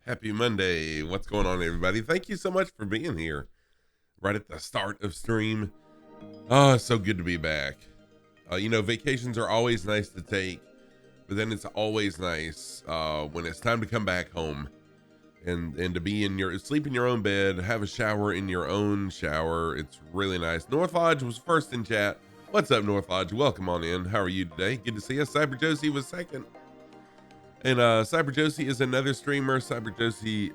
Happy Monday. What's going on, everybody? Thank you so much for being here right at the start of stream. Oh, it's so good to be back. Vacations are always nice to take, but then it's always nice when it's time to come back home and to be sleep in your own bed, have a shower in your own shower. It's really nice. North Lodge was first in chat. What's up, North Lodge? Welcome on in. How are you today? Good to see us. Cyber Josie was second. And Cyber Josie is another streamer. Cyber Josie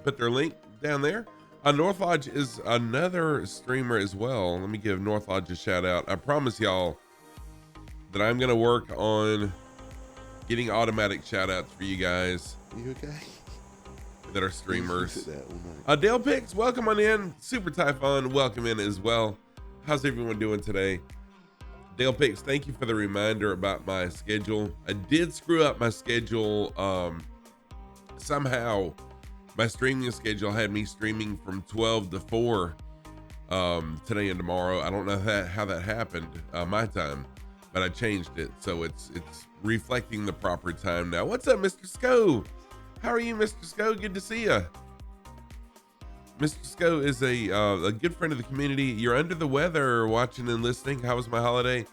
put their link down there. North Lodge is another streamer as well. Let me give North Lodge a shout out. I promise y'all that I'm gonna work on getting automatic shout outs for you guys. You okay? That are streamers. That Dale Pix, welcome on in. Super Typhon, welcome in as well. How's everyone doing today? Dale Pix, thank you for the reminder about my schedule. I did screw up my schedule. Somehow my streaming schedule had me streaming from 12 to 4 today and tomorrow. I don't know how that happened, my time, but I changed it. So it's reflecting the proper time now. What's up, Mr. Sco? How are you, Mr. Sco? Good to see you. Mr. Sco is a good friend of the community. You're under the weather watching and listening. How was my holiday?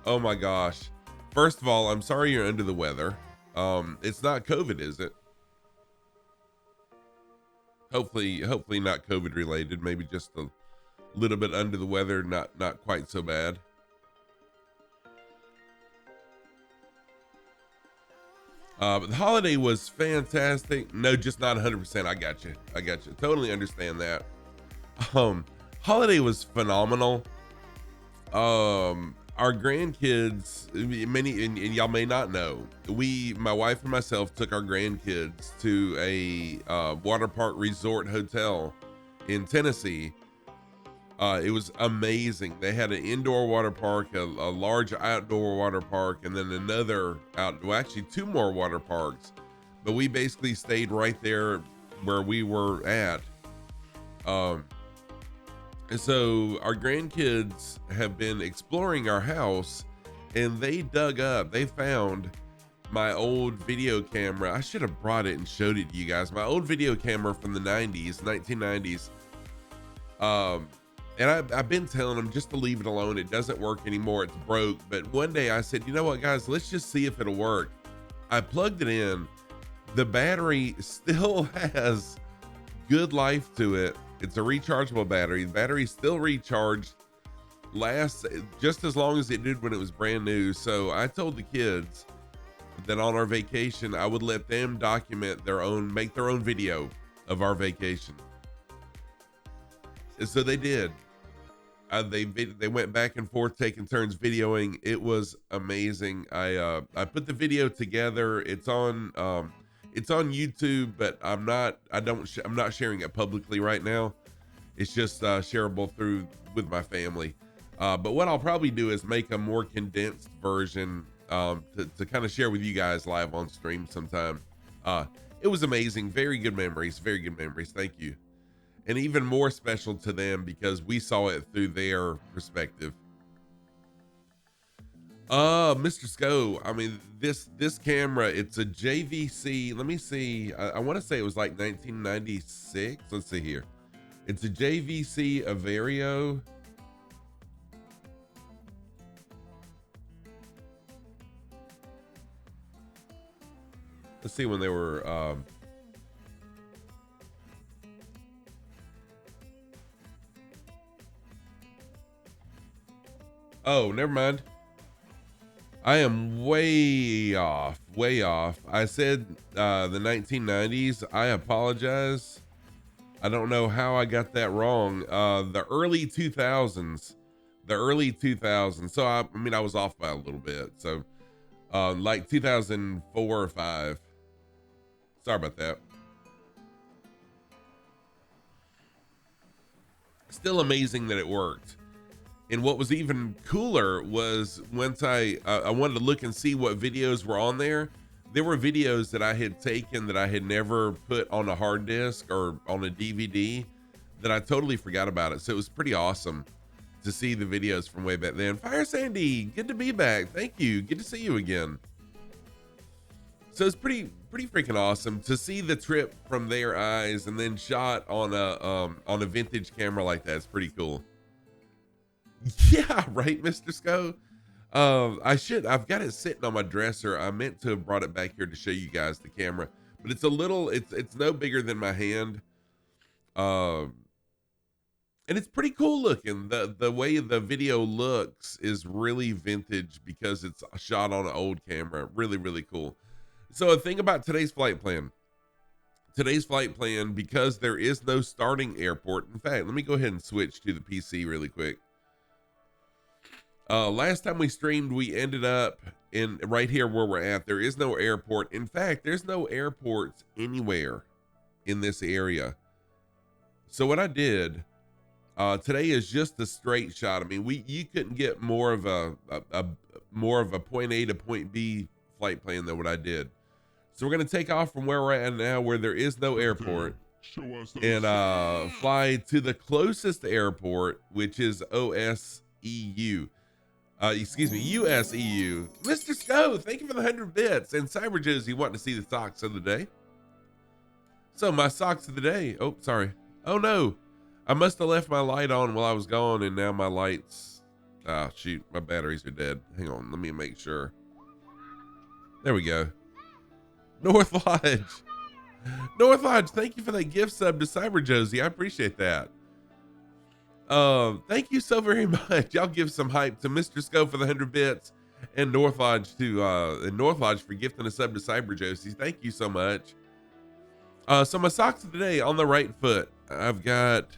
Oh my gosh. First of all, I'm sorry you're under the weather. It's not COVID, is it? Hopefully not COVID related. Maybe just a little bit under the weather, not quite so bad. But the holiday was fantastic. No, just not 100%. I got you. Totally understand that. Holiday was phenomenal. Our grandkids, many, and y'all may not know, my wife and myself took our grandkids to a water park resort hotel in Tennessee. It was amazing. They had an indoor water park, a large outdoor water park, and then actually two more water parks. But we basically stayed right there where we were at. And so our grandkids have been exploring our house, and they found my old video camera. I should have brought it and showed it to you guys. My old video camera from the 1990s. And I've been telling them just to leave it alone. It doesn't work anymore. It's broke. But one day I said, you know what, guys, let's just see if it'll work. I plugged it in. The battery still has good life to it. It's a rechargeable battery. The battery still recharged, lasts just as long as it did when it was brand new. So I told the kids that on our vacation, I would let them make their own video of our vacation. And so they did. They went back and forth taking turns videoing. It was amazing. I put the video together. It's on YouTube, but I'm not sharing it publicly right now. It's just shareable with my family. But what I'll probably do is make a more condensed version to kind of share with you guys live on stream sometime. It was amazing. Very good memories. Thank you. And even more special to them because we saw it through their perspective. Mr. Sco, I mean, this camera, it's a JVC. Let me see. I want to say it was like 1996. Let's see here. It's a JVC Averio. Let's see when they were, oh, never mind. I am way off. I said the 1990s. I apologize. I don't know how I got that wrong. The early 2000s. So I mean, I was off by a little bit. So like 2004 or 5. Sorry about that. Still amazing that it worked. And what was even cooler was once I wanted to look and see what videos were on there. There were videos that I had taken that I had never put on a hard disk or on a DVD that I totally forgot about it. So it was pretty awesome to see the videos from way back then. Fire Sandy, good to be back. Thank you. Good to see you again. So it's pretty pretty freaking awesome to see the trip from their eyes and then shot on a vintage camera like that. It's pretty cool. Yeah, right, Mr. Sco. I've got it sitting on my dresser. I meant to have brought it back here to show you guys the camera, but it's no bigger than my hand. And it's pretty cool looking. The way the video looks is really vintage because it's shot on an old camera. Really, really cool. So a thing about today's flight plan, because there is no starting airport. In fact, let me go ahead and switch to the PC really quick. Last time we streamed, we ended up in right here where we're at. There is no airport. In fact, there's no airports anywhere in this area. So what I did, today is just a straight shot. I mean, you couldn't get more of a point A to point B flight plan than what I did. So we're going to take off from where we're at now, where there is no airport, and fly to the closest airport, which is USEU. Mr. Sco, thank you for the 100 bits. And Cyber Josie wanting to see the socks of the day. So my socks of the day. Oh, sorry. Oh no. I must have left my light on while I was gone, and now my lights. Ah, shoot. My batteries are dead. Hang on. Let me make sure. There we go. North Lodge. North Lodge, thank you for that gift sub to Cyber Josie. I appreciate that. Thank you so very much. Y'all give some hype to Mr. Sco for the 100 bits and North Lodge for gifting a sub to Cyber Josie. Thank you so much. So my socks of the day on the right foot. I've got,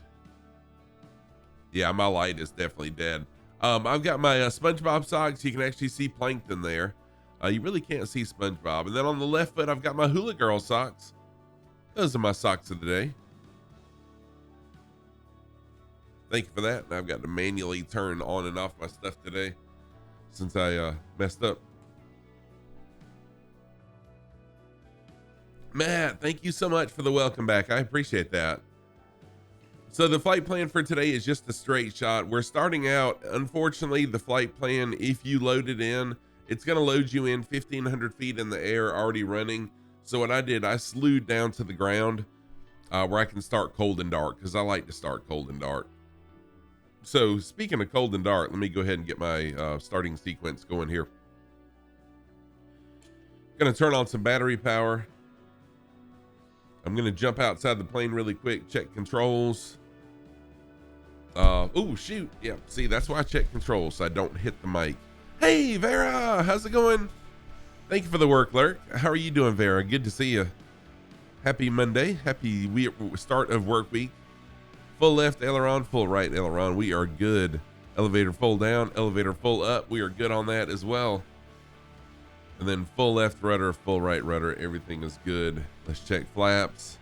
yeah, my light is definitely dead. I've got my SpongeBob socks. You can actually see Plankton there. You really can't see SpongeBob. And then on the left foot, I've got my Hula Girl socks. Those are my socks of the day. Thank you for that. And I've got to manually turn on and off my stuff today since I messed up. Matt, thank you so much for the welcome back. I appreciate that. So the flight plan for today is just a straight shot. We're starting out, unfortunately, the flight plan, if you load it in, it's going to load you in 1,500 feet in the air already running. So what I did, I slewed down to the ground where I can start cold and dark, because I like to start cold and dark. So speaking of cold and dark, let me go ahead and get my starting sequence going here. Going to turn on some battery power. I'm going to jump outside the plane really quick, check controls. Oh, shoot. Yeah, see, that's why I check controls, so I don't hit the mic. Hey, Vera, how's it going? Thank you for the work, Lurk. How are you doing, Vera? Good to see you. Happy Monday. Happy start of work week. Full left aileron, full right aileron. We are good. Elevator full down, elevator full up. We are good on that as well. And then full left rudder, full right rudder. Everything is good. Let's check flaps.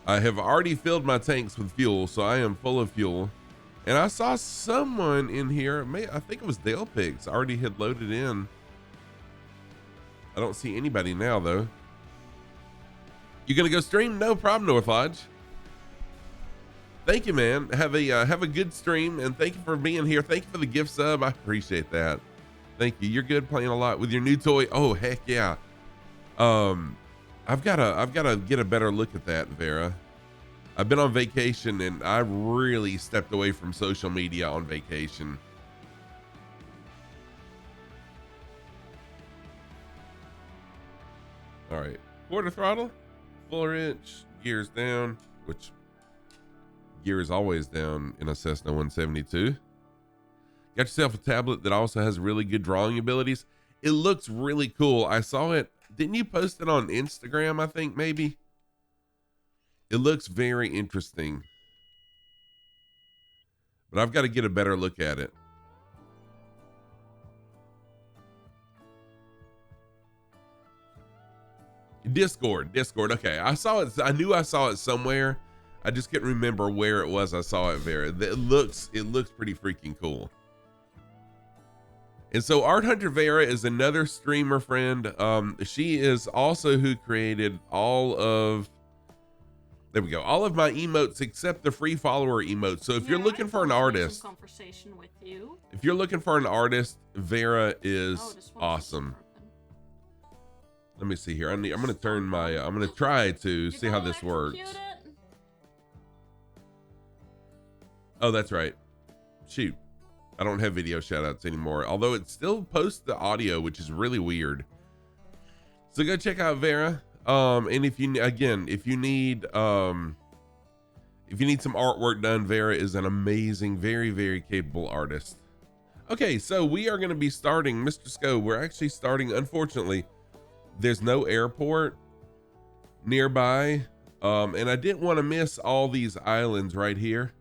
I have already filled my tanks with fuel, so I am full of fuel. And I saw someone in here, I think it was Dale Pix, already had loaded in. I don't see anybody now though. You gonna go stream? No problem, North Lodge. Thank you, man. Have a good stream, and thank you for being here. Thank you for the gift sub. I appreciate that. Thank you. You're good playing a lot with your new toy. Oh, heck yeah. I've gotta get a better look at that, Vera. I've been on vacation and I really stepped away from social media on vacation. All right, quarter throttle, full wrench, gears down, which gear is always down in a Cessna 172. Got yourself a tablet that also has really good drawing abilities. It looks really cool. I saw it. Didn't you post it on Instagram? I think maybe. It looks very interesting, but I've got to get a better look at it. Discord. Okay. I saw it. I knew I saw it somewhere. I just couldn't remember where it was. I saw it there. It looks pretty freaking cool. And so Art Hunter Vera is another streamer friend. She is also who created all of my emotes except the free follower emotes. So if you're looking for an artist, conversation with you. If you're looking for an artist, Vera is awesome. Let me see here. I'm going to turn my, I'm going to try to see how this works. Oh, that's right. Shoot. I don't have video shoutouts anymore, although it still posts the audio, which is really weird. So go check out Vera. And if you need some artwork done, Vera is an amazing, very, very capable artist. Okay, so we are going to be starting, Mr. Sco. We're actually starting, unfortunately, there's no airport nearby. And I didn't want to miss all these islands right here.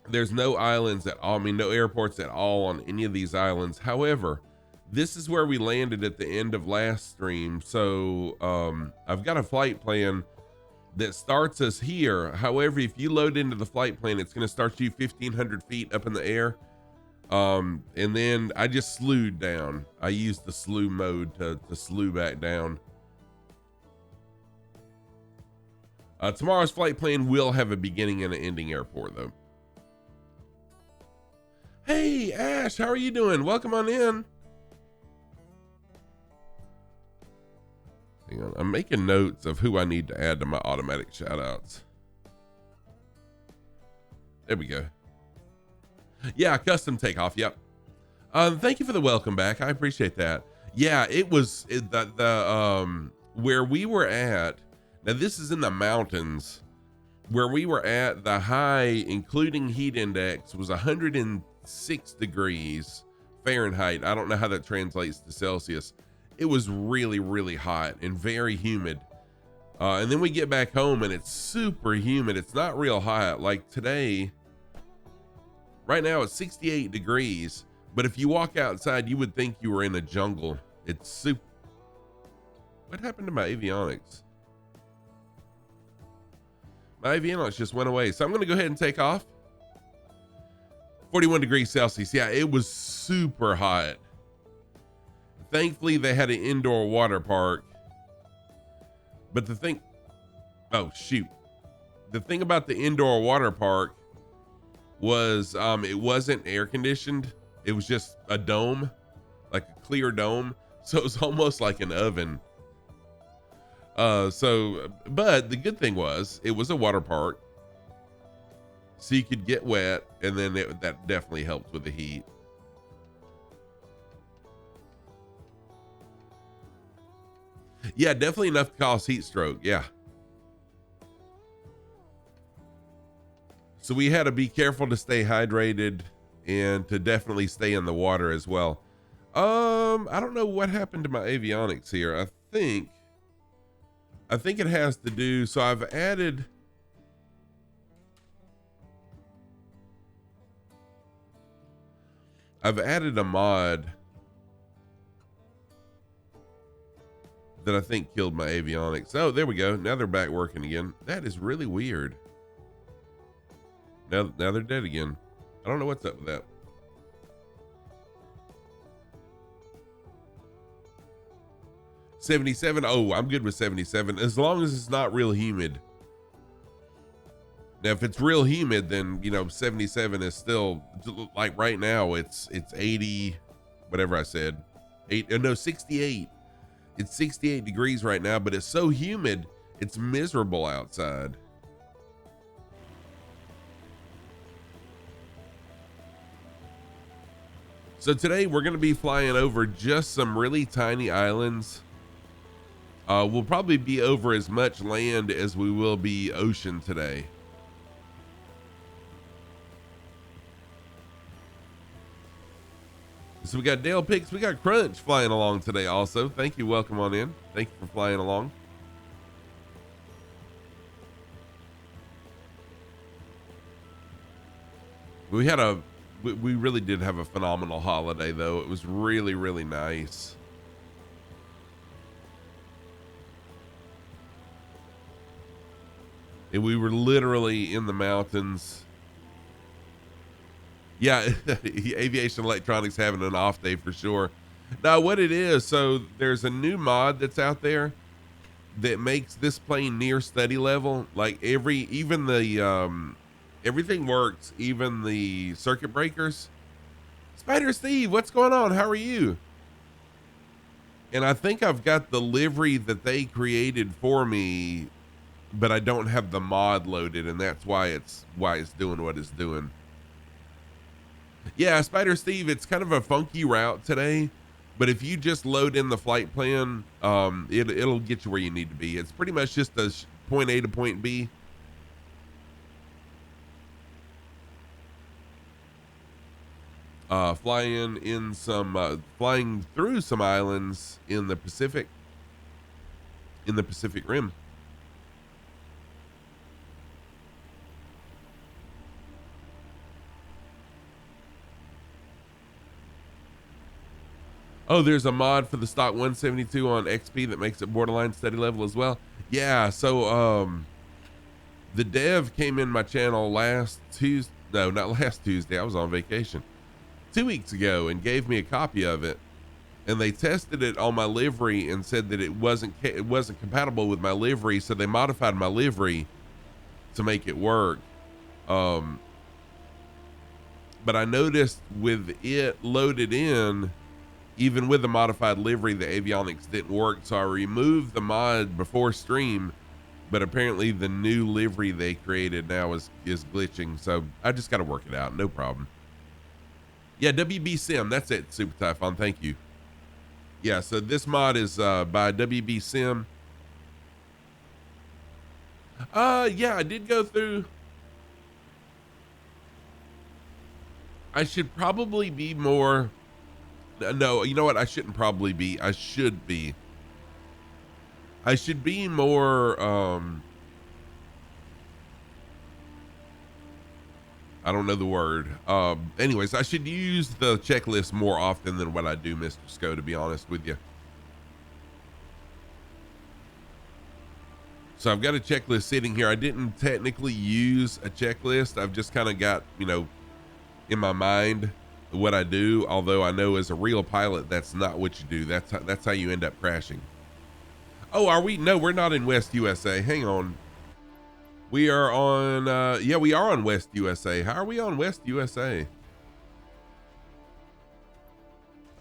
There's no islands at all. I mean, no airports at all on any of these islands. However, this is where we landed at the end of last stream. So I've got a flight plan that starts us here. However, if you load into the flight plan, it's going to start you 1,500 feet up in the air. And then I just slewed down. I used the slew mode to slew back down. Tomorrow's flight plan will have a beginning and an ending airport though. Hey, Ash, how are you doing? Welcome on in. Hang on, I'm making notes of who I need to add to my automatic shoutouts. There we go. Yeah, custom takeoff. Yep. Thank you for the welcome back. I appreciate that. Yeah, it was where we were at. Now this is in the mountains. Where we were at, the high, including heat index, was 106 degrees Fahrenheit. I don't know how that translates to Celsius. It was really, really hot and very humid. And then we get back home and it's super humid. It's not real hot. Like today, right now it's 68 degrees. But if you walk outside, you would think you were in a jungle. It's super. What happened to my avionics? My avionics just went away. So I'm going to go ahead and take off. 41 degrees Celsius. Yeah, it was super hot. Thankfully, they had an indoor water park. But the thing, oh, shoot. The thing about the indoor water park was it wasn't air conditioned. It was just a dome, like a clear dome. So it was almost like an oven. But the good thing was it was a water park. So you could get wet, and then that definitely helped with the heat. Yeah, definitely enough to cause heat stroke. Yeah. So we had to be careful to stay hydrated and to definitely stay in the water as well. I don't know what happened to my avionics here. I think it has to do, so I've added a mod that I think killed my avionics. Oh, there we go. Now they're back working again. That is really weird. Now they're dead again. I don't know what's up with that. $77. Oh, I'm good with 77 as long as it's not real humid. Now, if it's real humid, then 77 is still, like right now. It's 80, whatever I said. 68. It's 68 degrees right now, but it's so humid, it's miserable outside. So today we're going to be flying over just some really tiny islands. We'll probably be over as much land as we will be ocean today. So we got Dale Picks, we got Crunch flying along today also. Thank you, welcome on in. Thank you for flying along. We really did have a phenomenal holiday though. It was really, really nice. And we were literally in the mountains. Yeah, Aviation Electronics having an off day for sure. Now what it is, so there's a new mod that's out there that makes this plane near study level. Like even the everything works, even the circuit breakers. Spider Steve, what's going on? How are you? And I think I've got the livery that they created for me, but I don't have the mod loaded, and that's why it's doing what it's doing. Yeah, Spider Steve, it's kind of a funky route today, but if you just load in the flight plan, it'll get you where you need to be. It's pretty much just a point A to point B. Flying through some islands in the Pacific Rim. Oh, there's a mod for the stock 172 on XP that makes it borderline steady level as well. Yeah, so the dev came in my channel last Tuesday. No, not last Tuesday. I was on vacation 2 weeks ago and gave me a copy of it. And they tested it on my livery and said that it wasn't compatible with my livery, so they modified my livery to make it work. But I noticed with it loaded in, even with the modified livery, the avionics didn't work. So I removed the mod before stream, but apparently the new livery they created now is glitching. So I just got to work it out. No problem. Yeah, WB Sim. That's it, Super Typhon. Thank you. Yeah, so this mod is by WB Sim. Yeah, I did go through. I should probably be more. No, you know what? I shouldn't probably be. I should be. I should be more. I don't know the word. Anyways, I should use the checklist more often than what I do, Mr. Sco, to be honest with you. So I've got a checklist sitting here. I didn't technically use a checklist. I've just kind of got, in my mind what I do. Although I know as a real pilot, that's not what you do. That's how you end up crashing. Oh, are we? No, we're not in West USA. Hang on. We are on, yeah, we are on West USA. How are we on West USA?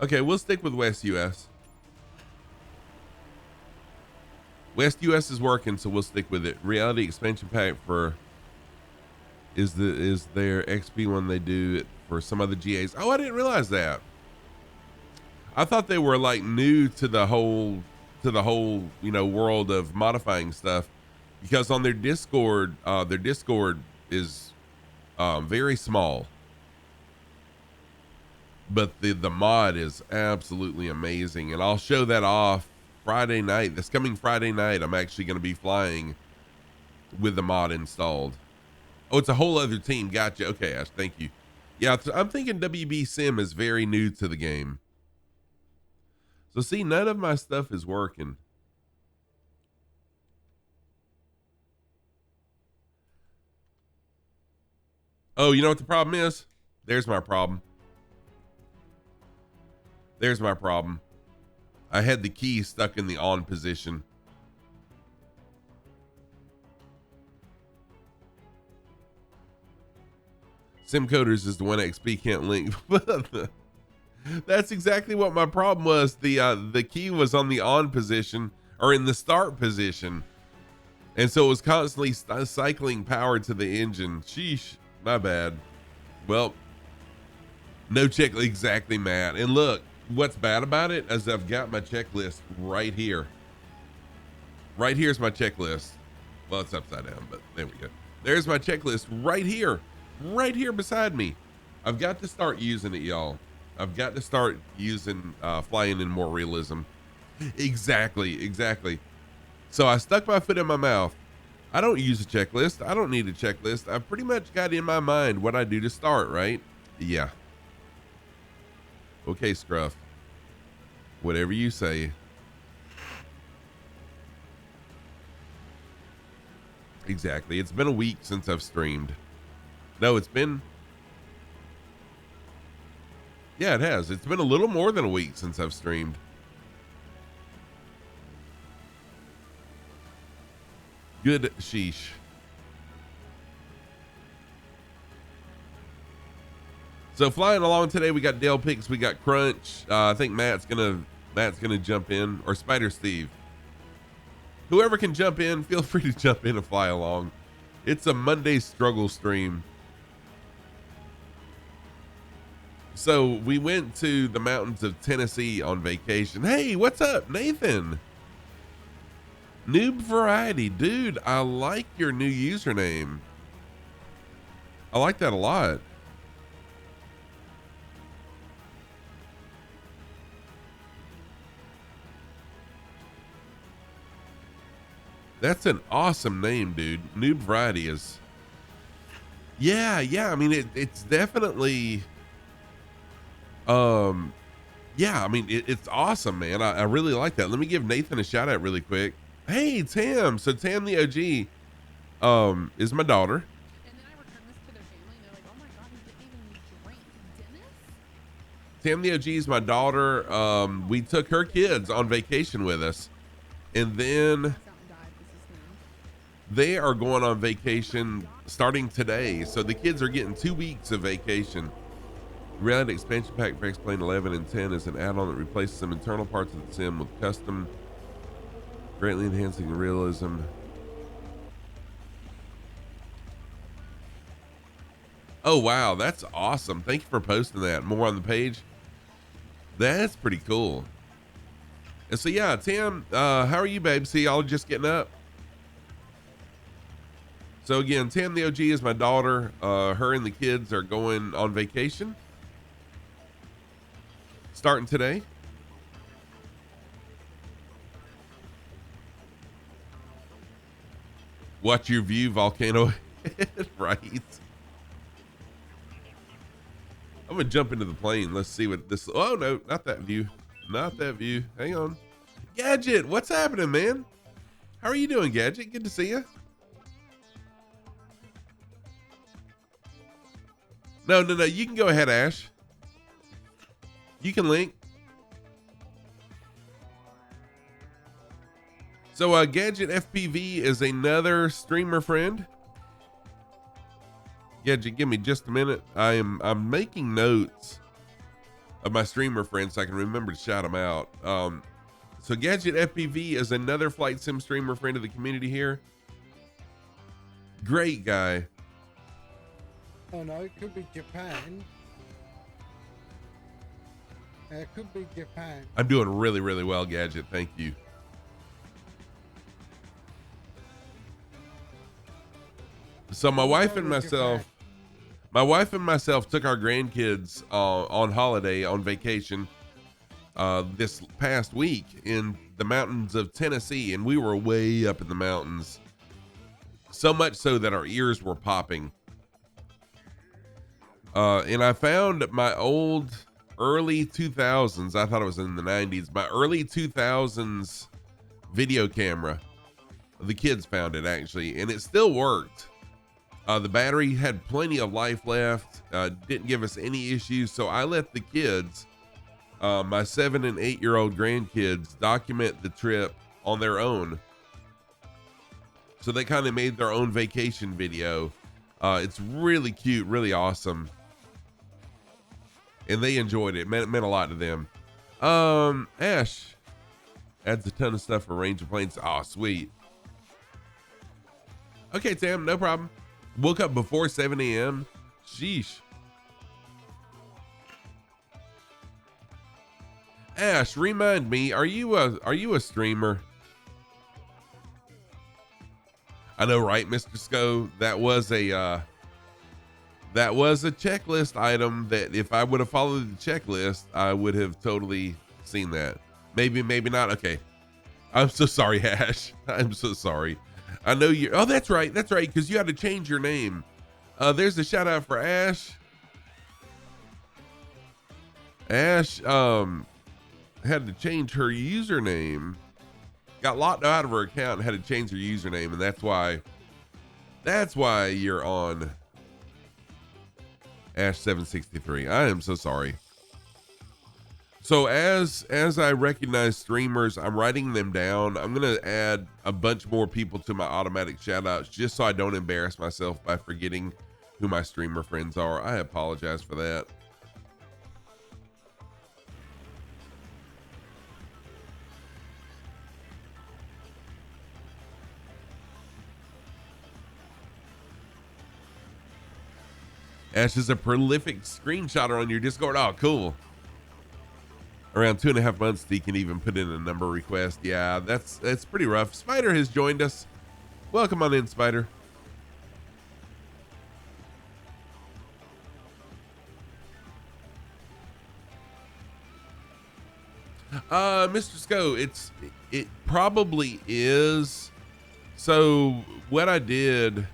Okay, we'll stick with West US. West US is working, so we'll stick with it. Reality expansion pack for is their XP when they do it for some other GAs. Oh, I didn't realize that. I thought they were like new to the whole world of modifying stuff. Because on their Discord is very small, but the mod is absolutely amazing, and I'll show that off Friday night. This coming Friday night, I'm actually going to be flying with the mod installed. Oh, it's a whole other team. Gotcha. Okay, Ash, thank you. Yeah, I'm thinking WB Sim is very new to the game. So see, none of my stuff is working. Oh, you know what the problem is? There's my problem. There's my problem. I had the key stuck in the on position. SimCoders is the one XP can't link. That's exactly what my problem was. The key was on the on position or in the start position. And so it was constantly cycling power to the engine. Sheesh. My bad. Well, no check. Exactly, Matt. And look, what's bad about it is I've got my checklist right here. Right here's my checklist. Well, it's upside down, but there we go. There's my checklist right here beside me. I've got to start using it, y'all. I've got to start using flying in more realism. Exactly. So I stuck my foot in my mouth. I don't use a checklist. I don't need a checklist. I've pretty much got in my mind what I do to start, right? Yeah. Okay, Scruff. Whatever you say. Exactly. It's been a week since I've streamed. No, it's been... Yeah, it has. It's been a little more than a week since I've streamed. Good sheesh. So flying along today, we got Dale Picks, we got Crunch. I think Matt's gonna Matt's gonna jump in, or Spider Steve. Whoever can jump in, feel free to jump in and fly along. It's a Monday struggle stream. So we went to the mountains of Tennessee on vacation. Hey, what's up, Nathan? Noob Variety. Dude, I like your new username. I like that a lot. That's an awesome name, dude. Noob Variety is. Yeah. I mean, it's definitely. Yeah. I mean, it's awesome, man. I really like that. Let me give Nathan a shout out really quick. Hey, Tam. So Tam the OG, is my daughter. And then I returned this to their family, and they're like, "Oh my god, he didn't even drink." Dennis? Tam the OG is my daughter. We took her kids on vacation with us, and then they are going on vacation starting today. So the kids are getting 2 weeks of vacation. Reality expansion pack for X-Plane 11 and 10 is an add-on that replaces some internal parts of the sim with custom, greatly enhancing the realism. Oh wow, that's awesome. Thank you for posting that. More on the page. That's pretty cool. And so yeah, Tam, how are you, babe? See, y'all just getting up. So again, Tam the OG is my daughter. Her and the kids are going on vacation starting today. Watch your view, volcano. Right. I'm gonna jump into the plane. Let's see what this. Oh no, not that view. Not that view. Hang on. Gadget, what's happening, man? How are you doing, Gadget? Good to see you. No. You can go ahead, Ash. You can link. So Gadget FPV is another streamer friend. Gadget, give me just a minute. I'm making notes of my streamer friends so I can remember to shout them out. So Gadget FPV is another flight sim streamer friend of the community here. Great guy. Oh no, it could be Japan. It could be Japan. I'm doing really, really well, Gadget. Thank you. So my wife and myself took our grandkids on holiday, on vacation this past week in the mountains of Tennessee, and we were way up in the mountains, so much so that our ears were popping. And I found my old early 2000s, I thought it was in the 90s, my early 2000s video camera. The kids found it actually, and it still worked. The battery had plenty of life left, didn't give us any issues. So I let the kids, my 7 and 8 year old grandkids, document the trip on their own. So they kind of made their own vacation video. It's really cute, really awesome. And they enjoyed it. It meant a lot to them. Ash adds a ton of stuff for range of planes. Oh, sweet. Okay, Tam, no problem. Woke up before 7 a.m. Sheesh. Ash, remind me, are you a streamer? I know, right, Mr. Sco? That was a checklist item that if I would have followed the checklist, I would have totally seen that. Maybe not. Okay. I'm so sorry, Ash. I'm so sorry. I know you. Oh, that's right. Because you had to change your name. There's a shout out for Ash. Ash had to change her username. Got locked out of her account and had to change her username, and that's why you're on Ash 763. I am so sorry. So as I recognize streamers, I'm writing them down. I'm going to add a bunch more people to my automatic shout outs just so I don't embarrass myself by forgetting who my streamer friends are. I apologize for that. Ash is a prolific screenshotter on your Discord. Oh, cool. Around 2.5 months, he can even put in a number request. Yeah, that's pretty rough. Spider has joined us. Welcome on in, Spider. Mr. Sco, it probably is. So what I did,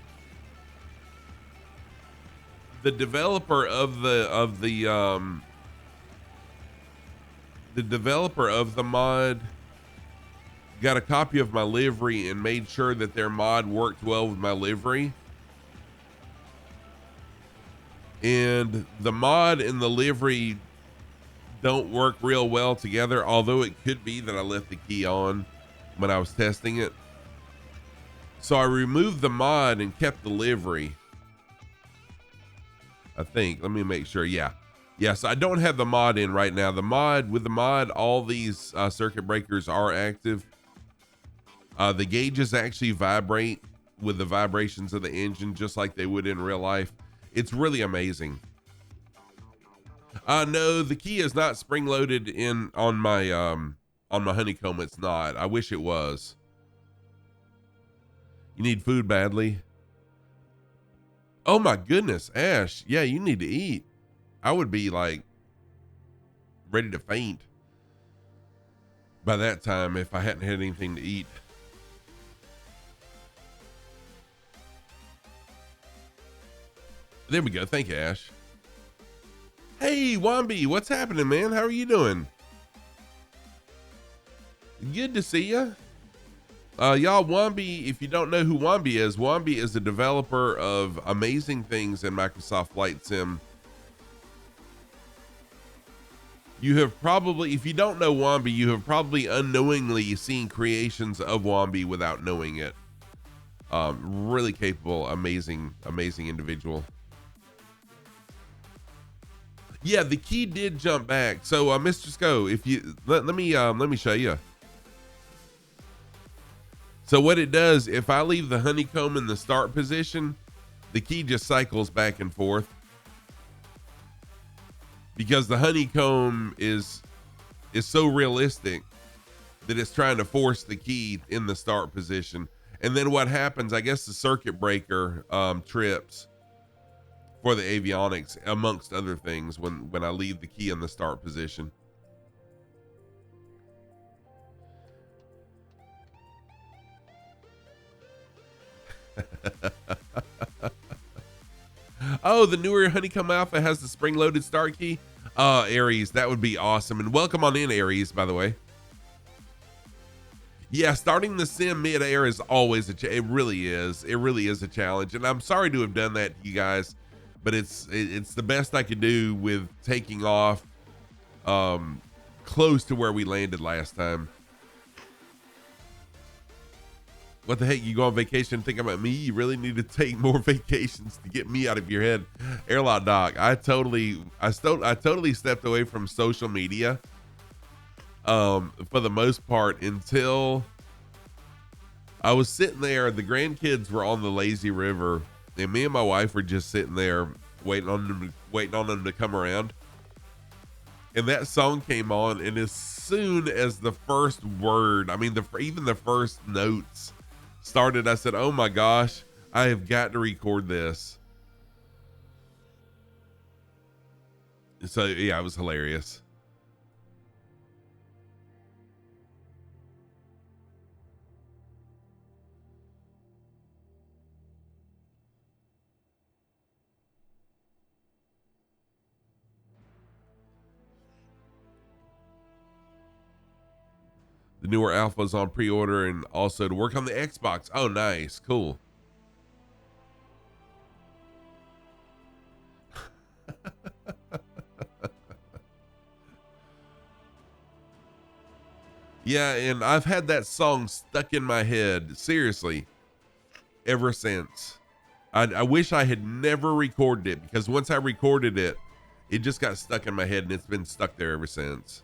the developer of the mod got a copy of my livery and made sure that their mod worked well with my livery. And the mod and the livery don't work real well together, although it could be that I left the key on when I was testing it. So I removed the mod and kept the livery, I think. Let me make sure. Yeah. Yes, I don't have the mod in right now. With the mod, all these circuit breakers are active. The gauges actually vibrate with the vibrations of the engine, just like they would in real life. It's really amazing. No, the key is not spring loaded on my honeycomb. It's not. I wish it was. You need food badly. Oh my goodness, Ash. Yeah, you need to eat. I would be like ready to faint by that time if I hadn't had anything to eat. There we go. Thank you, Ash. Hey, Wombi, what's happening, man? How are you doing? Good to see ya. Y'all, Wombi, if you don't know who Wombi is a developer of amazing things in Microsoft Flight Sim. You have probably, if you don't know Wombi, you have probably unknowingly seen creations of Wombi without knowing it. Really capable, amazing individual. Yeah, the key did jump back. So, Mr. Sco, if you let me show you. So what it does, if I leave the honeycomb in the start position, the key just cycles back and forth. Because the honeycomb is so realistic that it's trying to force the key in the start position. And then what happens, I guess the circuit breaker trips for the avionics, amongst other things, when I leave the key in the start position. Oh, the newer Honeycomb Alpha has the spring-loaded start key. Aries, that would be awesome. And welcome on in, Aries, by the way. Yeah, starting the sim mid-air is always it really is. It really is a challenge. And I'm sorry to have done that to you guys, but it's the best I could do with taking off close to where we landed last time. What the heck? You go on vacation and think about me? You really need to take more vacations to get me out of your head. Airlock Doc, I totally stepped away from social media for the most part until I was sitting there. The grandkids were on the lazy river and me and my wife were just sitting there waiting on them to come around. And that song came on, and as soon as the first word, even the first notes started, I said, oh my gosh, I have got to record this. So yeah, it was hilarious. The newer alpha's on pre-order and also to work on the Xbox. Oh, nice. Cool. Yeah, and I've had that song stuck in my head, seriously, ever since. I wish I had never recorded it, because once I recorded it, it just got stuck in my head and it's been stuck there ever since.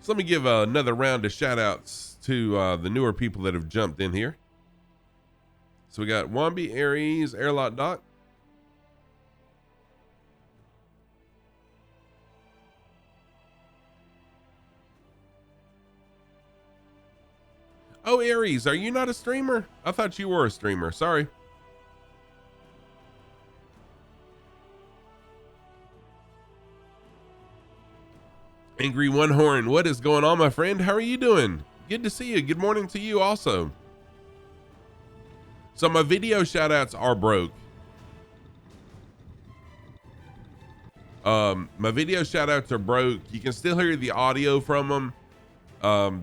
So let me give another round of shout outs to the newer people that have jumped in here. So we got Wambi, Aries, Airlock Doc. Oh, Aries, are you not a streamer? I thought you were a streamer. Sorry. Angry One Horn, what is going on, my friend? How are you doing? Good to see you. Good morning to you also. So my video shout outs are broke. My video shout outs are broke. You can still hear the audio from them.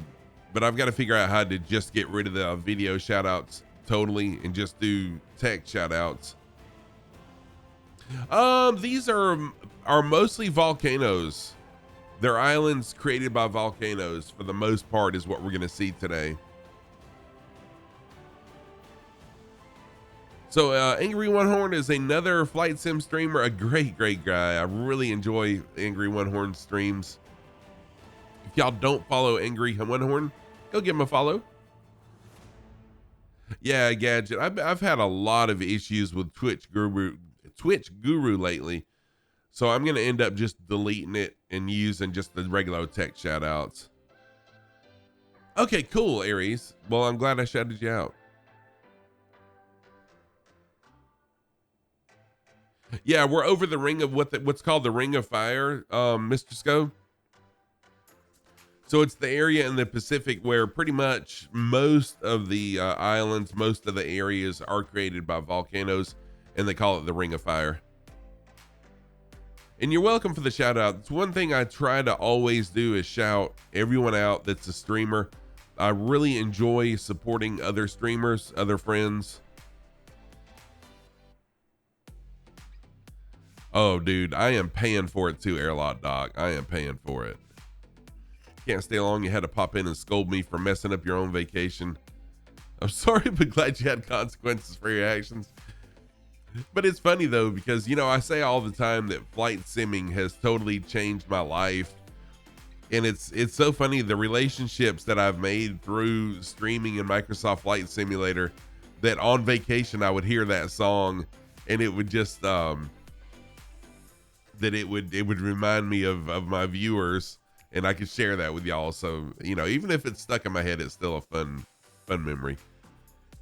But I've got to figure out how to just get rid of the video shout outs totally and just do text shout outs. These are mostly volcanoes. They're islands created by volcanoes for the most part is what we're going to see today. So Angry One Horn is another flight sim streamer, a great guy. I really enjoy Angry One Horn streams. If y'all don't follow Angry One Horn, go give him a follow. Yeah, Gadget. I've had a lot of issues with Twitch Guru lately. So I'm going to end up just deleting it and using just the regular text shout outs. Okay, cool, Aries. Well, I'm glad I shouted you out. Yeah, we're over the ring of what's called the Ring of Fire, Mr. Sco. So it's the area in the Pacific where pretty much most of the islands, most of the areas are created by volcanoes, and they call it the Ring of Fire. And you're welcome for the shout out. It's one thing I try to always do is shout everyone out that's a streamer. I really enjoy supporting other streamers, other friends. Oh, dude, I am paying for it too, Airlock Doc. I am paying for it. Can't stay long. You had to pop in and scold me for messing up your own vacation. I'm sorry, but glad you had consequences for your actions. But it's funny though, because, you know, I say all the time that flight simming has totally changed my life. And it's so funny, the relationships that I've made through streaming in Microsoft Flight Simulator, that on vacation I would hear that song and it would just, that it would remind me of my viewers, and I could share that with y'all. So, you know, even if it's stuck in my head, it's still a fun memory.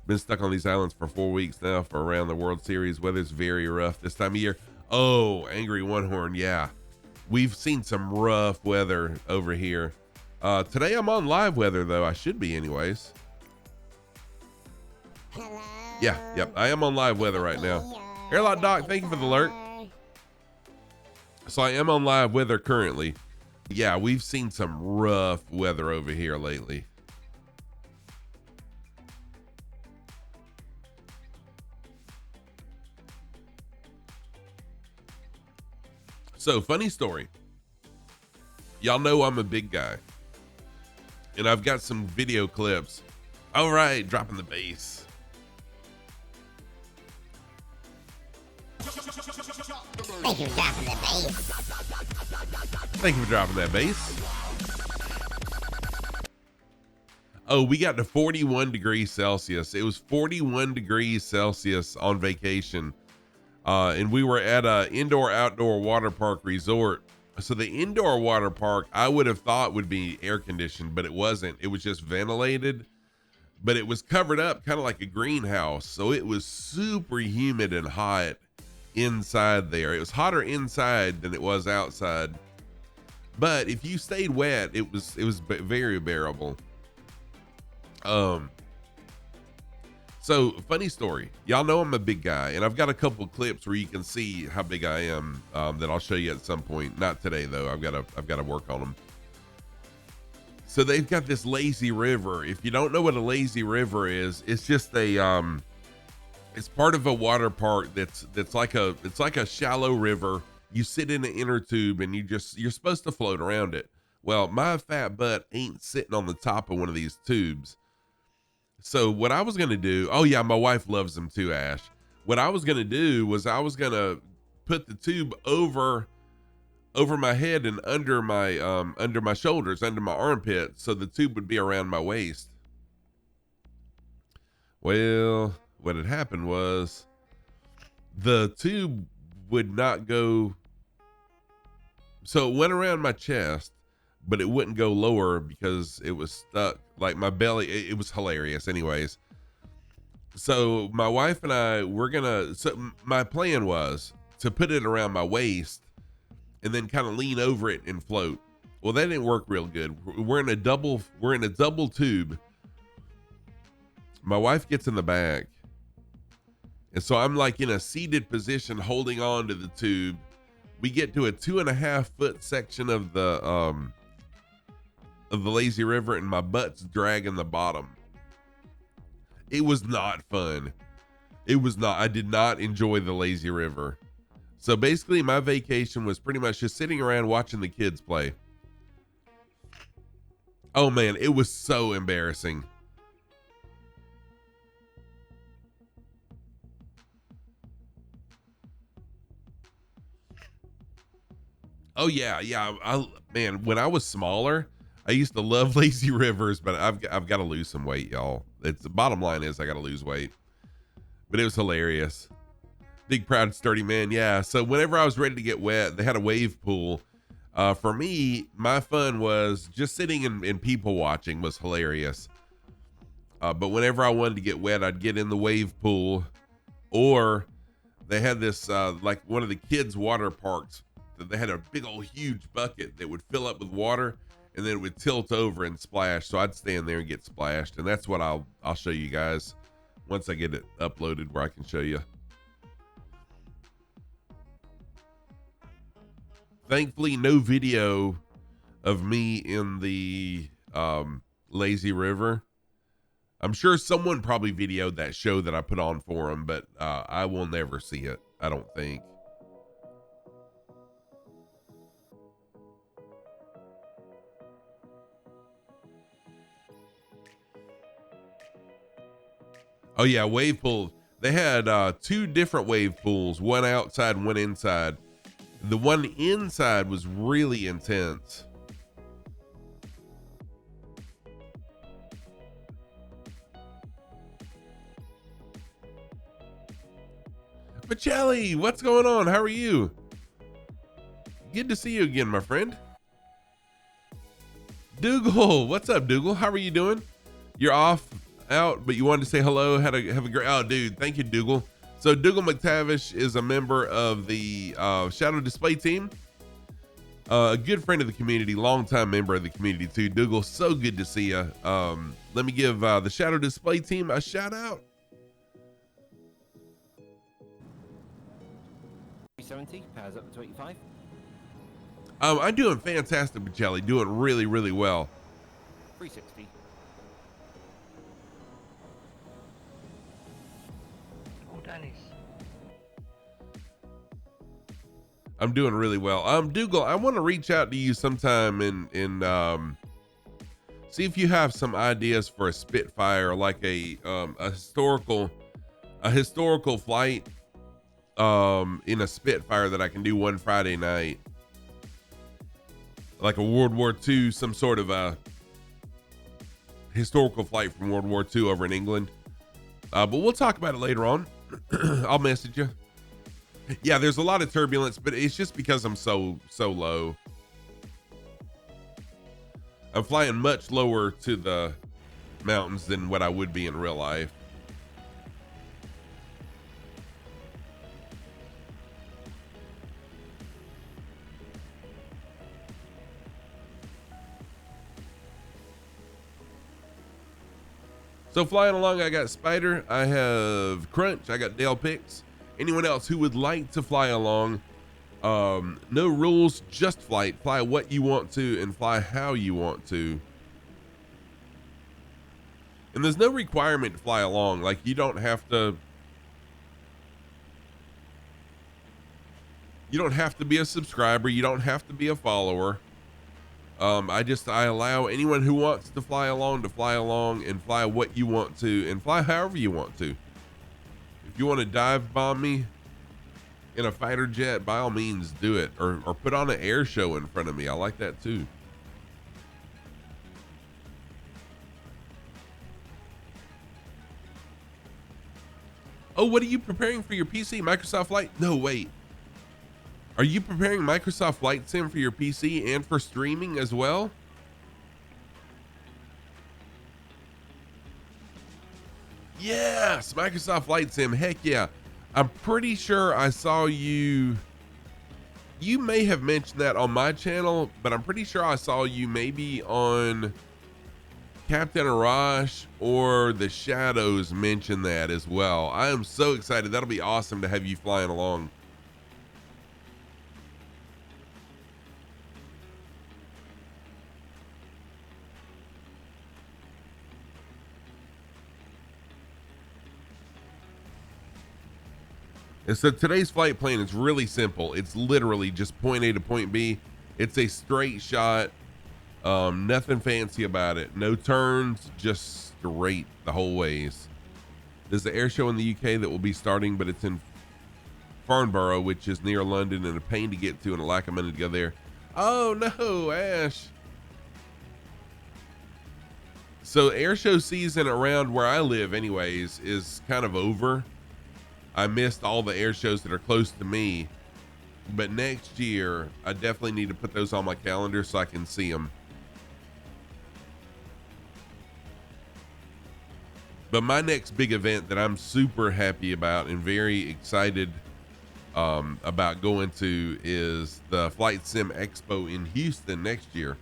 Been stuck on these islands for 4 weeks now for around the World Series. Weather's very rough this time of year. Oh, Angry One Horn. Yeah, we've seen some rough weather over here. Today I'm on live weather though. I should be anyways. Hello. Yeah, yep. I am on live weather right now. Airlock Doc, thank you for the alert. So I am on live weather currently. Yeah, we've seen some rough weather over here lately. So, funny story. Y'all know I'm a big guy. And I've got some video clips. All right, dropping the bass. Thank you for dropping the bass. Thank you for dropping that bass. Oh, we got to 41 degrees Celsius. It was 41 degrees Celsius on vacation. And we were at a indoor-outdoor water park resort. So the indoor water park, I would have thought would be air conditioned, but it wasn't. It was just ventilated, but it was covered up kind of like a greenhouse. So it was super humid and hot inside there. It was hotter inside than it was outside. But if you stayed wet, it was very bearable. So funny story. Y'all know I'm a big guy, and I've got a couple clips where you can see how big I am, that I'll show you at some point. Not today though. I've got to work on them. So they've got this lazy river. If you don't know what a lazy river is, it's just a it's part of a water park that's like a shallow river. You sit in an inner tube and you're supposed to float around it. Well, my fat butt ain't sitting on the top of one of these tubes. So what I was going to do, oh yeah, my wife loves them too, Ash. What I was going to do was I was going to put the tube over over my head and under my shoulders, under my armpits, so the tube would be around my waist. Well, what had happened was the tube would not go, so it went around my chest, but it wouldn't go lower because it was stuck. Like my belly, it was hilarious. Anyways, so my wife and I, so my plan was to put it around my waist and then kind of lean over it and float. Well, that didn't work real good. We're in a double tube. My wife gets in the back, and so I'm like in a seated position holding on to the tube. We get to a 2.5 foot section of the lazy river, and my butt's dragging the bottom. It was not fun. It was not. I did not enjoy the lazy river. So basically my vacation was pretty much just sitting around watching the kids play. Oh man, it was so embarrassing. Oh yeah. Man, when I was smaller, I used to love lazy rivers, but I've got to lose some weight, y'all. It's the bottom line is I got to lose weight. But it was hilarious. Big, proud, sturdy man. Yeah. So whenever I was ready to get wet, they had a wave pool. For me, my fun was just sitting and people watching was hilarious. But whenever I wanted to get wet, I'd get in the wave pool, or they had this, like one of the kids' water parks. They had a big old huge bucket that would fill up with water, and then it would tilt over and splash. So I'd stand there and get splashed. And that's what I'll show you guys once I get it uploaded where I can show you. Thankfully, no video of me in the lazy river. I'm sure someone probably videoed that show that I put on for them, but I will never see it, I don't think. Oh yeah, wave pools. They had 2 different wave pools, one outside, one inside. The one inside was really intense. Michelli, what's going on? How are you? Good to see you again, my friend. Dougal, what's up, Dougal? How are you doing? You're off out, but you wanted to say hello. Have a great, oh dude, thank you, Dougal. So Dougal McTavish is a member of the Shadow Display team. A good friend of the community, longtime member of the community too. Dougal, so good to see you. Let me give the Shadow Display team a shout out. 370, powers up to 25. I'm doing fantastic, Michelli. Doing really, really well. 360. Oh, Dennis. I'm doing really well. Dougal, I want to reach out to you sometime and see if you have some ideas for a Spitfire, like a historical flight in a Spitfire that I can do one Friday night, like a World War II, some sort of a historical flight from World War II over in England. But we'll talk about it later on. I'll message you. Yeah, there's a lot of turbulence, but it's just because I'm so low. I'm flying much lower to the mountains than what I would be in real life. So flying along, I got Spider, I have Crunch, I got Dale Picks. Anyone else who would like to fly along, no rules, just flight. Fly what you want to and fly how you want to. And there's no requirement to fly along. Like, you don't have to be a subscriber. You don't have to be a follower. I allow anyone who wants to fly along and fly what you want to and fly however you want to. If you want to dive bomb me, in a fighter jet, by all means do it, or put on an air show in front of me. I like that too. Oh, what are you preparing for your PC? Microsoft Flight? No, wait. Are you preparing Microsoft Flight Sim for your PC and for streaming as well? Yes, Microsoft Flight Sim. Heck yeah. I'm pretty sure I saw you. You may have mentioned that on my channel, but I'm pretty sure I saw you maybe on Captain Arash or The Shadows mention that as well. I am so excited. That'll be awesome to have you flying along. And so today's flight plan is really simple. It's literally just point A to point B. It's a straight shot. Nothing fancy about it. No turns, just straight the whole ways. There's the air show in the UK that will be starting, but it's in Farnborough, which is near London, and a pain to get to and a lack of money to go there. Oh no, Ash. So air show season around where I live anyways is kind of over. I missed all the air shows that are close to me, but next year I definitely need to put those on my calendar so I can see them. But my next big event that I'm super happy about and very excited about going to is the Flight Sim Expo in Houston next year.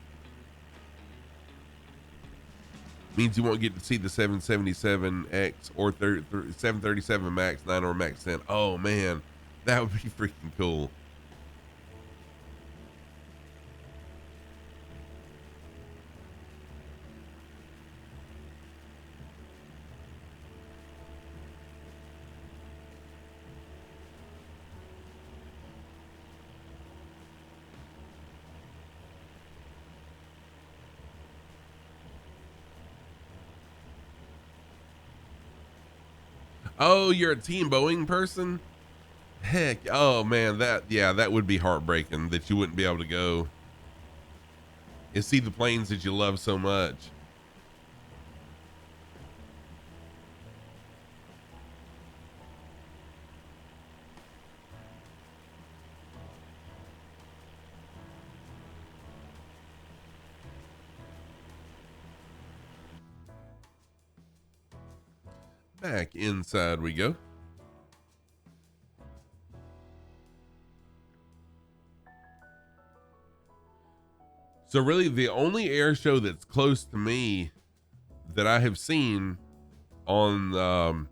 Means you won't get to see the 777X or 737 Max 9 or Max 10. Oh man, that would be freaking cool. Oh, you're a Team Boeing person? Heck, oh man, that would be heartbreaking that you wouldn't be able to go and see the planes that you love so much. Back inside we go. So really the only air show that's close to me that I have seen on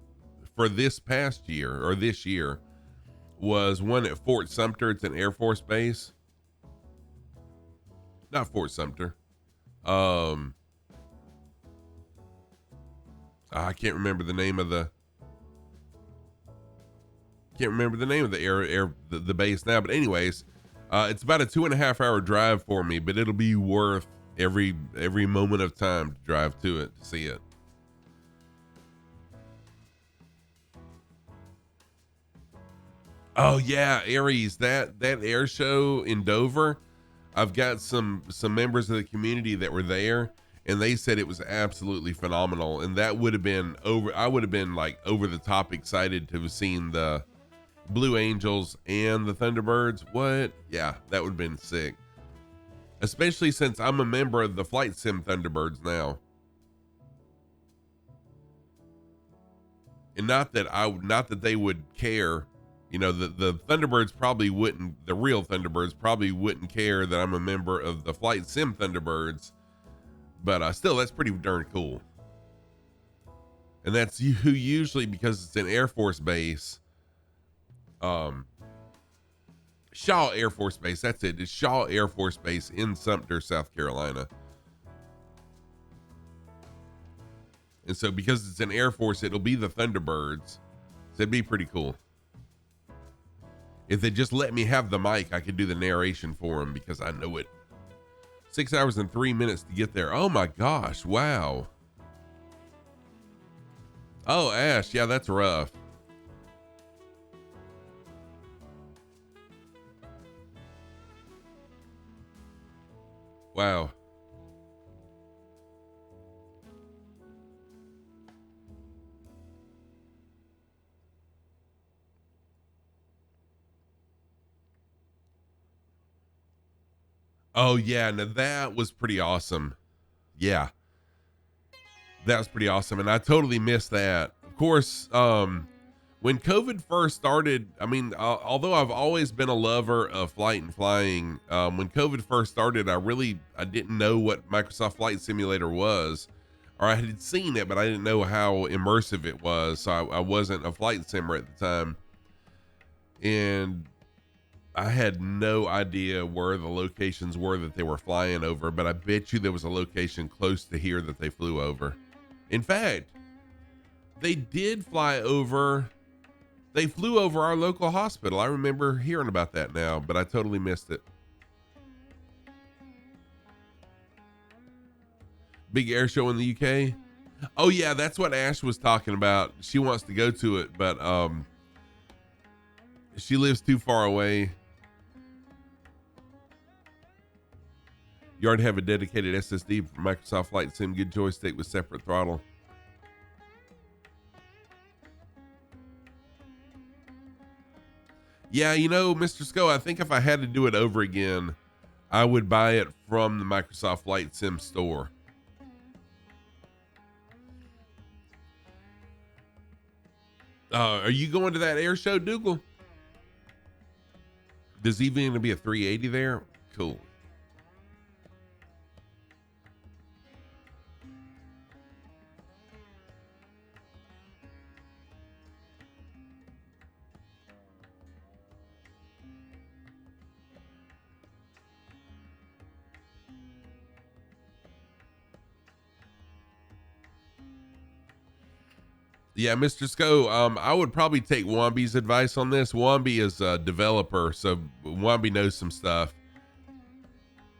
for this past year or this year was one at Fort Sumter. It's an Air Force base. Not Fort Sumter. I can't remember the name of the the base now, but anyways, it's about a 2.5 hour drive for me, but it'll be worth every moment of time to drive to it to see it. Oh yeah, Aries, that air show in Dover. I've got some members of the community that were there, and they said it was absolutely phenomenal. And that would have been I would have been like over the top excited to have seen the Blue Angels and the Thunderbirds. What? Yeah, that would have been sick. Especially since I'm a member of the Flight Sim Thunderbirds now. And not that they would care. You know, the Thunderbirds probably wouldn't, the real Thunderbirds probably wouldn't care that I'm a member of the Flight Sim Thunderbirds. But still, that's pretty darn cool. And that's who usually, because it's an Air Force base, Shaw Air Force Base, that's it. It's Shaw Air Force Base in Sumter, South Carolina. And so because it's an Air Force, it'll be the Thunderbirds. So it'd be pretty cool. If they just let me have the mic, I could do the narration for them because I know it. 6 hours and 3 minutes to get there. Oh my gosh, wow. Oh, Ash, yeah, that's rough. Wow. Oh yeah, now that was pretty awesome. Yeah, that was pretty awesome, and I totally missed that. Of course, when COVID first started, I mean, although I've always been a lover of flight and flying, when COVID first started, I didn't know what Microsoft Flight Simulator was, or I had seen it, but I didn't know how immersive it was. So I wasn't a flight simmer at the time, and I had no idea where the locations were that they were flying over, but I bet you there was a location close to here that they flew over. In fact, they did fly over. They flew over our local hospital. I remember hearing about that now, but I totally missed it. Big air show in the UK. Oh yeah, that's what Ash was talking about. She wants to go to it, but she lives too far away. You already have a dedicated SSD for Microsoft Flight Sim, good joystick with separate throttle. Yeah, you know, Mr. Sco, I think if I had to do it over again, I would buy it from the Microsoft Flight Sim store. Are you going to that air show, Dougal? There's even going to be a 380 there? Cool. Yeah, Mr. Sco, I would probably take Wombi's advice on this. Wombi is a developer, so Wombi knows some stuff.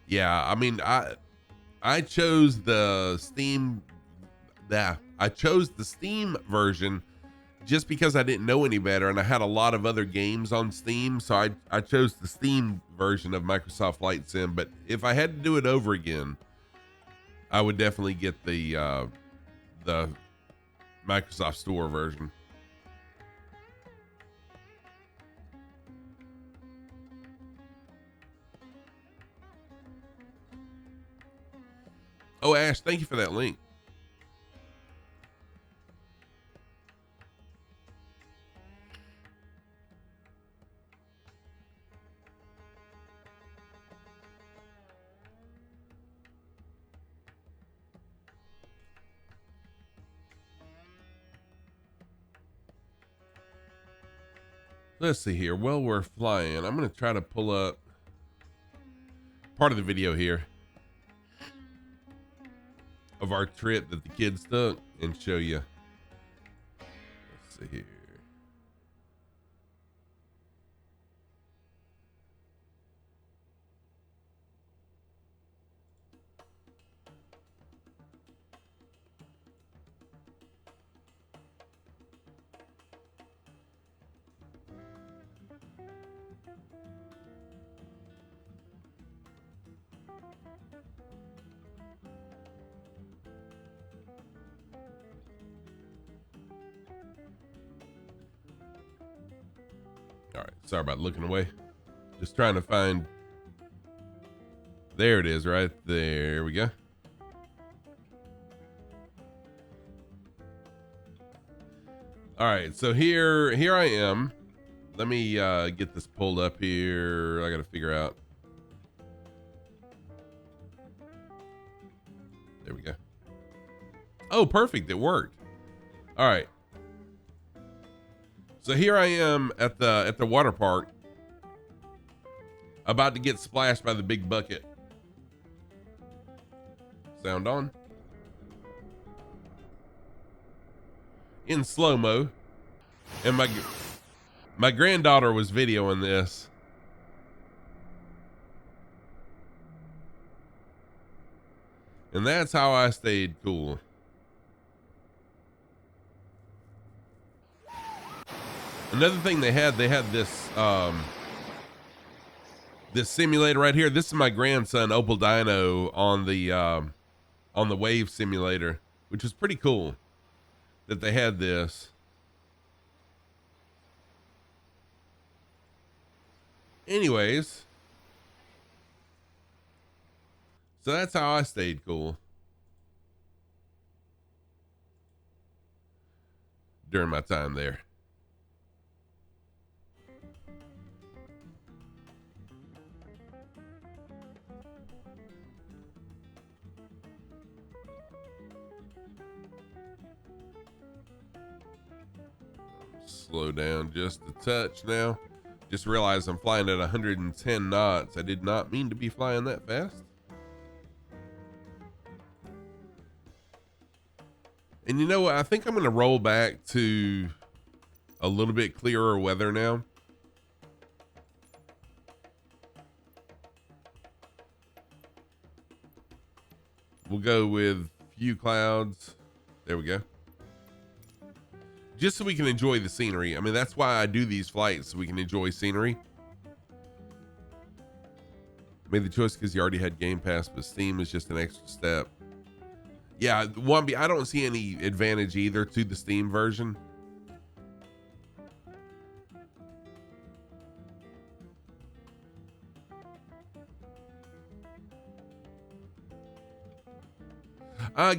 Yeah, I mean, I chose the Steam. Yeah, I chose the Steam version just because I didn't know any better, and I had a lot of other games on Steam, so I chose the Steam version of Microsoft Flight Sim. But if I had to do it over again, I would definitely get the Microsoft Store version. Oh, Ash, thank you for that link. Let's see here. While we're flying, I'm going to try to pull up part of the video here of our trip that the kids took and show you. Let's see here. All right, sorry about looking away. Just trying to find. There it is, right there. We go. All right, so here I am. Let me get this pulled up here. I got to figure out. There we go. Oh, perfect. It worked. All right. So here I am at the water park, about to get splashed by the big bucket. Sound on. In slow-mo. And my granddaughter was videoing this. And that's how I stayed cool. Another thing they had this this simulator right here. This is my grandson Opal Dino on the Wave simulator, which was pretty cool that they had this. Anyways, so that's how I stayed cool during my time there. Slow down just a touch now. Just realized I'm flying at 110 knots. I did not mean to be flying that fast. And you know what? I think I'm going to roll back to a little bit clearer weather now. We'll go with few clouds. There we go. Just so we can enjoy the scenery. I mean, that's why I do these flights, so we can enjoy scenery. Made the choice because you already had Game Pass, but Steam is just an extra step. Yeah, I don't see any advantage either to the Steam version.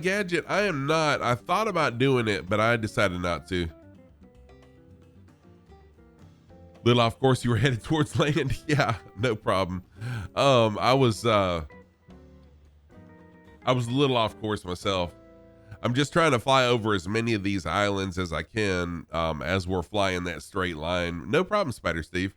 Gadget, I am not. I thought about doing it, but I decided not to. Little off course, you were headed towards land. Yeah, no problem. I was a little off course myself. I'm just trying to fly over as many of these islands as I can, as we're flying that straight line. No problem, Spider Steve.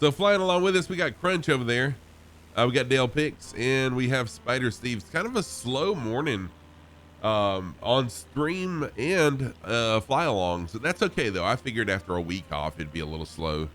So flying along with us, we got Crunch over there. We got Dale Pix, and we have Spider Steve. It's kind of a slow morning on stream and fly along. So that's okay, though. I figured after a week off, it'd be a little slow.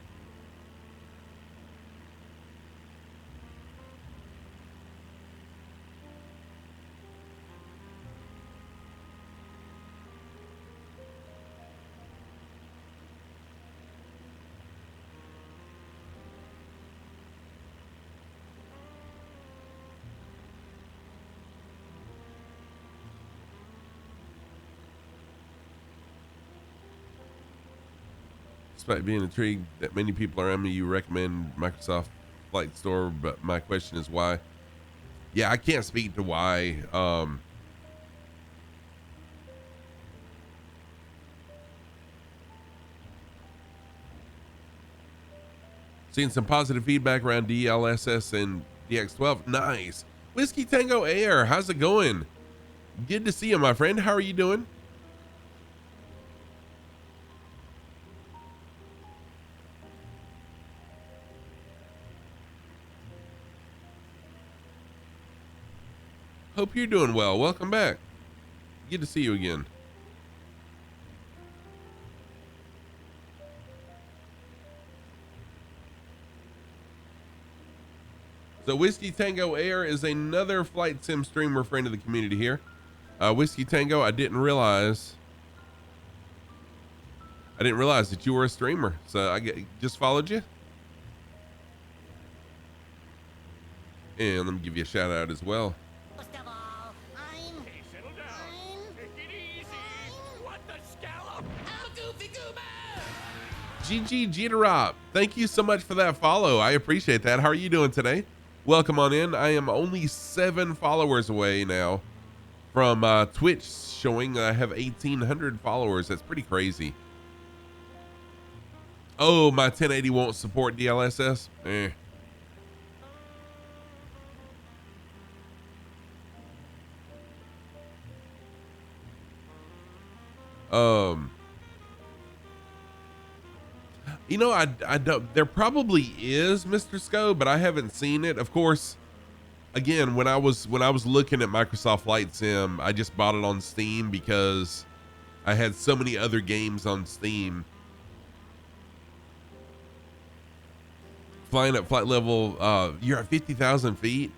Despite being intrigued that many people around me, you recommend Microsoft Flight Store, but my question is why? Yeah, I can't speak to why. Seeing some positive feedback around DLSS and DX12. Nice. Whiskey Tango Air, how's it going? Good to see you, my friend. How are you doing? Hope you're doing well. Welcome back. Good to see you again. So Whiskey Tango Air is another flight sim streamer friend of the community here. Whiskey Tango, I didn't realize that you were a streamer. So I just followed you. And let me give you a shout out as well. First of all, I'm... Hey, settle down. Take it easy. What the scallop? I'm a goofy goober! GG Jitterop, thank you so much for that follow. I appreciate that. How are you doing today? Welcome on in. I am only 7 followers away now from Twitch showing I have 1,800 followers. That's pretty crazy. Oh, my 1080 won't support DLSS? You know, I don't, there probably is, Mr. Sco, but I haven't seen it. Of course, again, when I was looking at Microsoft Flight Sim, I just bought it on Steam because I had so many other games on Steam. Flying at flight level, you're at 50,000 feet.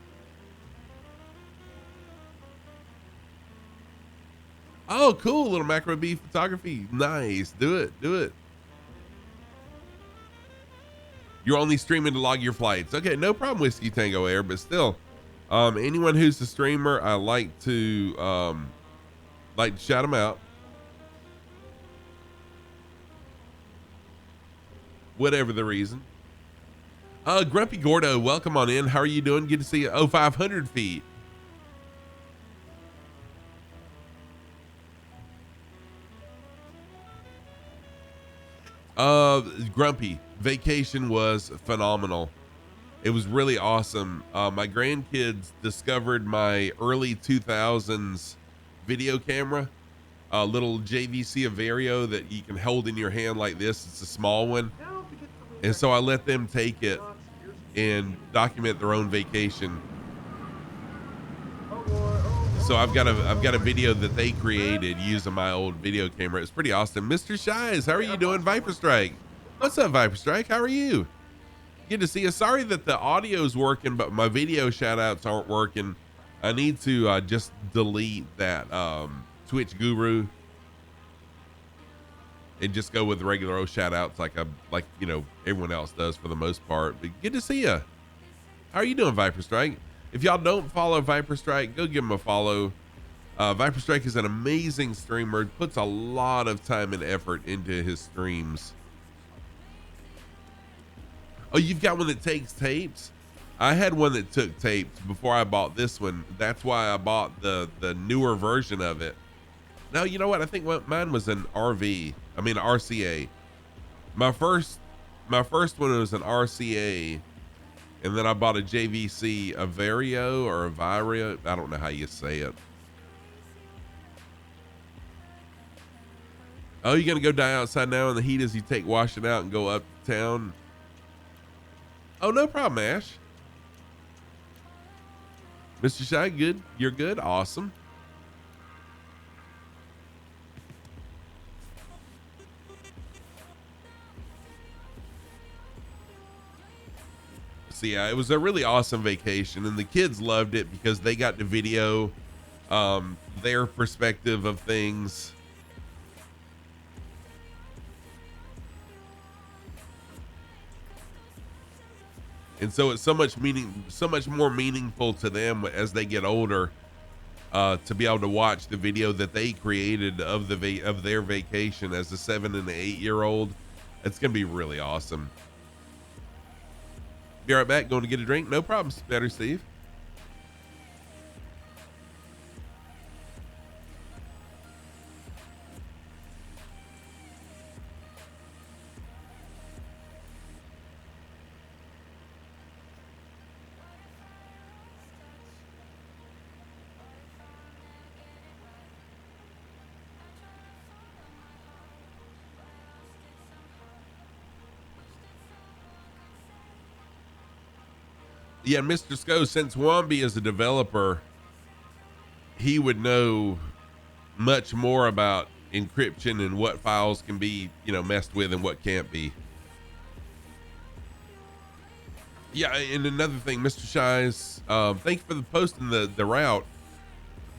Oh, Oh, cool. Little macro bee photography. Nice. Do it. Do it. You're only streaming to log your flights. Okay, no problem, Whiskey Tango Air, but still, anyone who's a streamer, I like to shout them out. Whatever the reason. Grumpy Gordo, welcome on in. How are you doing? Good to see you. Oh, 500 feet. Grumpy, vacation was phenomenal. It was really awesome. My grandkids discovered my early 2000s video camera, a little JVC Averio that you can hold in your hand like this. It's a small one. And so I let them take it and document their own vacation. So I've got a video that they created using my old video camera. It's pretty awesome. Mr. Shies, how are you doing? Viper Strike. What's up, Viper Strike? How are you? Good to see you. Sorry that the audio's working, but my video shout outs aren't working. I need to just delete that Twitch Guru and just go with the regular old shout outs like you know everyone else does for the most part. But good to see you. How are you doing, Viper Strike? If y'all don't follow Viper Strike, go give him a follow. Viper Strike is an amazing streamer, puts a lot of time and effort into his streams. Oh, you've got one that takes tapes? I had one that took tapes before I bought this one. That's why I bought the newer version of it. No, you know what? I think mine was an RCA. My first one was an RCA. And then I bought a JVC Averio or Averio. I don't know how you say it. Oh, you're going to go die outside now in the heat as you take washing out and go up to town? Oh, no problem, Ash. Mr. Shy, good? You're good? Awesome. Yeah, it was a really awesome vacation, and the kids loved it because they got to video their perspective of things. And so it's so much more meaningful to them as they get older to be able to watch the video that they created of their vacation as a 7 and 8 year old. It's gonna be really awesome. Be right back. Going to get a drink. No problem. Better, Steve. Yeah, Mr. Sco, since Wombi is a developer, he would know much more about encryption and what files can be, messed with and what can't be. Yeah, and another thing, Mr. Shies, thank you for the posting the route.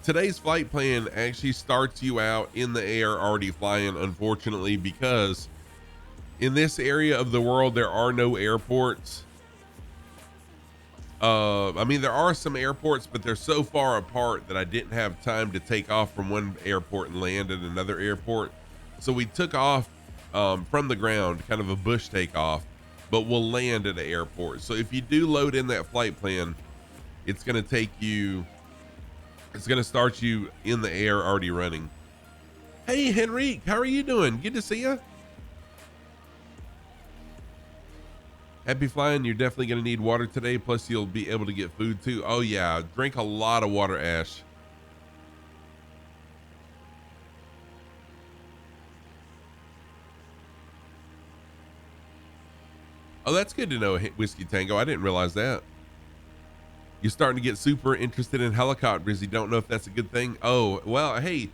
Today's flight plan actually starts you out in the air already flying, unfortunately, because in this area of the world, there are no airports. I mean, there are some airports, but they're so far apart that I didn't have time to take off from one airport and land at another airport. So we took off from the ground, kind of a bush takeoff, but we'll land at an airport. So if you do load in that flight plan, it's going to start you in the air already running. Hey, Henrique, how are you doing? Good to see you. Happy flying. You're definitely going to need water today. Plus, you'll be able to get food too. Oh, yeah. Drink a lot of water, Ash. Oh, that's good to know, Whiskey Tango. I didn't realize that. You're starting to get super interested in helicopters. You don't know if that's a good thing. Oh, well, hey.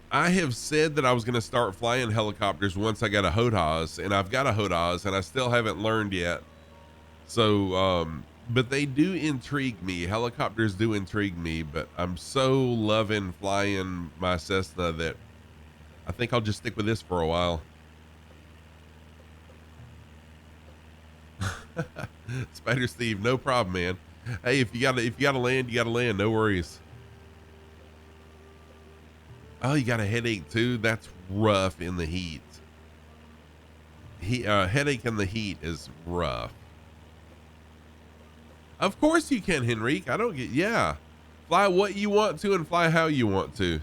I have said that I was going to start flying helicopters once I got a HOTAS, and I've got a HOTAS, and I still haven't learned yet. So but they do intrigue me. Helicopters do intrigue me, but I'm so loving flying my Cessna that I think I'll just stick with this for a while. Spider Steve, no problem, man. Hey, if you gotta land, you gotta land. No worries. Oh, you got a headache too? That's rough in the heat. Headache in the heat is rough. Of course you can, Henrique. I don't get, yeah. Fly what you want to and fly how you want to.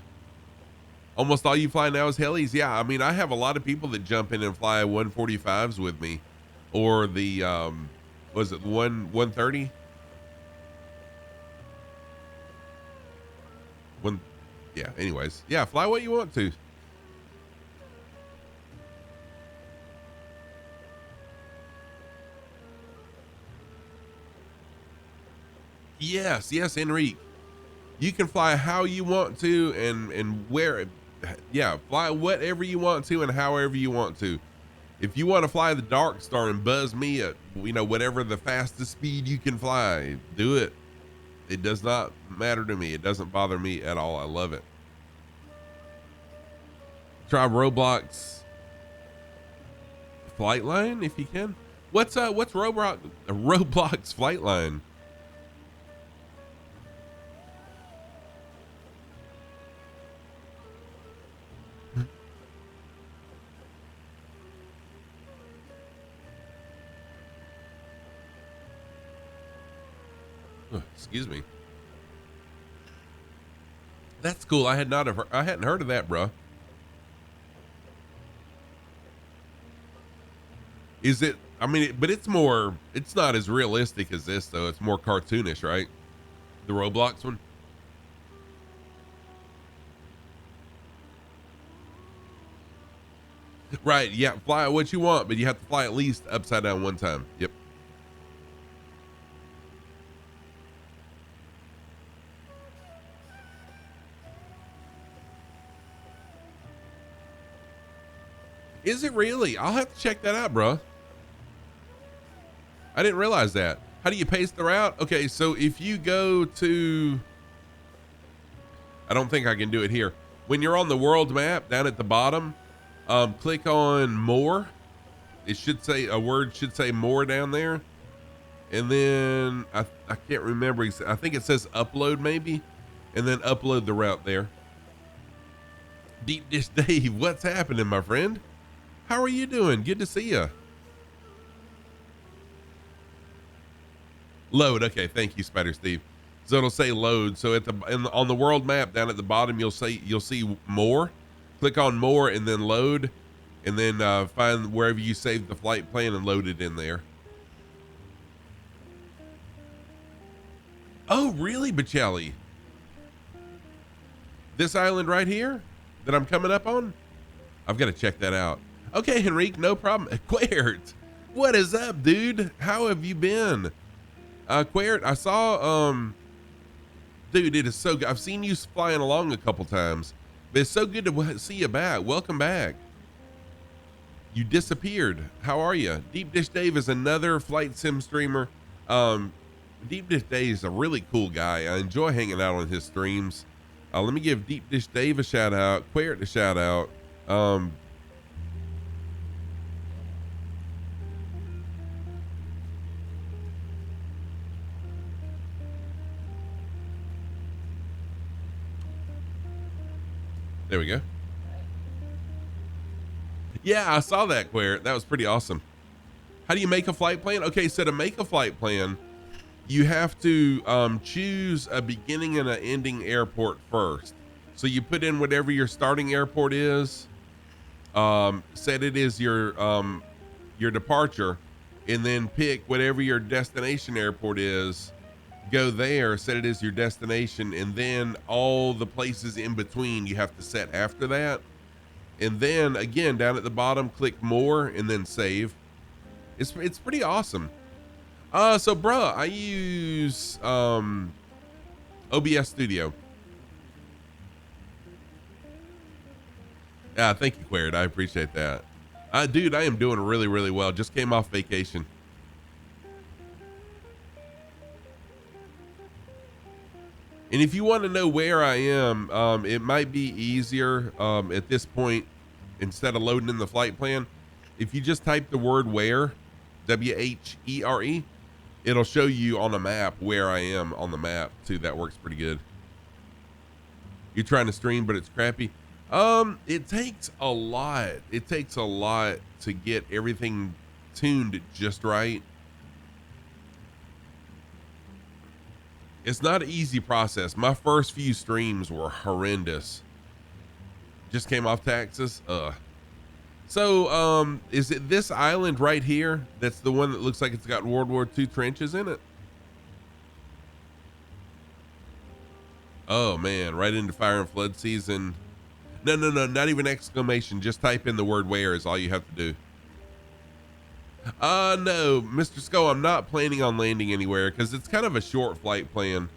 Almost all you fly now is helis. Yeah, I mean, I have a lot of people that jump in and fly 145s with me. Or the, was it 130? Yeah, anyways. Yeah, fly what you want to. Yes, Enrique. You can fly how you want to and where, yeah, fly whatever you want to and however you want to. If you want to fly the Dark Star and buzz me at, whatever the fastest speed you can fly, do it. It does not matter to me. It doesn't bother me at all. I love it. Try Roblox flight line if you can. What's Roblox flight line? Excuse me. That's cool. I hadn't heard of that, bro. Is it? I mean, but it's not as realistic as this though. It's more cartoonish, right? The Roblox one. Right. Yeah. Fly what you want, but you have to fly at least upside down one time. Yep. Is it really? I'll have to check that out, bro. I didn't realize that. How do you paste the route? Okay, so if you go to, I don't think I can do it here. When you're on the world map down at the bottom, click on more. It should say, a word should say more down there. And then I can't remember. I think it says upload maybe. And then upload the route there. Deep Dish Dave, what's happening, my friend? How are you doing? Good to see you. Load. Okay. Thank you, Spider Steve. So it'll say load. So on the world map down at the bottom, you'll see more. Click on more and then load, and then find wherever you saved the flight plan and load it in there. Oh, really, Bocelli? This island right here that I'm coming up on? I've got to check that out. Okay, Henrique, no problem. Quert, what is up, dude? How have you been? Quert, I saw, dude, it is so good. I've seen you flying along a couple times, but it's so good to see you back. Welcome back. You disappeared. How are you? Deep Dish Dave is another flight sim streamer. Deep Dish Dave is a really cool guy. I enjoy hanging out on his streams. Let me give Deep Dish Dave a shout out, Quert a shout out. There we go. Yeah, I saw that, Quare. That was pretty awesome. How do you make a flight plan? Okay, so to make a flight plan, you have to choose a beginning and an ending airport first. So you put in whatever your starting airport is, set it as your departure, and then pick whatever your destination airport is. Go there, set it as your destination, and then all the places in between you have to set after that. And then again, down at the bottom, click more and then save. It's pretty awesome. So bruh, I use OBS Studio. Yeah, thank you, Quared. I appreciate that. Dude, I am doing really, really well. Just came off vacation. And if you want to know where I am, it might be easier at this point, instead of loading in the flight plan, if you just type the word where, WHERE, it'll show you on a map where I am on the map too. That works pretty good. You're trying to stream, but it's crappy. It takes a lot. It takes a lot to get everything tuned just right. It's not an easy process. My first few streams were horrendous. Just came off taxes. So, is it this island right here? That's the one that looks like it's got World War II trenches in it. Oh man, right into fire and flood season. No, not even exclamation. Just type in the word where is all you have to do. No, Mr. Skull, I'm not planning on landing anywhere because it's kind of a short flight plan.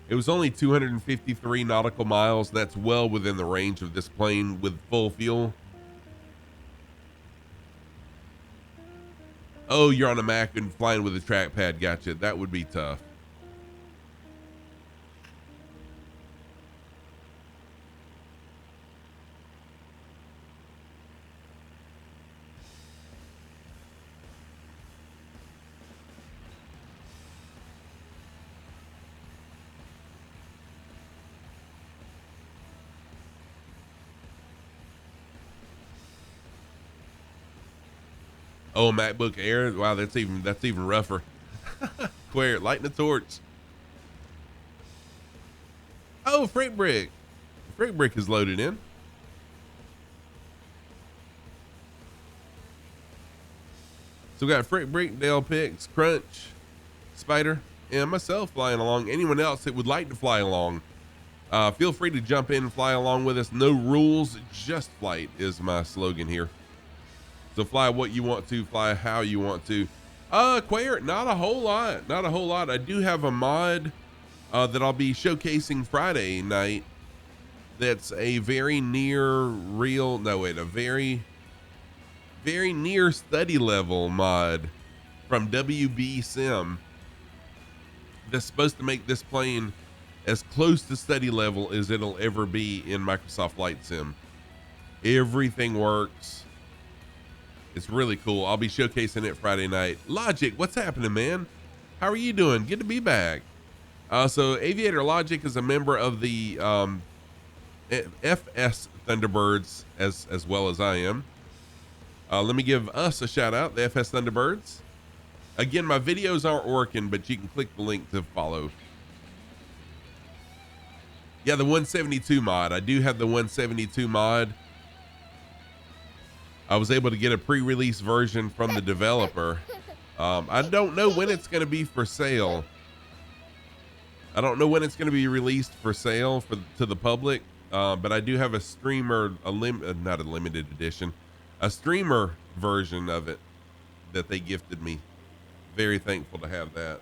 It was only 253 nautical miles. That's well within the range of this plane with full fuel. Oh, you're on a Mac and flying with a trackpad. Gotcha. That would be tough. Oh, MacBook Air. Wow, that's even rougher. Where lighting a torch. Oh, Freight Brick. Freight Brick is loaded in. So we got Freight Brick, Dale Pix, Crunch, Spider, and myself flying along. Anyone else that would like to fly along, feel free to jump in and fly along with us. No rules, just flight is my slogan here. So fly what you want to, fly how you want to. Quair, not a whole lot. I do have a mod that I'll be showcasing Friday night. That's a very near study level mod from WB Sim that's supposed to make this plane as close to study level as it'll ever be in Microsoft Flight Sim. Everything works. It's really cool. I'll be showcasing it Friday night. Logic, what's happening, man? How are you doing? Good to be back. So Aviator Logic is a member of the FS Thunderbirds as well as I am. Let me give us a shout out, the FS Thunderbirds. Again, my videos aren't working, but you can click the link to follow. Yeah, the 172 mod. I do have the 172 mod. I was able to get a pre-release version from the developer. I don't know when it's going to be for sale. I don't know when it's going to be released for sale to the public. But I do have a streamer, not a limited edition, a streamer version of it that they gifted me. Very thankful to have that.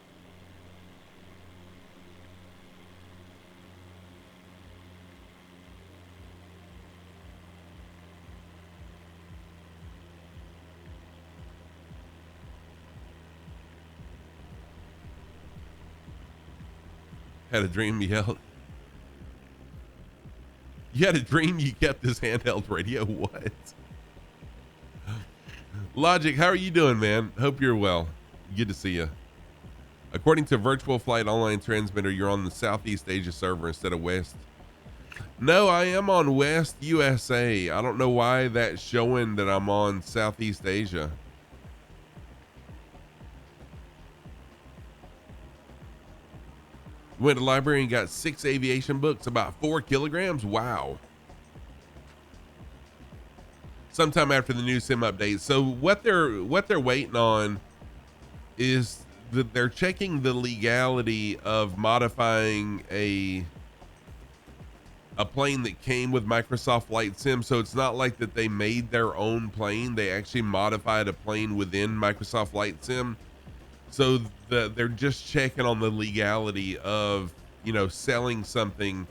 Had a dream you yelled. You had a dream you kept this handheld radio? What? Logic, how are you doing, man? Hope you're well. Good to see you. According to Virtual Flight Online Transmitter, you're on the Southeast Asia server instead of West. No, I am on West USA. I don't know why that's showing that I'm on Southeast Asia. Went to the library and got 6 aviation books, about 4 kilograms. Wow. Sometime after the new sim update. So what they're waiting on is that they're checking the legality of modifying a plane that came with Microsoft Flight Sim. So it's not like that they made their own plane. They actually modified a plane within Microsoft Flight Sim. So they're just checking on the legality of, you know, selling something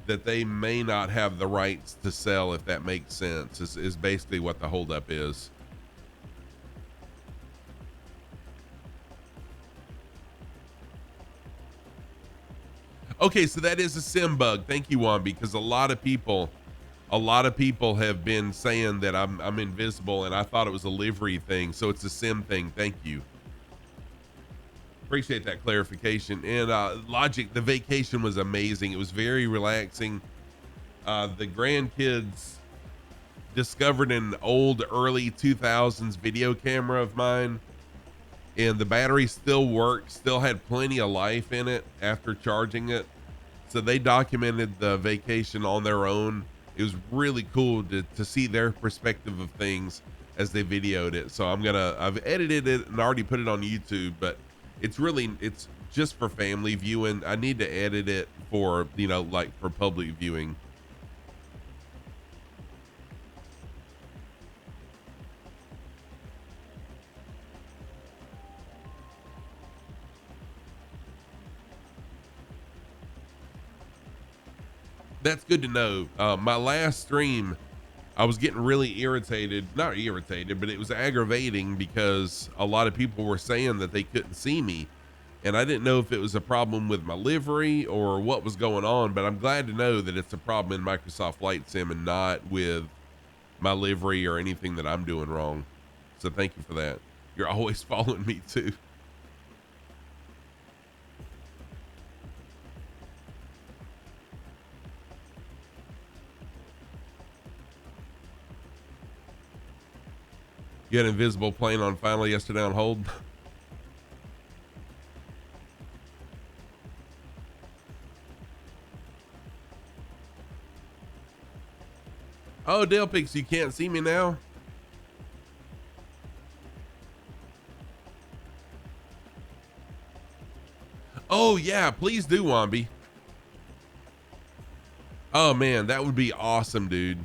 that they may not have the rights to sell, if that makes sense, is basically what the holdup is. Okay, so that is a sim bug. Thank you, Juan, because a lot of people have been saying that I'm invisible, and I thought it was a livery thing. So it's a sim thing. Thank you. Appreciate that clarification. And Logic, the vacation was amazing. It was very relaxing. The grandkids discovered an old early 2000s video camera of mine, and the battery still worked, still had plenty of life in it after charging it. So they documented the vacation on their own. It was really cool to see their perspective of things as they videoed it. So I've edited it and already put it on YouTube, but it's just for family viewing. I need to edit it for, like for public viewing. That's good to know. My last stream, I was getting really irritated. Not irritated, but it was aggravating because a lot of people were saying that they couldn't see me. And I didn't know if it was a problem with my livery or what was going on, but I'm glad to know that it's a problem in Microsoft Flight Sim and not with my livery or anything that I'm doing wrong. So thank you for that. You're always following me too. You had an invisible plane on finally yesterday on hold. Oh, Dale Pix, you can't see me now? Oh yeah, please do, Wombi. Oh man, that would be awesome, dude.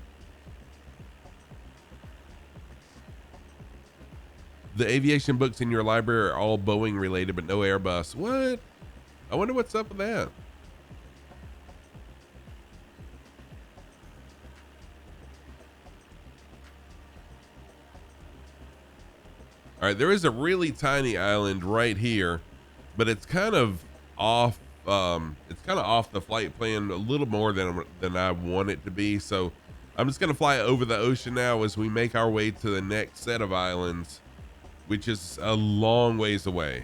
The aviation books in your library are all Boeing related, but no Airbus. What? I wonder what's up with that. All right, there is a really tiny island right here, but it's kind of off. It's kind of off the flight plan a little more than I want it to be. So I'm just gonna fly over the ocean now as we make our way to the next set of islands, which is a long ways away.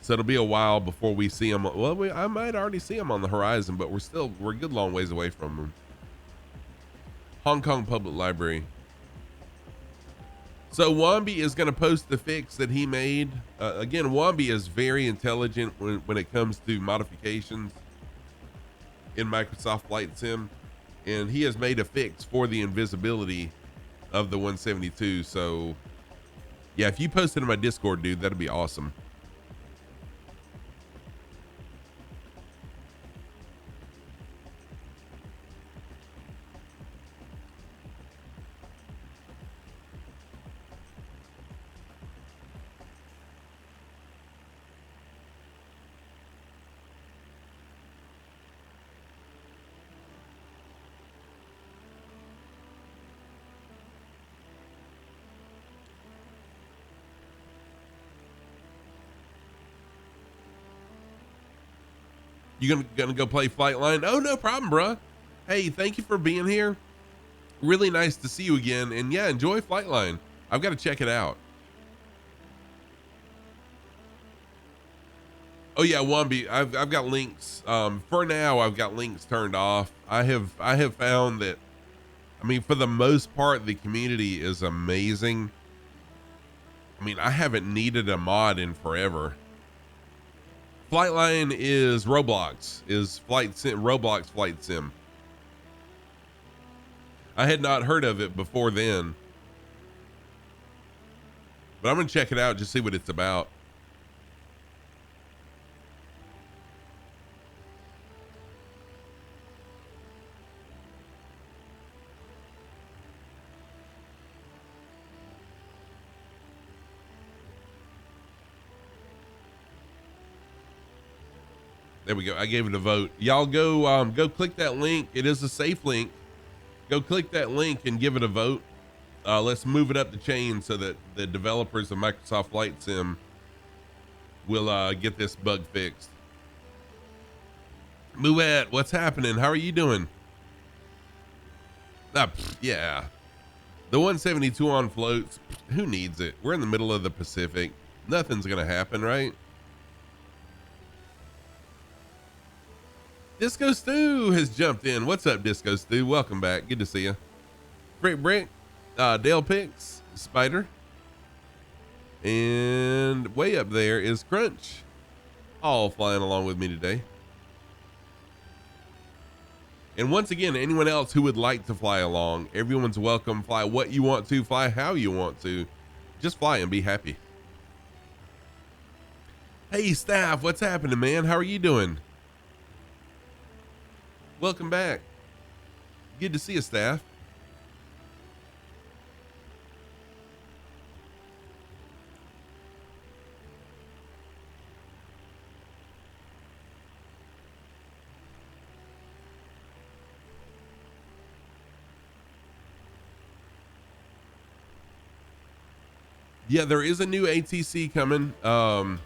So it'll be a while before we see them. Well, I might already see them on the horizon, but we're a good long ways away from them. Hong Kong Public Library. So Wombi is going to post the fix that he made. Again, Wombi is very intelligent when it comes to modifications in Microsoft Flight Sim, and he has made a fix for the invisibility of the 172. So yeah, if you post it in my Discord, dude, that'd be awesome. You gonna go play Flightline? Oh, no problem, bruh. Hey, thank you for being here. Really nice to see you again. And yeah, enjoy Flightline. I've got to check it out. Oh yeah, Wombi, I've got links. For now, I've got links turned off. I have found that, I mean, for the most part, the community is amazing. I mean, I haven't needed a mod in forever. Flightline is Roblox, Roblox Flight Sim. I had not heard of it before then, but I'm gonna check it out, just see what it's about. There we go. I gave it a vote. Y'all go click that link. It is a safe link. Go click that link and give it a vote. Let's move it up the chain so that the developers of Microsoft Flight Sim will get this bug fixed. Moet, what's happening? How are you doing? Yeah. The 172 on floats. Who needs it? We're in the middle of the Pacific. Nothing's going to happen, right? Disco Stew has jumped in. What's up, Disco Stew? Welcome back. Good to see you. Great Brick, Dale Pix, Spider. And way up there is Crunch. All flying along with me today. And once again, anyone else who would like to fly along, everyone's welcome. Fly what you want to, fly how you want to. Just fly and be happy. Hey, Staff, what's happening, man? How are you doing? Welcome back. Good to see you, Staff. Yeah, there is a new ATC coming. From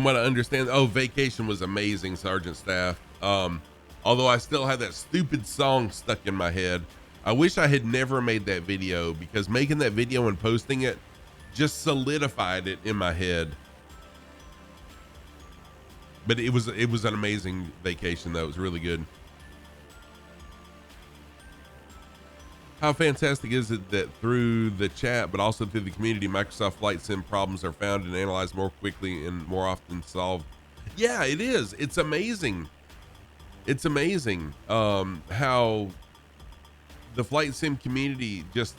what I understand, Vacation was amazing, Sergeant Staff. Although I still have that stupid song stuck in my head. I wish I had never made that video, because making that video and posting it just solidified it in my head. But it was an amazing vacation, though. It was really good. How fantastic is it that through the chat, but also through the community, Microsoft Flight Sim problems are found and analyzed more quickly and more often solved? Yeah, it is. It's amazing. It's amazing how the Flight Sim community just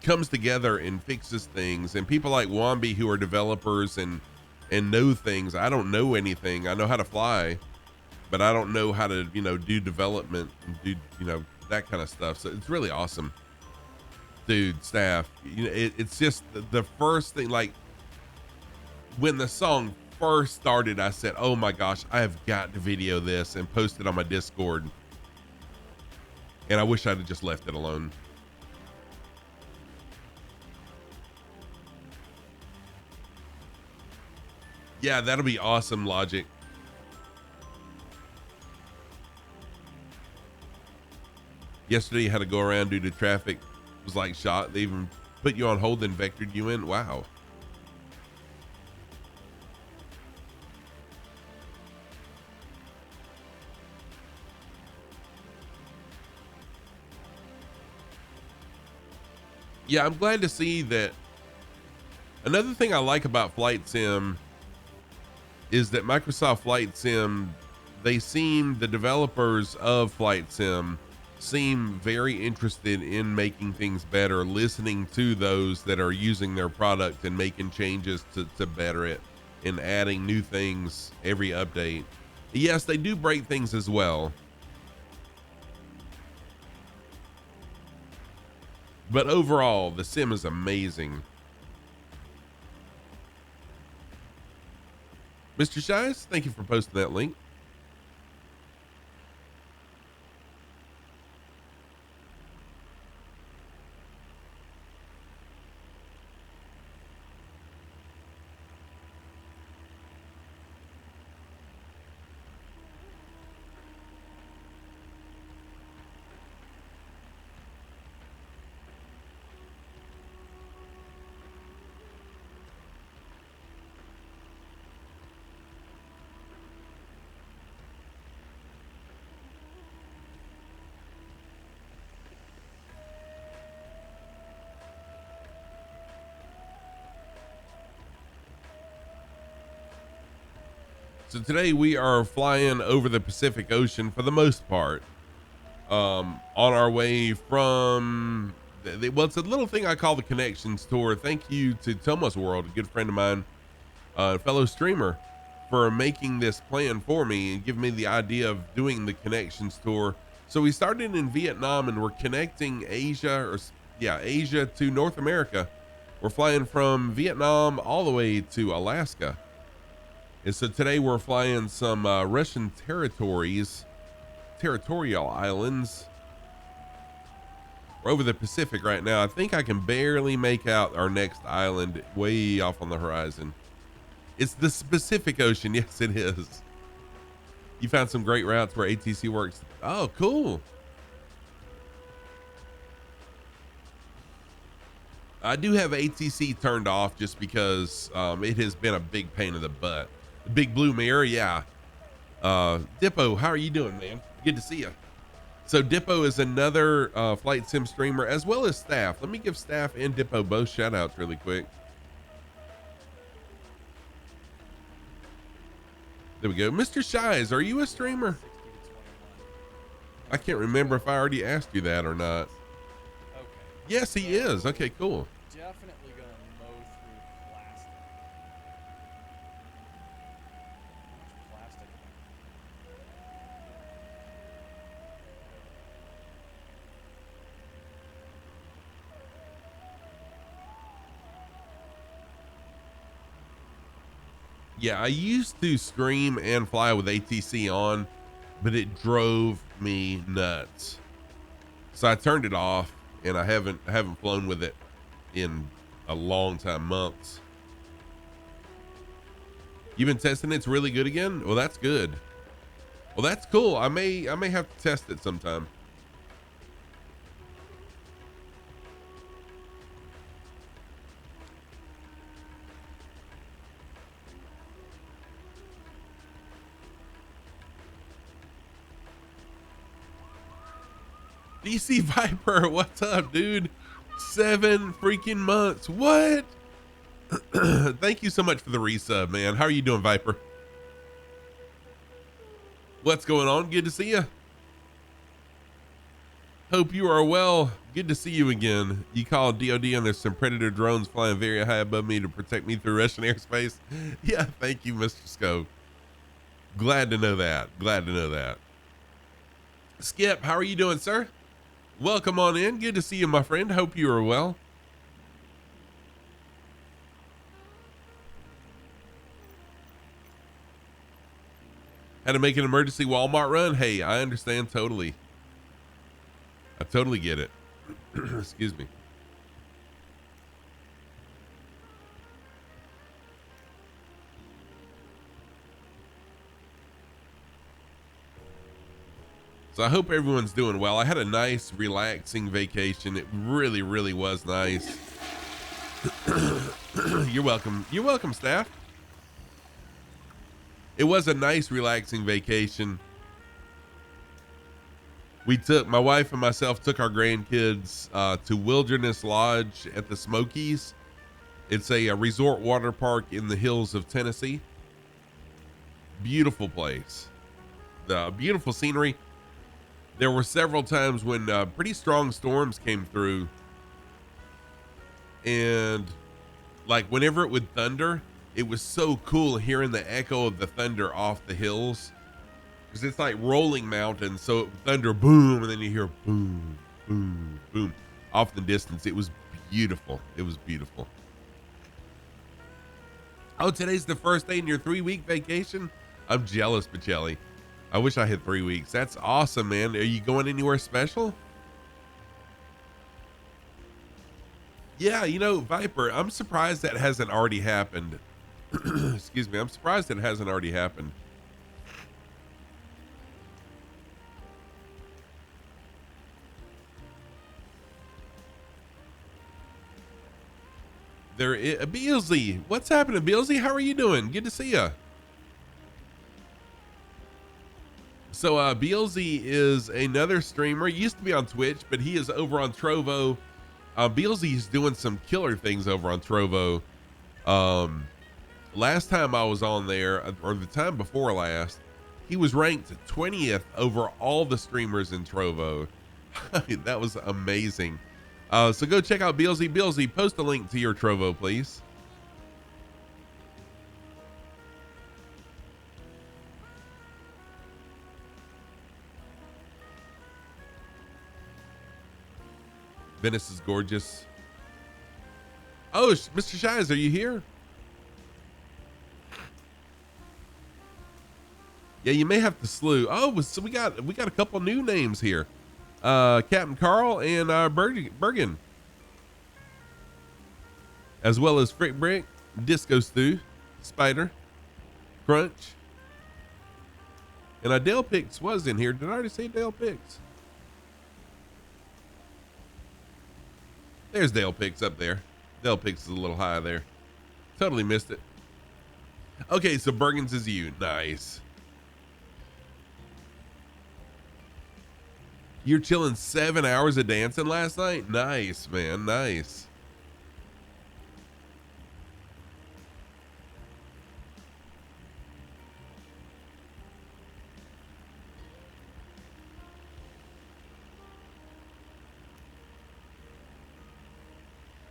comes together and fixes things. And people like Wambi, who are developers and know things. I don't know anything. I know how to fly, but I don't know how to, do development and do, that kind of stuff. So it's really awesome, dude. Staff, it's just the first thing. Like when the song first started, I said, oh my gosh, I have got to video this and post it on my Discord. And I wish I'd have just left it alone. Yeah, that'll be awesome, Logic. Yesterday, you had to go around due to traffic. It was like shot. They even put you on hold and vectored you in. Wow. Yeah, I'm glad to see that. Another thing I like about Flight Sim is that Microsoft Flight Sim, the developers of Flight Sim seem very interested in making things better, listening to those that are using their product and making changes to better it and adding new things every update. Yes, they do break things as well, but overall the sim is amazing. Mr. Shies, thank you for posting that link. So today we are flying over the Pacific Ocean for the most part, on our way from, well, it's a little thing I call the Connections Tour. Thank you to TomosWorld, a good friend of mine, fellow streamer, for making this plan for me and giving me the idea of doing the Connections Tour. So we started in Vietnam and we're connecting Asia to North America. We're flying from Vietnam all the way to Alaska. And so today we're flying some Russian territorial islands. We're over the Pacific right now. I think I can barely make out our next island way off on the horizon. It's the Pacific Ocean. Yes, it is. You found some great routes where ATC works. Oh, cool. I do have ATC turned off just because it has been a big pain in the butt. The Big Blue Mirror, yeah. Dippo, how are you doing, man? Good to see you. So Dippo is another flight sim streamer, as well as Staff. Let me give Staff and Dippo both shout outs really quick. There we go. Mr. Shies, are you a streamer? I can't remember if I already asked you that or not. Okay. Yes, he is. Okay, cool. Definitely gonna mow through plastic. How much plastic? Yeah, I used to stream and fly with ATC on, but it drove me nuts. So I turned it off, and I haven't flown with it in a long time, months. You've been testing it? It's really good again? Well, that's good. Well, that's cool. I may have to test it sometime. DC Viper, what's up, dude? 7 freaking months. What? Thank you so much for the resub, man. How are you doing, Viper? What's going on? Good to see you. Hope you are well. Good to see you again. You called DOD and there's some Predator drones flying very high above me to protect me through Russian airspace. Yeah, thank you, Mr. Scope. Glad to know that. Glad to know that. Skip, how are you doing, sir? Welcome on in. Good to see you, my friend. Hope you are well. Had to make an emergency Walmart run. Hey, I understand totally. I totally get it. Excuse me. So I hope everyone's doing well. I had a nice, relaxing vacation. It really, really was nice. You're welcome. You're welcome, staff. It was a nice, relaxing vacation. My wife and myself took our grandkids to Wilderness Lodge at the Smokies. It's a resort water park in the hills of Tennessee. Beautiful place. The beautiful scenery. There were several times when pretty strong storms came through, and like whenever it would thunder, it was so cool hearing the echo of the thunder off the hills, because it's like rolling mountains. So it would thunder, boom, and then you hear boom, boom, boom off the distance. It was beautiful. It was beautiful. Oh, today's the first day in your 3-week vacation. I'm jealous, Pacelli. I wish I had 3 weeks. That's awesome, man. Are you going anywhere special? Yeah, you know, Viper, I'm surprised that hasn't already happened. Excuse me. I'm surprised it hasn't already happened. There is Beelzy. What's happening, Beelzy? How are you doing? Good to see ya. So Beelzy is another streamer. He used to be on Twitch, but he is over on Trovo. Beelzy is doing some killer things over on Trovo. Last time I was on there, or the time before last, he was ranked 20th over all the streamers in Trovo. That was amazing. So go check out Beelzy. Beelzy, post a link to your Trovo, please. Venice is gorgeous. Oh, Mr. Shies, are you here? Yeah, you may have to slew. Oh, so we got a couple new names here. Captain Carl and Bergen. As well as Frick Brick, Disco Stew. Spider, Crunch, and Dale Pix was in here. Did I already say Dale Pix? There's Dale Pix up there. Dale Pix is a little high there. Totally missed it. Okay, so Bergens is you. Nice. You're chilling 7 hours of dancing last night? Nice, man. Nice.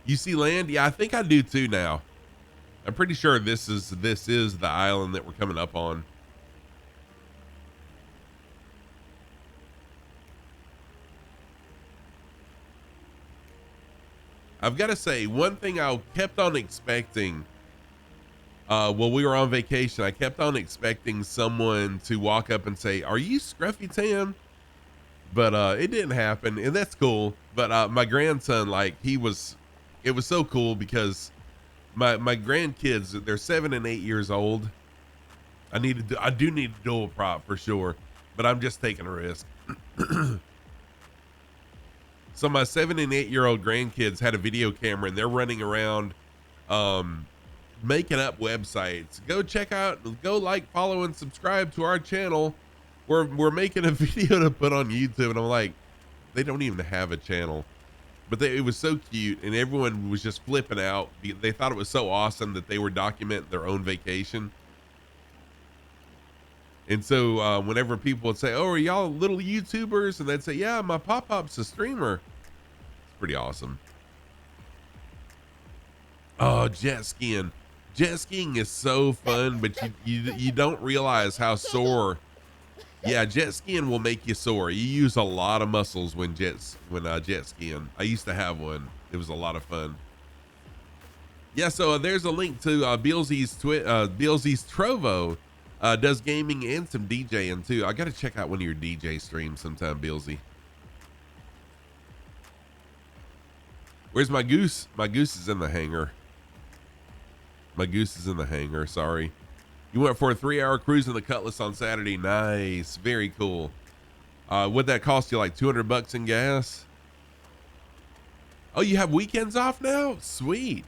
You see land? Yeah, I think I do too now. I'm pretty sure this is the island that we're coming up on. I've got to say, one thing I kept on expecting while we were on vacation, I kept on expecting someone to walk up and say, "Are you Scruffy Tam?" But it didn't happen, and that's cool. But my grandson, like, it was so cool because my grandkids, they're 7 and 8 years old. I do need a dual prop for sure, but I'm just taking a risk. So my 7 and 8 year old grandkids had a video camera and they're running around, making up websites. Go check out, go like, follow, and subscribe to our channel. We're making a video to put on YouTube. And I'm like, they don't even have a channel, but it was so cute. And everyone was just flipping out. They thought it was so awesome that they were documenting their own vacation. And so whenever people would say, "Oh, are y'all little YouTubers?" and they'd say, "Yeah, my pop-up's a streamer." It's pretty awesome. Oh, jet skiing. Jet skiing is so fun, but you don't realize how sore. Yeah, jet skiing will make you sore. You use a lot of muscles when jet skiing. I used to have one. It was a lot of fun. Yeah, so there's a link to Beelzy's Trovo. Does gaming and some DJing too. I got to check out one of your DJ streams sometime, Beelzy. Where's my goose? My goose is in the hangar. My goose is in the hangar. Sorry. You went for a 3-hour cruise in the Cutlass on Saturday. Nice. Very cool. What'd that cost you? Like $200 in gas? Oh, you have weekends off now? Sweet.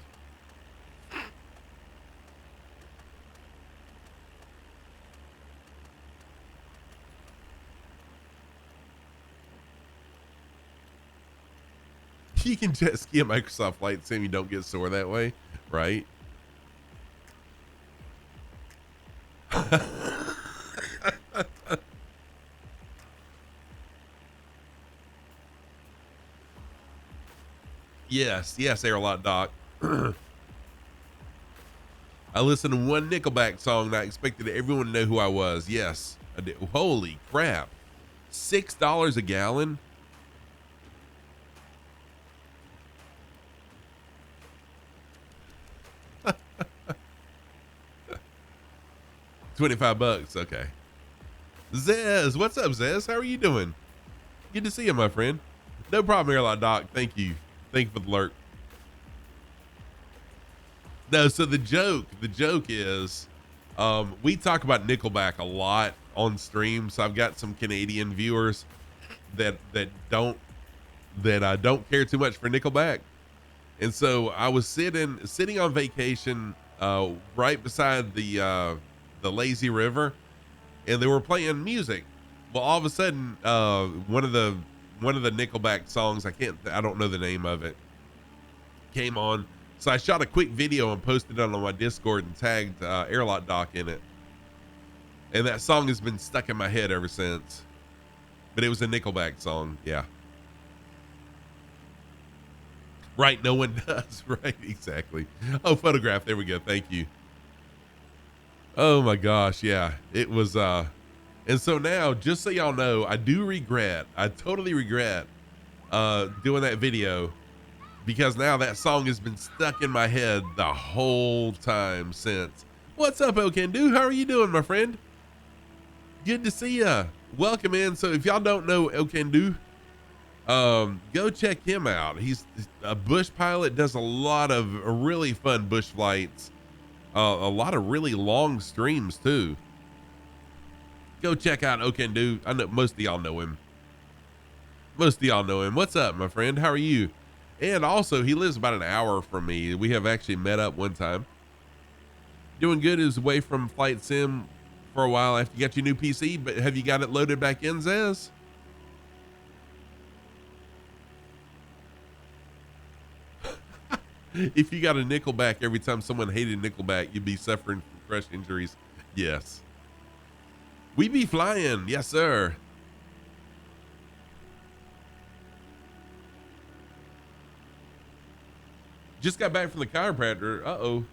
You can jet ski a Microsoft Flight Sim. You don't get sore that way, right? Yes, Airlock Doc. I listened to one Nickelback song and I expected everyone to know who I was. Yes, I did. Holy crap. $6 a gallon? $25. Okay. Zez, what's up, Zez? How are you doing? Good to see you, my friend. No problem, Airlock Doc. Thank you. Thank you for the lurk. No, so the joke is, we talk about Nickelback a lot on stream. So I've got some Canadian viewers that don't care too much for Nickelback. And so I was sitting on vacation, right beside the lazy river, and they were playing music. Well, all of a sudden, one of the Nickelback songs, I don't know the name of it, came on. So I shot a quick video and posted it on my Discord and tagged Airlock Doc in it. And that song has been stuck in my head ever since. But it was a Nickelback song, yeah. Right, no one does. Right, exactly. Oh, photograph. There we go. Thank you. Oh my gosh, yeah. It was and so now, just so y'all know, I totally regret doing that video, because now that song has been stuck in my head the whole time since. What's up, Okendu? How are you doing, my friend? Good to see ya. Welcome in. So if y'all don't know Okendu, go check him out. He's a bush pilot, does a lot of really fun bush flights. A lot of really long streams too. Go check out Okendu. I know most of y'all know him. Most of y'all know him. What's up, my friend? How are you? And also, he lives about an hour from me. We have actually met up one time. Doing good. Is away from Flight Sim for a while after you got your new PC, but have you got it loaded back in, Zez? If you got a Nickelback every time someone hated Nickelback, you'd be suffering from crush injuries. Yes. We be flying. Yes, sir. Just got back from the chiropractor. Uh-oh.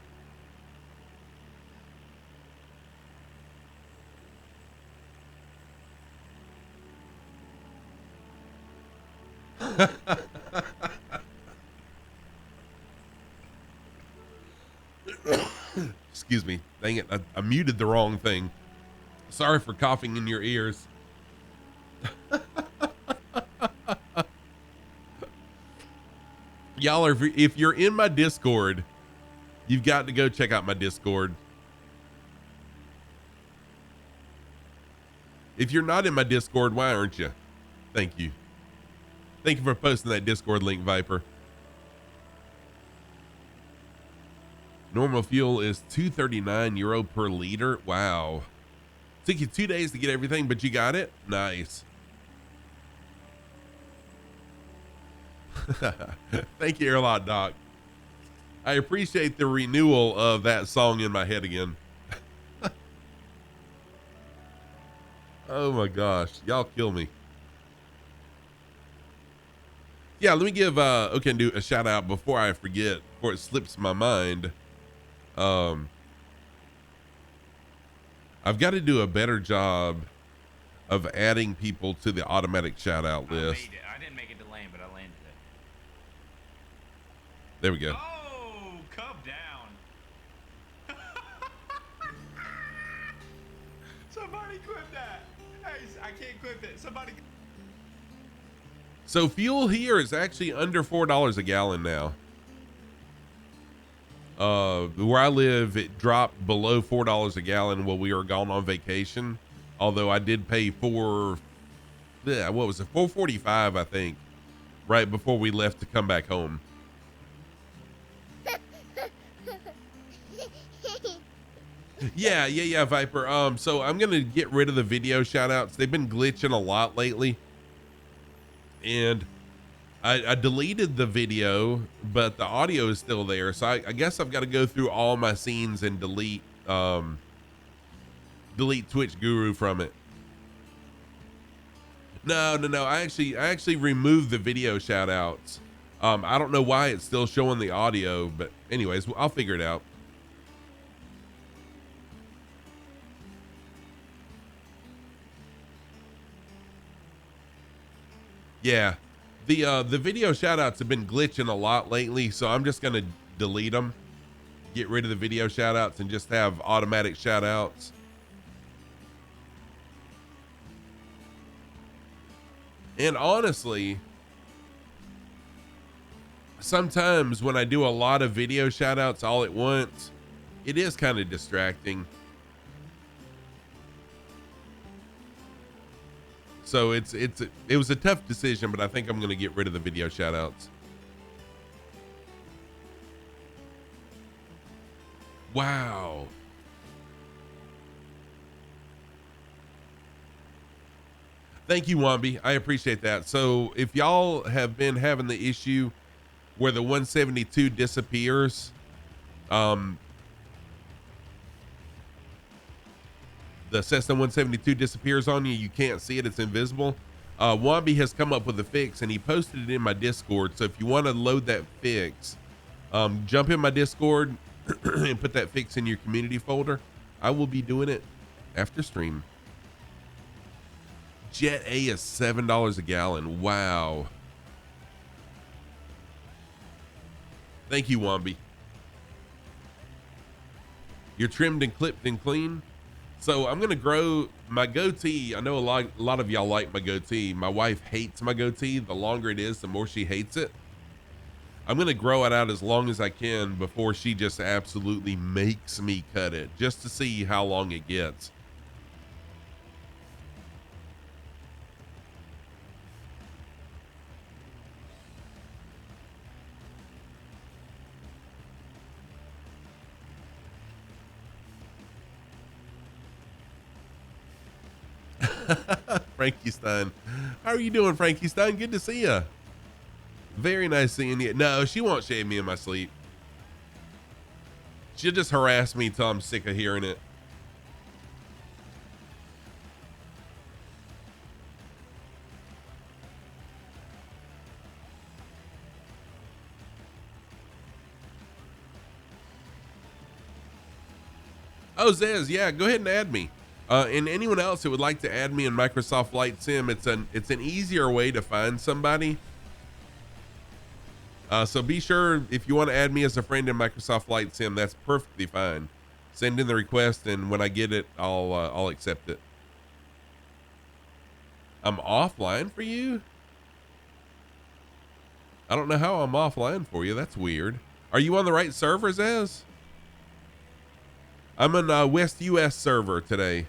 Excuse me. Dang it. I muted the wrong thing. Sorry for coughing in your ears. Y'all are, if you're in my Discord, you've got to go check out my Discord. If you're not in my Discord, why aren't you? Thank you. Thank you for posting that Discord link, Viper. Normal fuel is €239 per liter. Wow. Took you 2 days to get everything, but you got it? Nice. Thank you, Airlot Doc. I appreciate the renewal of that song in my head again. Oh my gosh. Y'all kill me. Yeah, let me give Okendu a shout out before I forget, before it slips my mind. I've got to do a better job of adding people to the automatic shout out list. I didn't make it to land, but I landed it. There we go. Oh, cub down. Somebody clip that. Hey, I can't clip it. Somebody. So fuel here is actually under $4 a gallon now. Where I live, it dropped below $4 a gallon while we were gone on vacation. Although I did pay $4.45, I think, right before we left to come back home. Yeah, Viper. So I'm gonna get rid of the video shout outs. They've been glitching a lot lately. And I deleted the video, but the audio is still there. So I guess I've got to go through all my scenes and delete Twitch Guru from it. No. I actually removed the video shout outs. I don't know why it's still showing the audio, but anyways, I'll figure it out. Yeah. The video shout outs have been glitching a lot lately, so I'm just going to delete them, get rid of the video shout outs and just have automatic shout outs. And honestly, sometimes when I do a lot of video shout outs all at once, it is kind of distracting. So it was a tough decision, but I think I'm going to get rid of the video shout outs. Wow. Thank you, Wambi. I appreciate that. So if y'all have been having the issue where the 172 disappears, the Cessna 172 disappears on you, you can't see it, it's invisible. Wambi has come up with a fix and he posted it in my Discord. So if you want to load that fix, jump in my Discord and put that fix in your community folder. I will be doing it after stream. Jet A is $7 a gallon. Wow. Thank you, Wambi. You're trimmed and clipped and clean. So I'm going to grow my goatee. I know a lot of y'all like my goatee. My wife hates my goatee. The longer it is, the more she hates it. I'm going to grow it out as long as I can before she just absolutely makes me cut it, just to see how long it gets. Frankie Stein. How are you doing, Frankie Stein? Good to see you. Very nice seeing you. No, she won't shave me in my sleep. She'll just harass me till I'm sick of hearing it. Oh, Zez, yeah, go ahead and add me. And anyone else that would like to add me in Microsoft Flight Sim, it's an easier way to find somebody. So be sure, if you want to add me as a friend in Microsoft Flight Sim, that's perfectly fine. Send in the request, and when I get it, I'll accept it. I'm offline for you? I don't know how I'm offline for you. That's weird. Are you on the right servers, Ez? I'm on West US server today.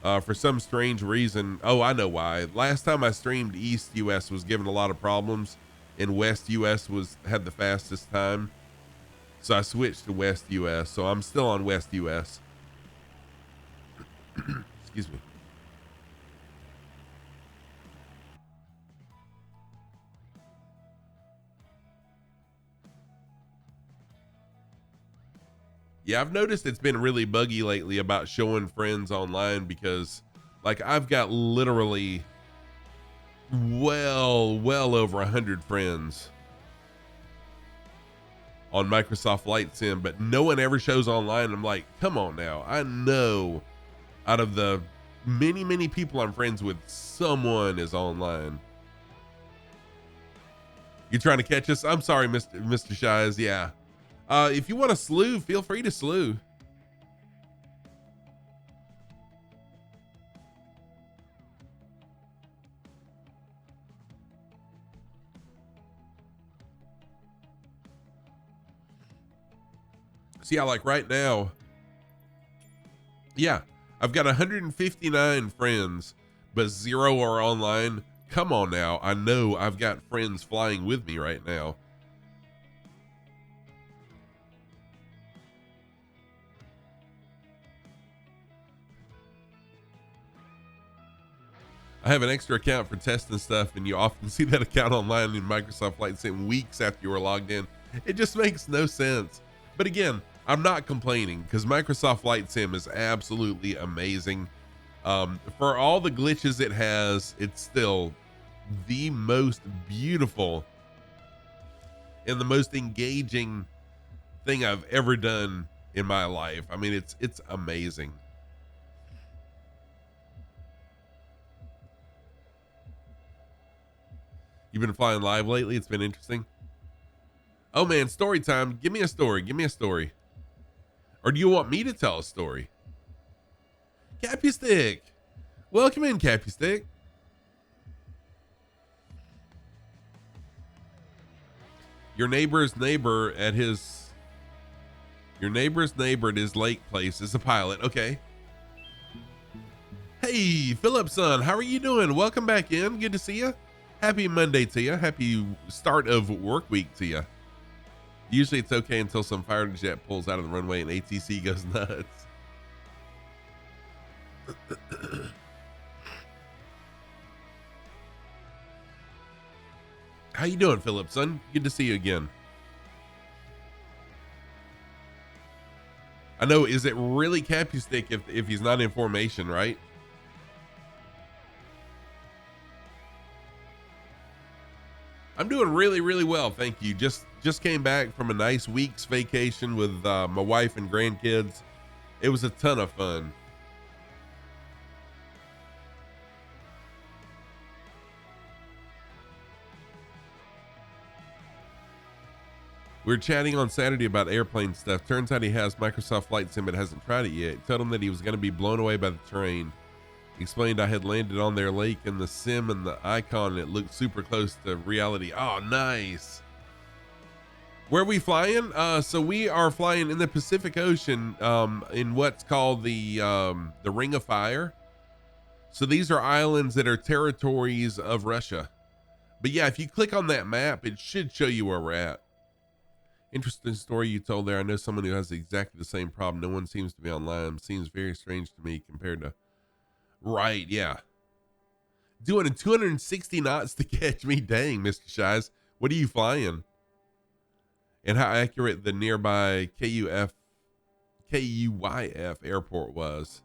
For some strange reason. Oh, I know why. Last time I streamed, East US was giving a lot of problems, and West US had the fastest time. So I switched to West US. So I'm still on West US. Excuse me. Yeah, I've noticed it's been really buggy lately about showing friends online, because like I've got literally well over 100 friends on Microsoft Flight Sim, but no one ever shows online. I'm like, come on now. I know out of the many people I'm friends with, someone is online. You trying to catch us? I'm sorry, Mr. Shies. Yeah. If you want to slew, feel free to slew. See, like right now, yeah, I've got 159 friends, but 0 are online. Come on now. I know I've got friends flying with me right now. I have an extra account for testing stuff, and you often see that account online in Microsoft Flight Sim weeks after you were logged in. It just makes no sense. But again, I'm not complaining, because Microsoft Flight Sim is absolutely amazing. For all the glitches it has, it's still the most beautiful and the most engaging thing I've ever done in my life. I mean, it's amazing. You've been flying live lately? It's been interesting. Oh man, story time. Give me a story. Give me a story. Or do you want me to tell a story? Cappy Stick. Welcome in, Cappy Stick. Your neighbor's neighbor at his lake place is a pilot. Okay. Hey, Philip son, how are you doing? Welcome back in. Good to see you. Happy Monday to you. Happy start of work week to you. Usually it's okay until some fighter jet pulls out of the runway and ATC goes nuts. How you doing, Philip son? Good to see you again. I know, is it really Cappy Stick if he's not in formation, right? I'm doing really well, thank you. Just came back from a nice week's vacation with my wife and grandkids. It was a ton of fun. We were chatting on Saturday about airplane stuff. Turns out he has Microsoft Flight Sim but hasn't tried it yet. He told him that he was going to be blown away by the terrain. He explained I had landed on their lake and the sim and the icon, and it looked super close to reality. Oh, nice. Where are we flying? So we are flying in the Pacific Ocean, in what's called the Ring of Fire. So these are islands that are territories of Russia. But yeah, if you click on that map, it should show you where we're at. Interesting story you told there. I know someone who has exactly the same problem. No one seems to be online. Seems very strange to me compared to. Right, yeah. Doing 260 knots to catch me. Dang, Mr. Shies. What are you flying? And how accurate the nearby KUYF airport was.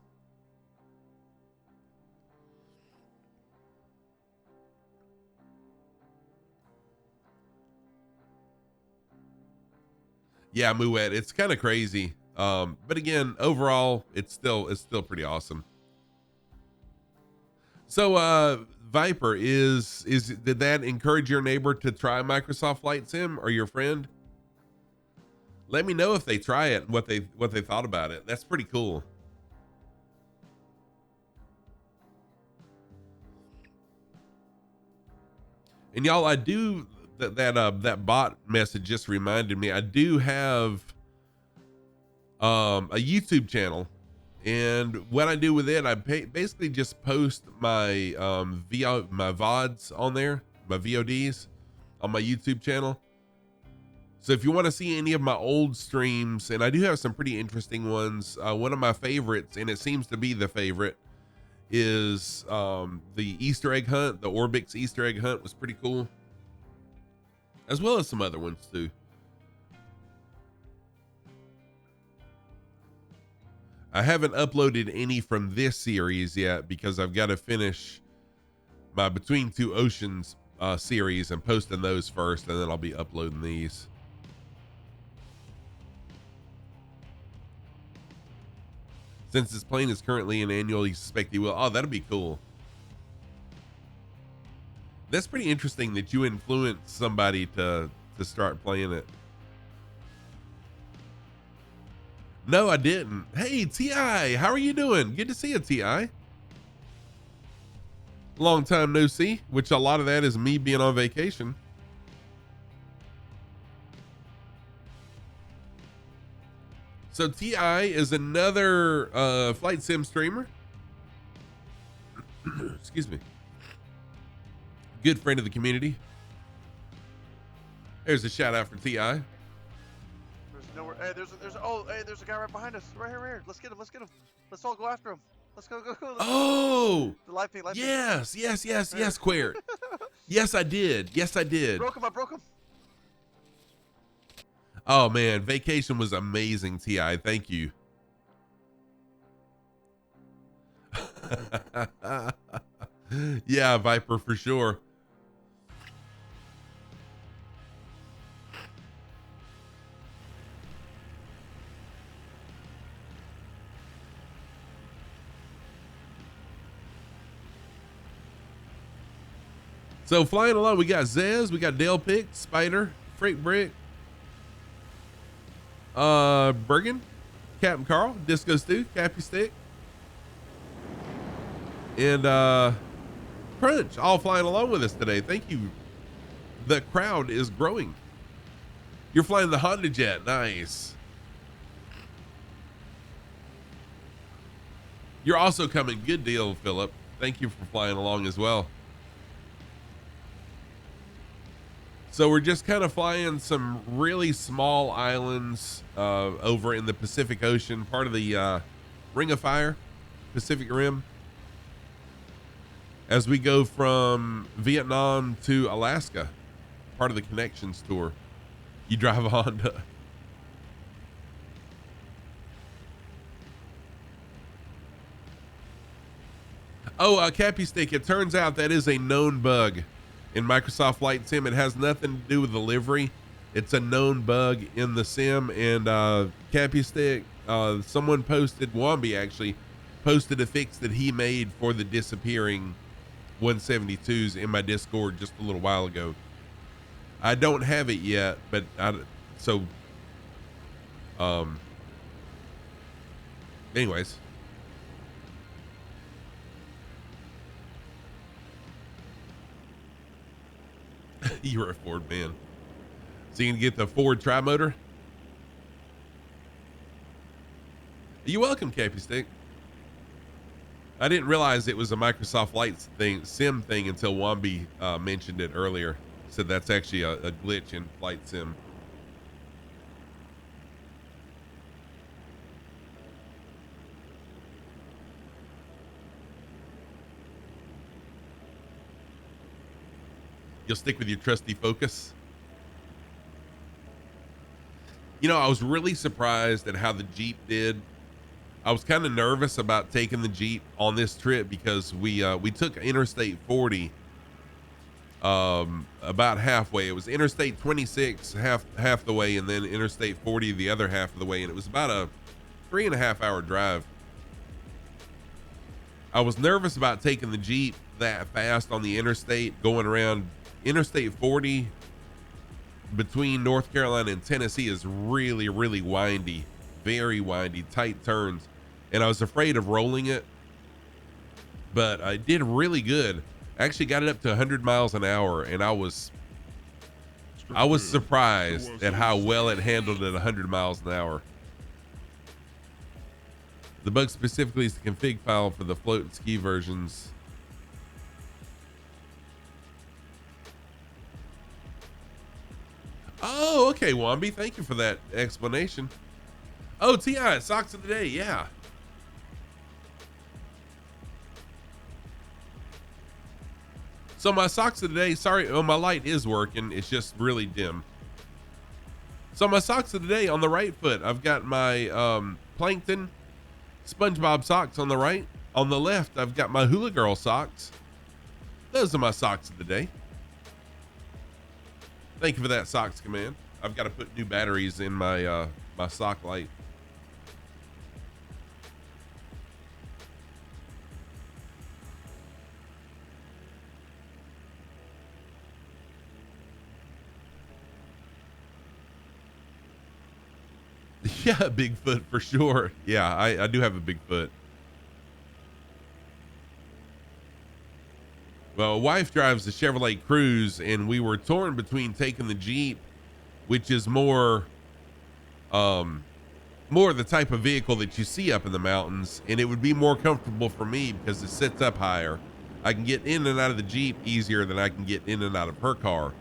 Yeah, Moet, it's kind of crazy. But again, overall, it's still pretty awesome. So Viper, did that encourage your neighbor to try Microsoft Flight Sim, or your friend? Let me know if they try it and what they thought about it. That's pretty cool. And y'all, I do that bot message just reminded me. I do have a YouTube channel, and what I do with it, I basically just post my my VODs on there, my VODs on my YouTube channel. So if you want to see any of my old streams, and I do have some pretty interesting ones, one of my favorites, and it seems to be the favorite, is the Easter egg hunt. The Orbix Easter egg hunt was pretty cool, as well as some other ones too. I haven't uploaded any from this series yet because I've got to finish my Between Two Oceans series and posting those first, and then I'll be uploading these. Since this plane is currently an annually suspect he will. Oh, that'll be cool. That's pretty interesting that you influenced somebody to start playing it. No, I didn't. Hey, T.I., how are you doing? Good to see you, T.I. Long time no see, which a lot of that is me being on vacation. So T.I. is another flight sim streamer. Excuse me. Good friend of the community. There's a shout out for T.I. There's nowhere. Hey, there's a guy right behind us. Right here. Let's get him. Let's all go after him. Let's go. Oh! The live thing. Yes, Queer. Yes, I did. I broke him. Oh man, vacation was amazing, T.I. Thank you. Yeah, Viper for sure. So flying along, we got Zez, we got Dale Pick, Spider, Freight Brick, Bergen, Captain Carl, Disco Stew, Cappy Stick, and Crunch, all flying along with us today. Thank you. The crowd is growing. You're flying the Honda Jet. Nice. You're also coming. Good deal, Philip. Thank you for flying along as well. So we're just kind of flying some really small islands over in the Pacific Ocean, part of the Ring of Fire, Pacific Rim, as we go from Vietnam to Alaska, part of the Connections tour. You drive a Honda. Oh, Cappy Stick, it turns out that is a known bug in Microsoft Flight Sim. It has nothing to do with the livery. It's a known bug in the sim. And Cappy Stick, someone posted, Wombi actually posted a fix that he made for the disappearing 172s in my Discord just a little while ago. I don't have it yet, but anyways. You're a Ford man. So you can get the Ford Tri-Motor. You're welcome, Cappy Stick. I didn't realize it was a Microsoft Flight Sim thing until Wombi mentioned it earlier. Said that's actually a glitch in Flight Sim. You'll stick with your trusty Focus. You know, I was really surprised at how the Jeep did. I was kind of nervous about taking the Jeep on this trip because we took Interstate 40 about halfway. It was Interstate 26 half the way, and then Interstate 40 the other half of the way, and it was about a 3.5 hour drive. I was nervous about taking the Jeep that fast on the interstate, going around Interstate 40 between North Carolina and Tennessee is really, really windy, very windy, tight turns. And I was afraid of rolling it, but I did really good. I actually got it up to 100 miles an hour, and I was surprised at how well it handled at 100 miles an hour. The bug specifically is the config file for the float and ski versions. Oh, okay, Wombi. Thank you for that explanation. Oh, T.I. Socks of the Day. Yeah. So my socks of the day, sorry, oh, my light is working. It's just really dim. So my socks of the day, on the right foot, I've got my Plankton SpongeBob socks on the right. On the left, I've got my Hula Girl socks. Those are my socks of the day. Thank you for that socks command. I've got to put new batteries in my my sock light. Yeah, Bigfoot for sure. Yeah, I do have a Bigfoot. Well, wife drives the Chevrolet Cruze, and we were torn between taking the Jeep, which is more the type of vehicle that you see up in the mountains, and it would be more comfortable for me because it sits up higher. I can get in and out of the Jeep easier than I can get in and out of her car.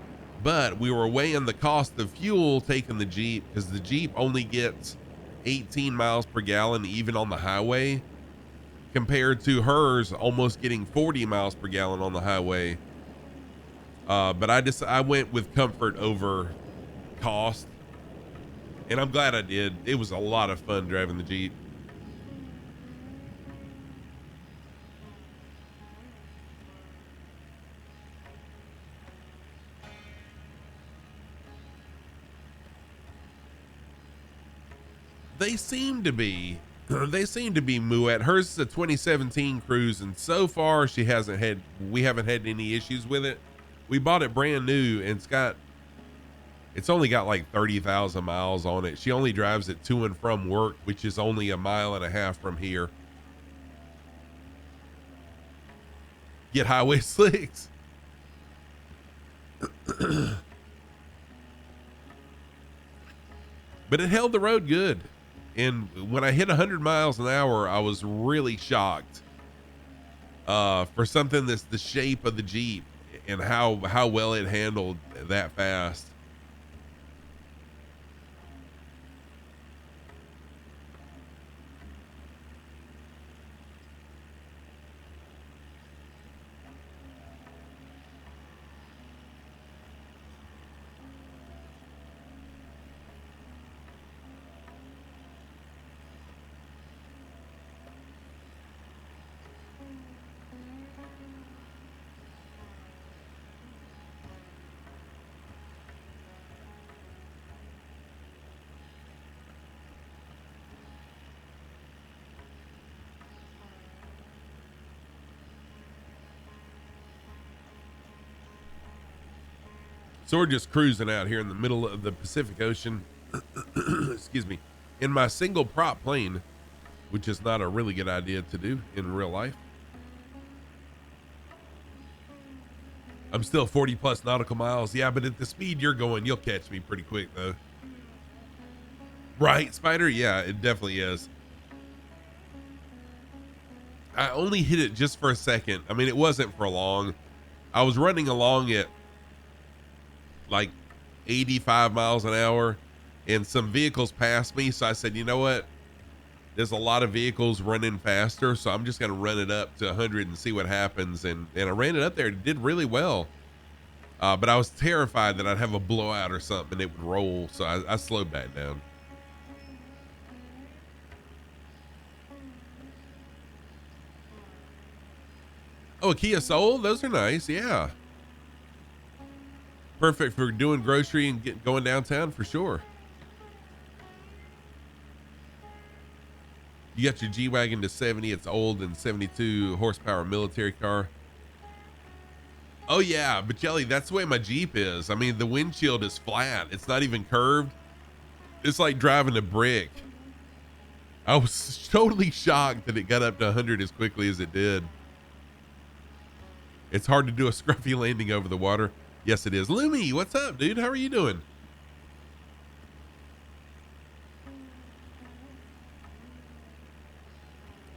But we were weighing the cost of fuel taking the Jeep, because the Jeep only gets 18 miles per gallon even on the highway, compared to hers almost getting 40 miles per gallon on the highway. But I went with comfort over cost, and I'm glad I did. It was a lot of fun driving the Jeep. They seem to be Moet. Hers is a 2017 Cruze, and so far we haven't had any issues with it. We bought it brand new, and it's only got like 30,000 miles on it. She only drives it to and from work, which is only 1.5 miles from here. Get highway slicks. But it held the road good. And when I hit 100 miles an hour, I was really shocked for something that's the shape of the Jeep and how well it handled that fast. So we're just cruising out here in the middle of the Pacific Ocean, excuse me, in my single prop plane, which is not a really good idea to do in real life. I'm still 40 plus nautical miles. Yeah, but at the speed you're going, you'll catch me pretty quick though. Right, Spider? Yeah, it definitely is. I only hit it just for a second. I mean, it wasn't for long. I was running along at like 85 miles an hour and some vehicles passed me. So I said, you know what? There's a lot of vehicles running faster. So I'm just going to run it up to 100 and see what happens. And I ran it up there. It did really well. But I was terrified that I'd have a blowout or something and it would roll. So I slowed back down. Oh, a Kia Soul? Those are nice. Yeah. Perfect for doing grocery and going downtown for sure. You got your G-Wagon to 70. It's old and 72 horsepower military car. Oh yeah, but Jelly, that's the way my Jeep is. I mean, the windshield is flat. It's not even curved. It's like driving a brick. I was totally shocked that it got up to 100 as quickly as it did. It's hard to do a scruffy landing over the water. Yes, it is. Lumi, what's up, dude? How are you doing?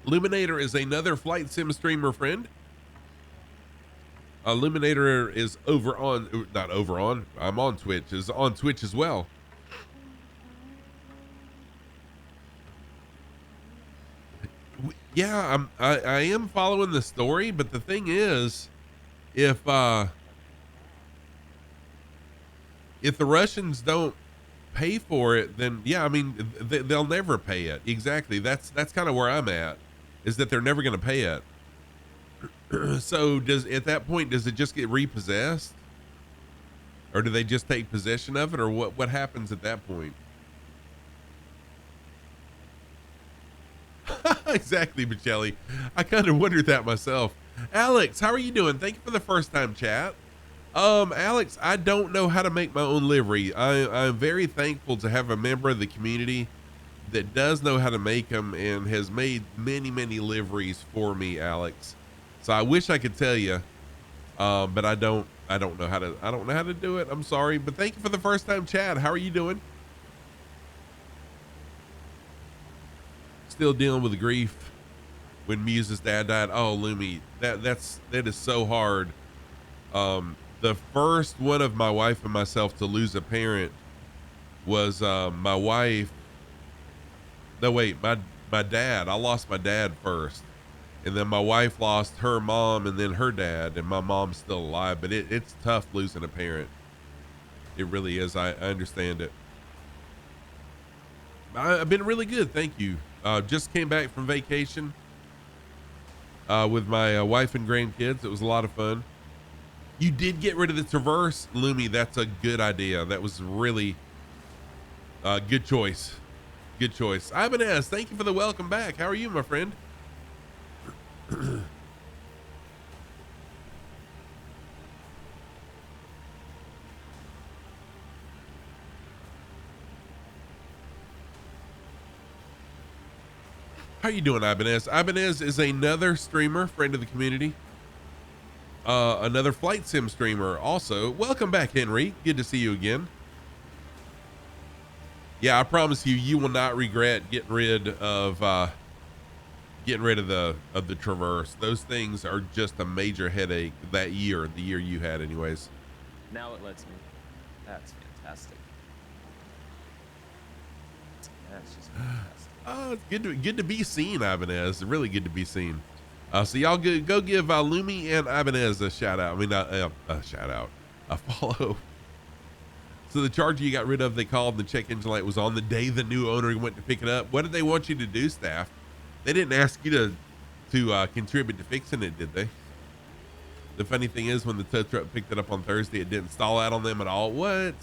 Luminator is another flight sim streamer friend. Luminator is not over on. I'm on Twitch. Is on Twitch as well. Yeah, I am following the story, but the thing is, if the Russians don't pay for it, then yeah, I mean they'll never pay it. Exactly. That's kind of where I'm at, is that they're never going to pay it. So at that point does it just get repossessed, or do they just take possession of it, or what happens at that point? Exactly, Michelli. I kind of wondered that myself. Alex, how are you doing? Thank you for the first time chat. Alex, I don't know how to make my own livery. I'm very thankful to have a member of the community that does know how to make them and has made many liveries for me, Alex. So I wish I could tell you, but I don't know how to do it. I'm sorry, but thank you for the first time chat. How are you doing? Still dealing with the grief when Muse's dad died. Oh, Lumi, that is so hard. The first one of my wife and myself to lose a parent was my wife. No, wait, my dad. I lost my dad first, and then my wife lost her mom and then her dad, and my mom's still alive. But it's tough losing a parent. It really is. I understand it. I've been really good, thank you. Just came back from vacation with my wife and grandkids. It was a lot of fun. You did get rid of the Traverse, Lumi. That's a good idea. That was really good choice. Good choice. Ibanez, thank you for the welcome back. How are you, my friend? How you doing, Ibanez? Ibanez is another streamer, friend of the community. Another flight sim streamer also. Welcome back, Henry. Good to see you again. Yeah, I promise you, you will not regret getting rid of the Traverse. Those things are just a major headache that year, the year you had anyways. Now it lets me. That's fantastic. That's just fantastic. Oh, it's good to be seen, Ibanez. Really good to be seen. So y'all go give Lumi and Ibanez a shout out. I mean, a shout out, a follow. So the Charger you got rid of, they called, the check engine light was on the day the new owner went to pick it up. What did they want you to do, staff? They didn't ask you to contribute to fixing it, did they? The funny thing is, when the tow truck picked it up on Thursday, it didn't stall out on them at all. What?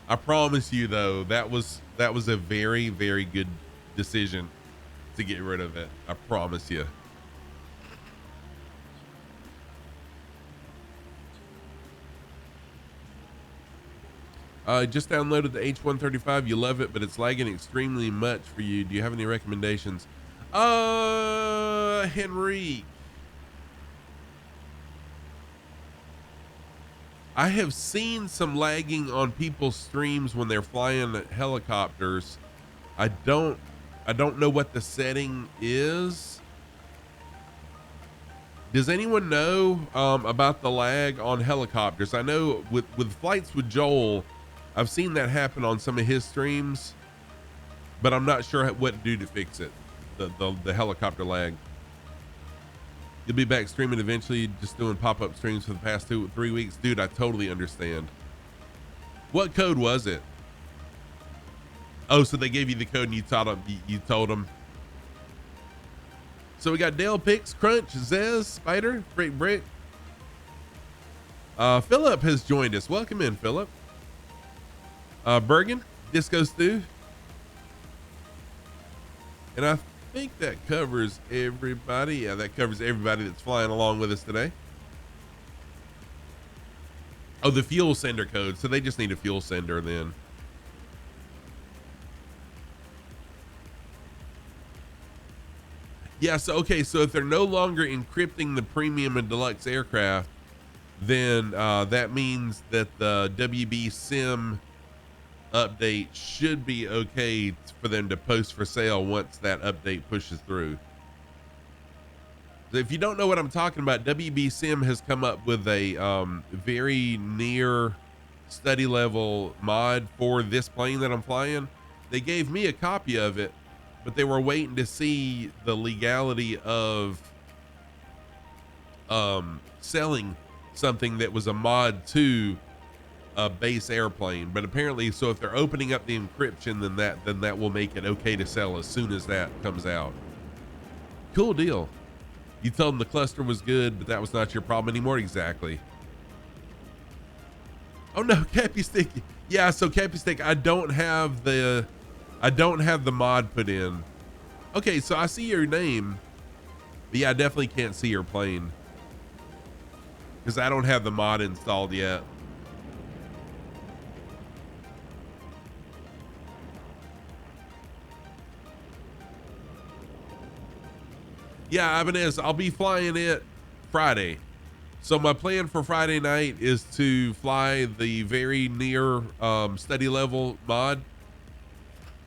I promise you, though, that was a very, very good decision to get rid of it. I promise you. Just downloaded the H135. You love it, but it's lagging extremely much for you. Do you have any recommendations? Henry. I have seen some lagging on people's streams when they're flying helicopters. I don't know what the setting is. Does anyone know about the lag on helicopters? I know with flights with Joel, I've seen that happen on some of his streams, but I'm not sure what to do to fix it. The helicopter lag. You'll be back streaming eventually, just doing pop-up streams for the past 2-3 weeks. Dude, I totally understand. What code was it? Oh, so they gave you the code and you told them. So we got Dale Pix, Crunch, Zez, Spider, Brick Brick. Philip has joined us. Welcome in, Philip. Bergen, Disco Stew. And I think that covers everybody. Yeah, that covers everybody that's flying along with us today. Oh, the fuel sender code. So they just need a fuel sender then. Yeah, so okay, so if they're no longer encrypting the premium and deluxe aircraft, then that means that the WB Sim update should be okay for them to post for sale once that update pushes through. So if you don't know what I'm talking about, WB Sim has come up with a very near study level mod for this plane that I'm flying. They gave me a copy of it, but they were waiting to see the legality of selling something that was a mod to a base airplane. But apparently, so if they're opening up the encryption, then that will make it okay to sell as soon as that comes out. Cool deal. You told them the cluster was good, but that was not your problem anymore. Exactly. Oh no, Cappy Stick. Yeah, so Cappy Stick, I don't have the mod put in. Okay, so I see your name, but yeah, I definitely can't see your plane because I don't have the mod installed yet. Yeah, Ibanez, I'll be flying it Friday. So my plan for Friday night is to fly the very near study level mod.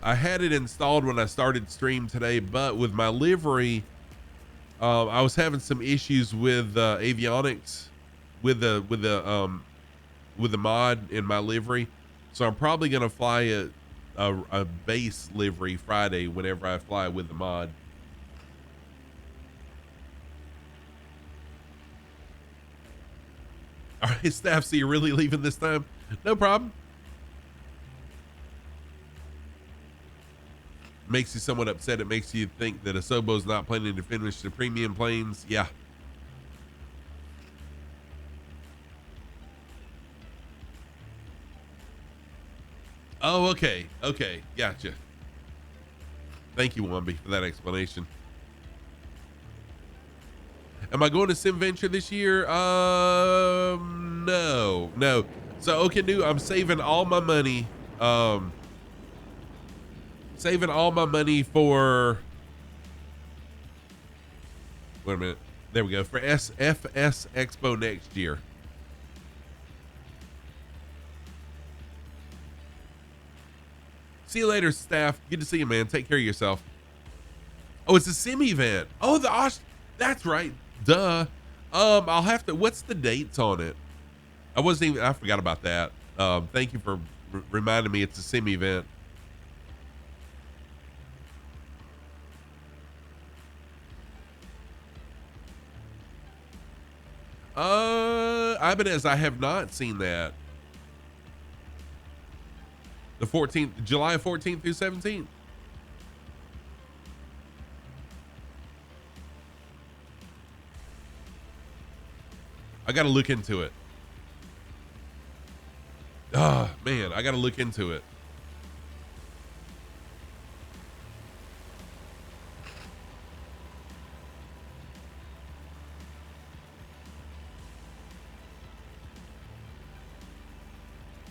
I had it installed when I started stream today, but with my livery, I was having some issues with avionics with the mod in my livery. So I'm probably gonna fly a base livery Friday whenever I fly with the mod. All right, staff, so you're really leaving this time? No problem. Makes you somewhat upset. It makes you think that Asobo's not planning to finish the premium planes. Yeah. Oh, okay. Okay. Gotcha. Thank you, Wambi, for that explanation. Am I going to SimVenture this year? No. So, okay, dude, I'm saving all my money. Saving all my money for, wait a minute. There we go. For FS Expo next year. See you later, staff. Good to see you, man. Take care of yourself. Oh, it's a sim event. Oh, that's right. Duh. I'll have to, what's the dates on it? I forgot about that. Thank you for reminding me it's a sim event. Ibanez, I have not seen that. The 14th, July 14th through 17th. I got to look into it. Oh, man, I got to look into it.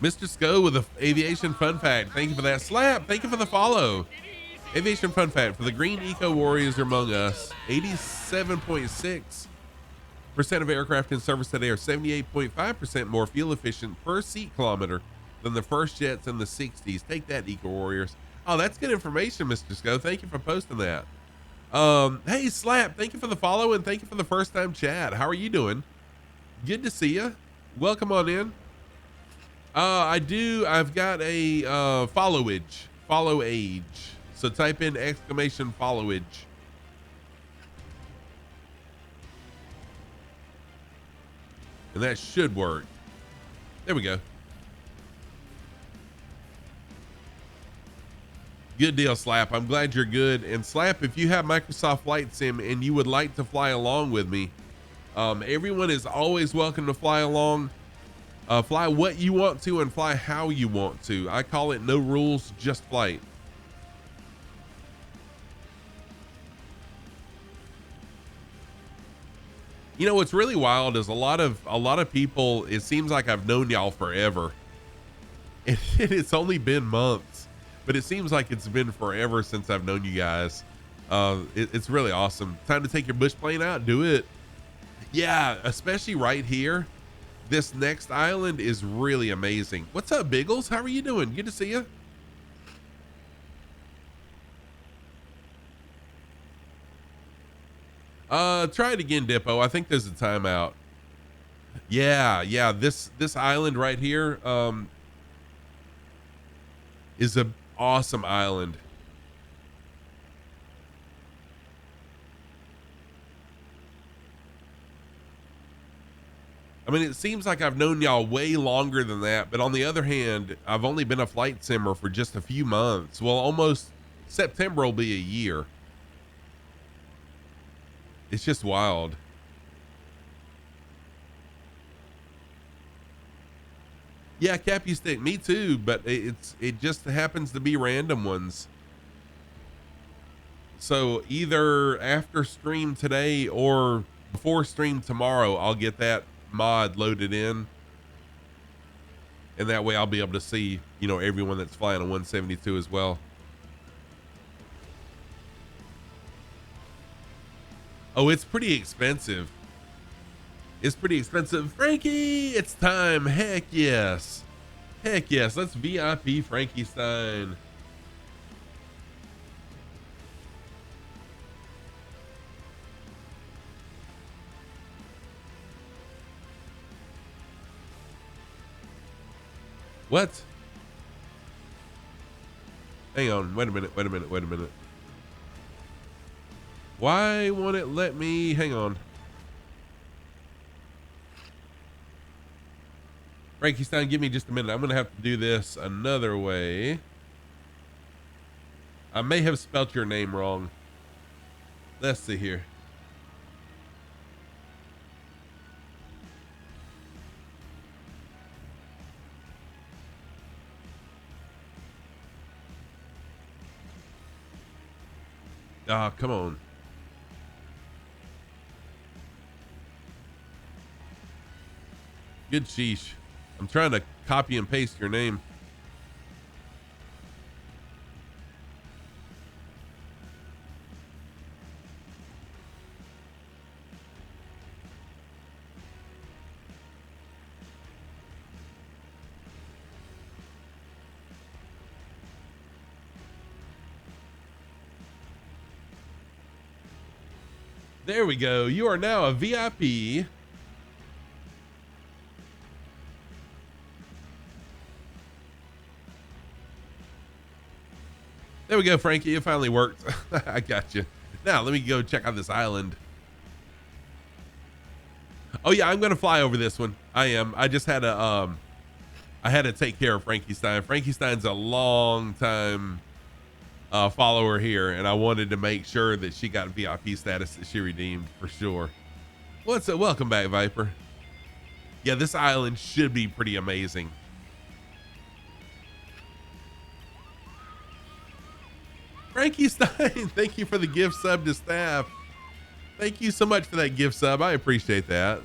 Mr. Sco with the aviation fun fact. Thank you for that. Slap, thank you for the follow. Aviation fun fact for the green eco warriors among us. 87.6 of aircraft in service today are 78.5% more fuel efficient per seat kilometer than the first jets in the 60s. Take that, Eco Warriors. Oh, that's good information, Mr. Sco. Thank you for posting that. Hey, Slap, thank you for the follow and thank you for the first time chat. How are you doing? Good to see you. Welcome on in. I've got a follow age. So type in exclamation followage. And that should work. There we go. Good deal, Slap. I'm glad you're good. And Slap, if you have Microsoft Flight Sim and you would like to fly along with me, everyone is always welcome to fly along. Fly what you want to and fly how you want to. I call it no rules, just flight. You know what's really wild is a lot of people, it seems like I've known y'all forever. And it's only been months, but it seems like it's been forever since I've known you guys. It's really awesome. Time to take your bush plane out, do it. Yeah, especially right here. This next island is really amazing. What's up, Biggles? How are you doing? Good to see you. Try it again, Dippo. I think there's a timeout. Yeah. This island right here, is an awesome island. I mean, it seems like I've known y'all way longer than that, but on the other hand, I've only been a flight simmer for just a few months. Well, almost September will be a year. It's just wild. Yeah, Cappy Stick, me too, but it just happens to be random ones. So either after stream today or before stream tomorrow, I'll get that mod loaded in. And that way I'll be able to see, you know, everyone that's flying a 172 as well. Oh, it's pretty expensive. It's pretty expensive. Frankie, it's time. Heck yes. Heck yes. Let's VIP Frankie Stein. What? Hang on. Wait a minute. Why won't it let me? Hang on. Frankie Stein, give me just a minute. I'm going to have to do this another way. I may have spelt your name wrong. Let's see here. Ah, come on. Good sheesh. I'm trying to copy and paste your name. There we go. You are now a VIP. There we go, Frankie. It finally worked. I got you. Now let me go check out this island. Oh yeah, I'm gonna fly over this one. I am. I just had to take care of Frankie Stein. Frankie Stein's a long time follower here, and I wanted to make sure that she got VIP status that she redeemed for sure. What's up? Welcome back, Viper. Yeah, this island should be pretty amazing. Frankie Stein, thank you for the gift sub to staff. Thank you so much for that gift sub. I appreciate that.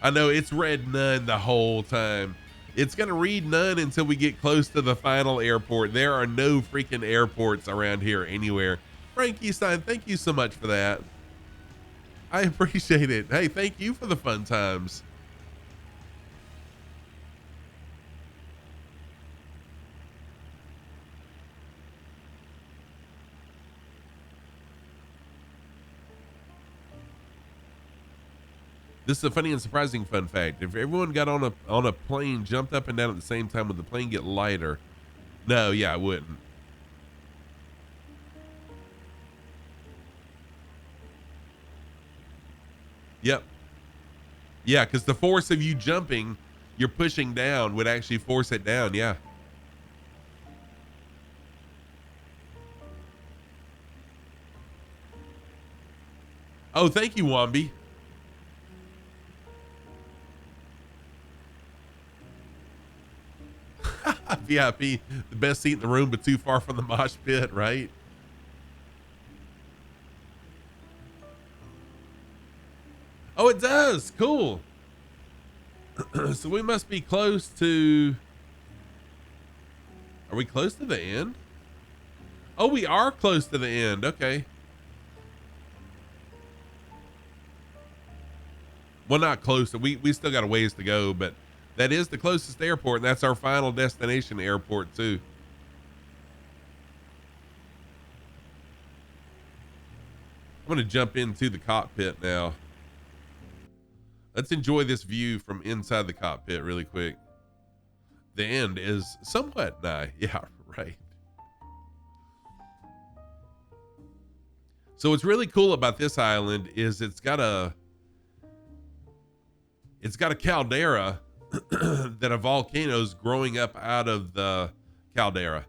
I know it's read none the whole time. It's going to read none until we get close to the final airport. There are no freaking airports around here anywhere. Frankie Stein, thank you so much for that. I appreciate it. Hey, thank you for the fun times. This is a funny and surprising fun fact. If everyone got on a plane, jumped up and down at the same time, would the plane get lighter? No, yeah, it wouldn't. Yep. Yeah, because the force of you jumping, you're pushing down, would actually force it down. Yeah. Oh, thank you, Wombi. VIP, the best seat in the room, but too far from the mosh pit, right? Oh, it does. Cool. So we must be close to. Are we close to the end? Oh, we are close to the end. Okay. Well, not close. We still got a ways to go, but that is the closest airport, and that's our final destination airport too. I'm going to jump into the cockpit now. Let's enjoy this view from inside the cockpit really quick. The end is somewhat nigh. Yeah, right. So what's really cool about this island is it's got a caldera that a volcano's growing up out of the caldera.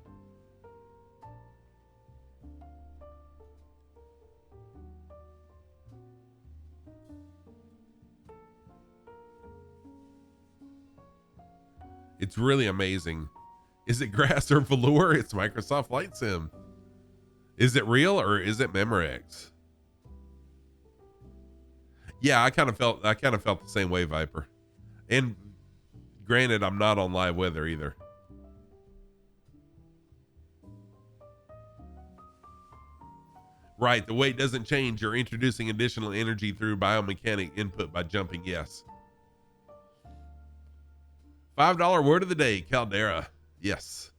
It's really amazing. Is it grass or velour? It's Microsoft Flight Sim. Is it real or is it Memorex? Yeah, I kind of felt the same way, Viper. And granted, I'm not on live weather either. Right, the weight doesn't change. You're introducing additional energy through biomechanic input by jumping. Yes. $5 word of the day, caldera. Yes.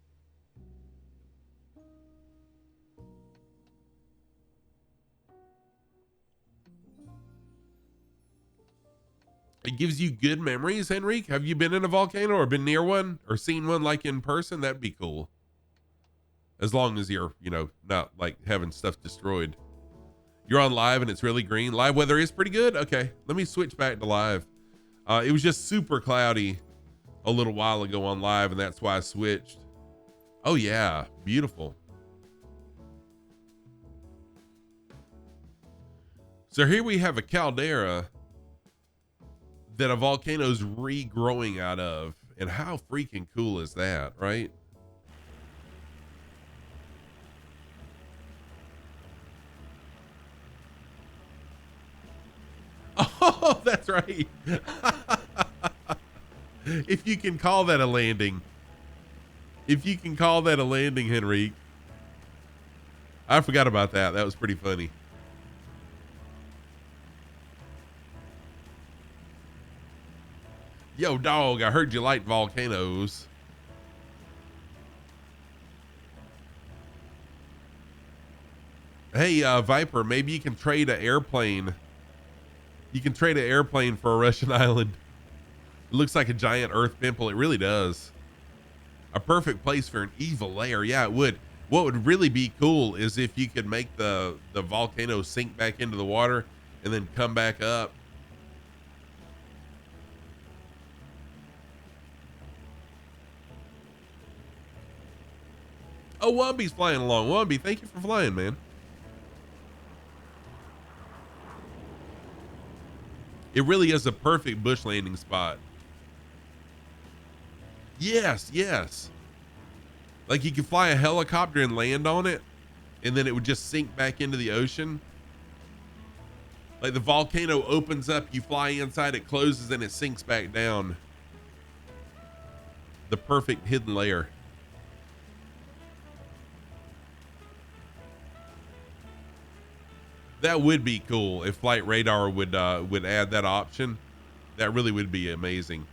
It gives you good memories, Henrique. Have you been in a volcano or been near one or seen one like in person? That'd be cool. As long as you're, not like having stuff destroyed. You're on live and it's really green. Live weather is pretty good. Okay, let me switch back to live. It was just super cloudy a little while ago on live, and that's why I switched. Oh yeah, beautiful. So here we have a caldera that a volcano's regrowing out of, and how freaking cool is that, right? Oh, that's right. If you can call that a landing. If you can call that a landing, Henrique. I forgot about that. That was pretty funny. Yo, dog, I heard you like volcanoes. Hey, Viper, maybe you can trade an airplane. You can trade an airplane for a Russian island. It looks like a giant earth pimple. It really does. A perfect place for an evil lair. Yeah, it would. What would really be cool is if you could make the volcano sink back into the water and then come back up. Oh, Wombi's flying along. Wombi, thank you for flying, man. It really is a perfect bush landing spot. Yes, yes. Like you could fly a helicopter and land on it, and then it would just sink back into the ocean. Like the volcano opens up, you fly inside, it closes, and it sinks back down. The perfect hidden layer. That would be cool if Flight Radar would add that option. That really would be amazing.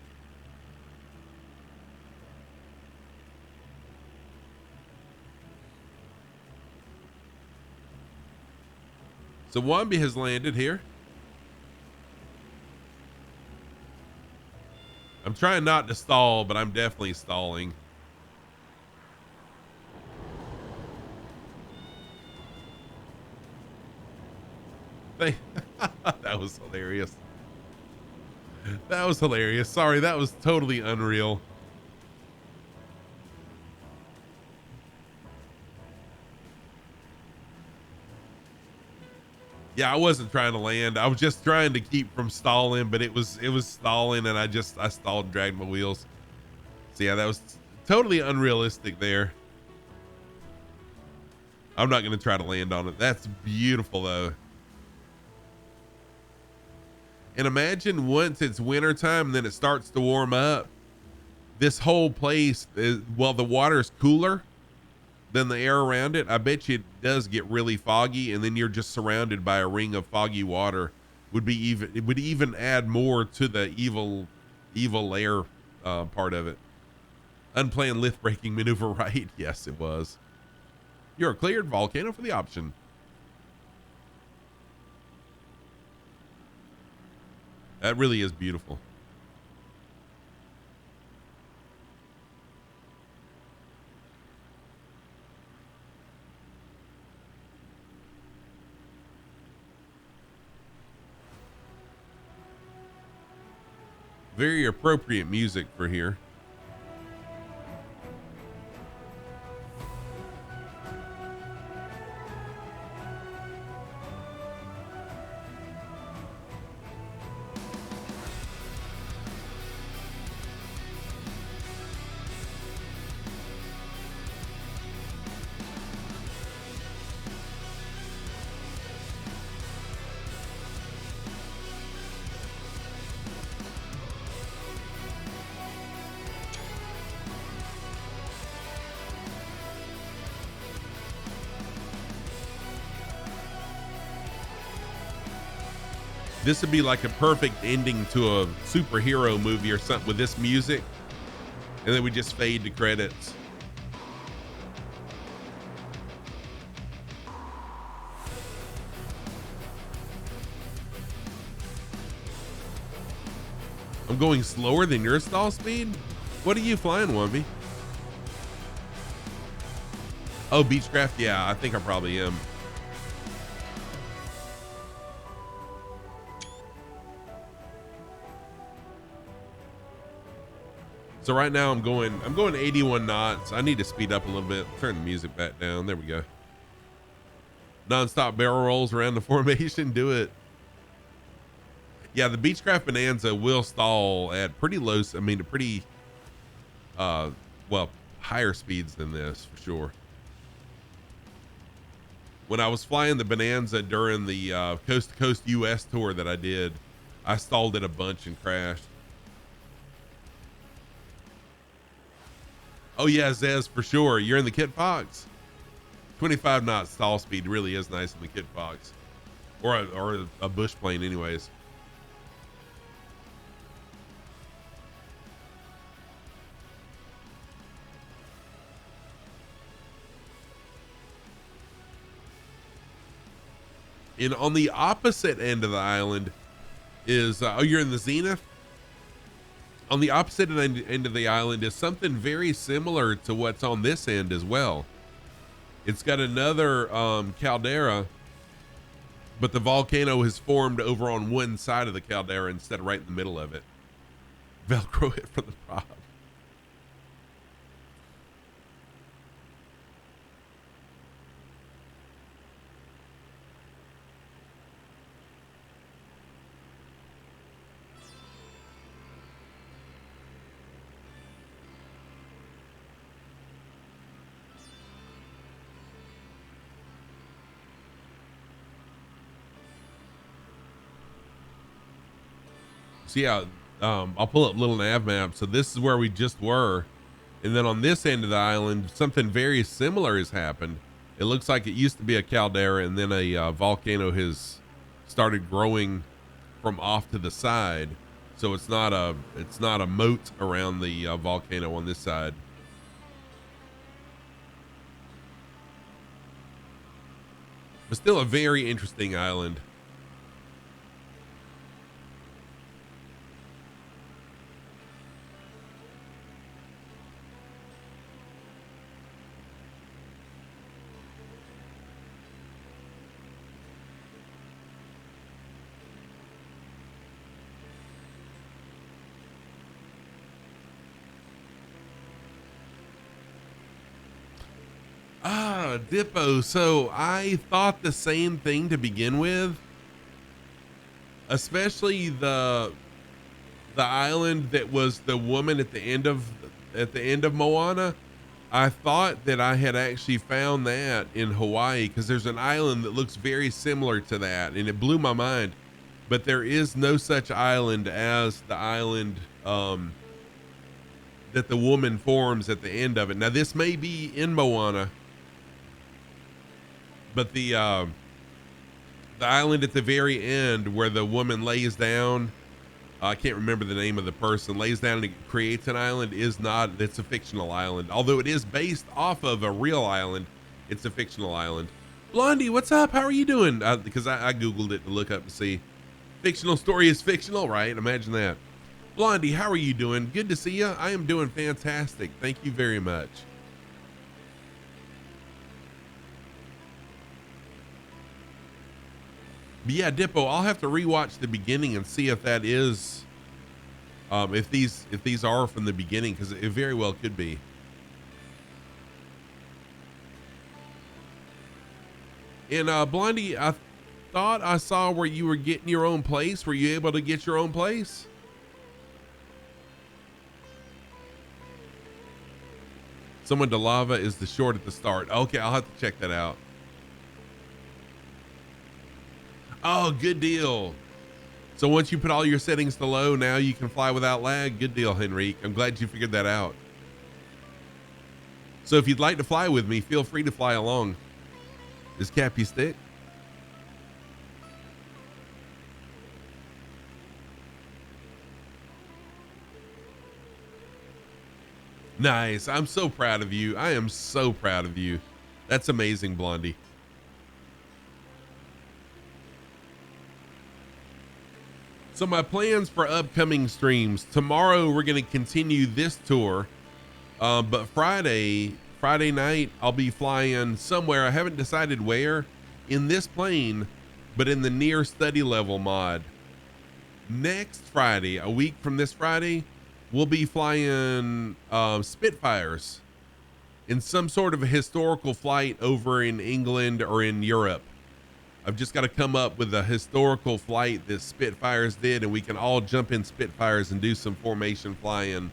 So Wambi has landed here. I'm trying not to stall, but I'm definitely stalling. That was hilarious. That was hilarious. Sorry, that was totally unreal. Yeah, I wasn't trying to land. I was just trying to keep from stalling, but it was stalling, and I stalled and dragged my wheels. So yeah, that was totally unrealistic there. I'm not gonna try to land on it. That's beautiful though. And imagine once it's winter time, then it starts to warm up. This whole place is, well, the water's cooler than the air around it. I bet you it does get really foggy, and then you're just surrounded by a ring of foggy water. It would even add more to the evil air part of it. Unplanned lift braking maneuver, right? Yes, it was. You're cleared, volcano for the option. That really is beautiful. Very appropriate music for here. This would be like a perfect ending to a superhero movie or something with this music. And then we just fade to credits. I'm going slower than your stall speed? What are you flying, Wumby? Oh, Beechcraft? Yeah, I think I probably am. So right now I'm going 81 knots. I need to speed up a little bit. Turn the music back down. There we go. Non-stop barrel rolls around the formation. Do it. Yeah, the Beechcraft Bonanza will stall at pretty low. I mean, pretty, well, higher speeds than this for sure. When I was flying the Bonanza during the coast to coast US tour that I did, I stalled it a bunch and crashed. Oh yeah, Zez, for sure. You're in the Kit Fox. 25 knot stall speed really is nice in the Kit Fox, or a bush plane, anyways. And on the opposite end of the island is oh, you're in the Zenith. On the opposite end of the island is something very similar to what's on this end as well. It's got another caldera, but the volcano has formed over on one side of the caldera instead of right in the middle of it. Velcro it from the prop. So yeah, I'll pull up little nav map. So this is where we just were. And then on this end of the island, something very similar has happened. It looks like it used to be a caldera, and then a volcano has started growing from off to the side. So it's not a moat around the volcano on this side. But still a very interesting island. Dippo. So I thought the same thing to begin with, especially the island that was the woman at the end of Moana. I thought that I had actually found that in Hawaii, because there's an island that looks very similar to that, and it blew my mind. But there is no such island as the island that the woman forms at the end of it. Now this may be in Moana, but the island at the very end where the woman lays down, I can't remember the name of the person, lays down and creates an island, is not, it's a fictional island. Although it is based off of a real island, it's a fictional island. Blondie, what's up? How are you doing? Because I Googled it to look up and see. Fictional story is fictional, right? Imagine that. Blondie, how are you doing? Good to see you. I am doing fantastic. Thank you very much. But yeah, Dippo, I'll have to rewatch the beginning and see if that is, if these are from the beginning, because it very well could be. And Blondie, I thought I saw where you were getting your own place. Were you able to get your own place? Someone to lava is the short at the start. Okay, I'll have to check that out. Oh, good deal. So once you put all your settings to low, now you can fly without lag. Good deal, Henrique. I'm glad you figured that out. So if you'd like to fly with me, feel free to fly along. Is Cappy stick? Nice. I'm so proud of you. I am so proud of you. That's amazing, Blondie. So my plans for upcoming streams, tomorrow we're going to continue this tour. But Friday night, I'll be flying somewhere. I haven't decided where in this plane, but in the near study level mod. Next Friday, a week from this Friday, we'll be flying Spitfires in some sort of a historical flight over in England or in Europe. I've just got to come up with a historical flight that Spitfires did, and we can all jump in Spitfires and do some formation flying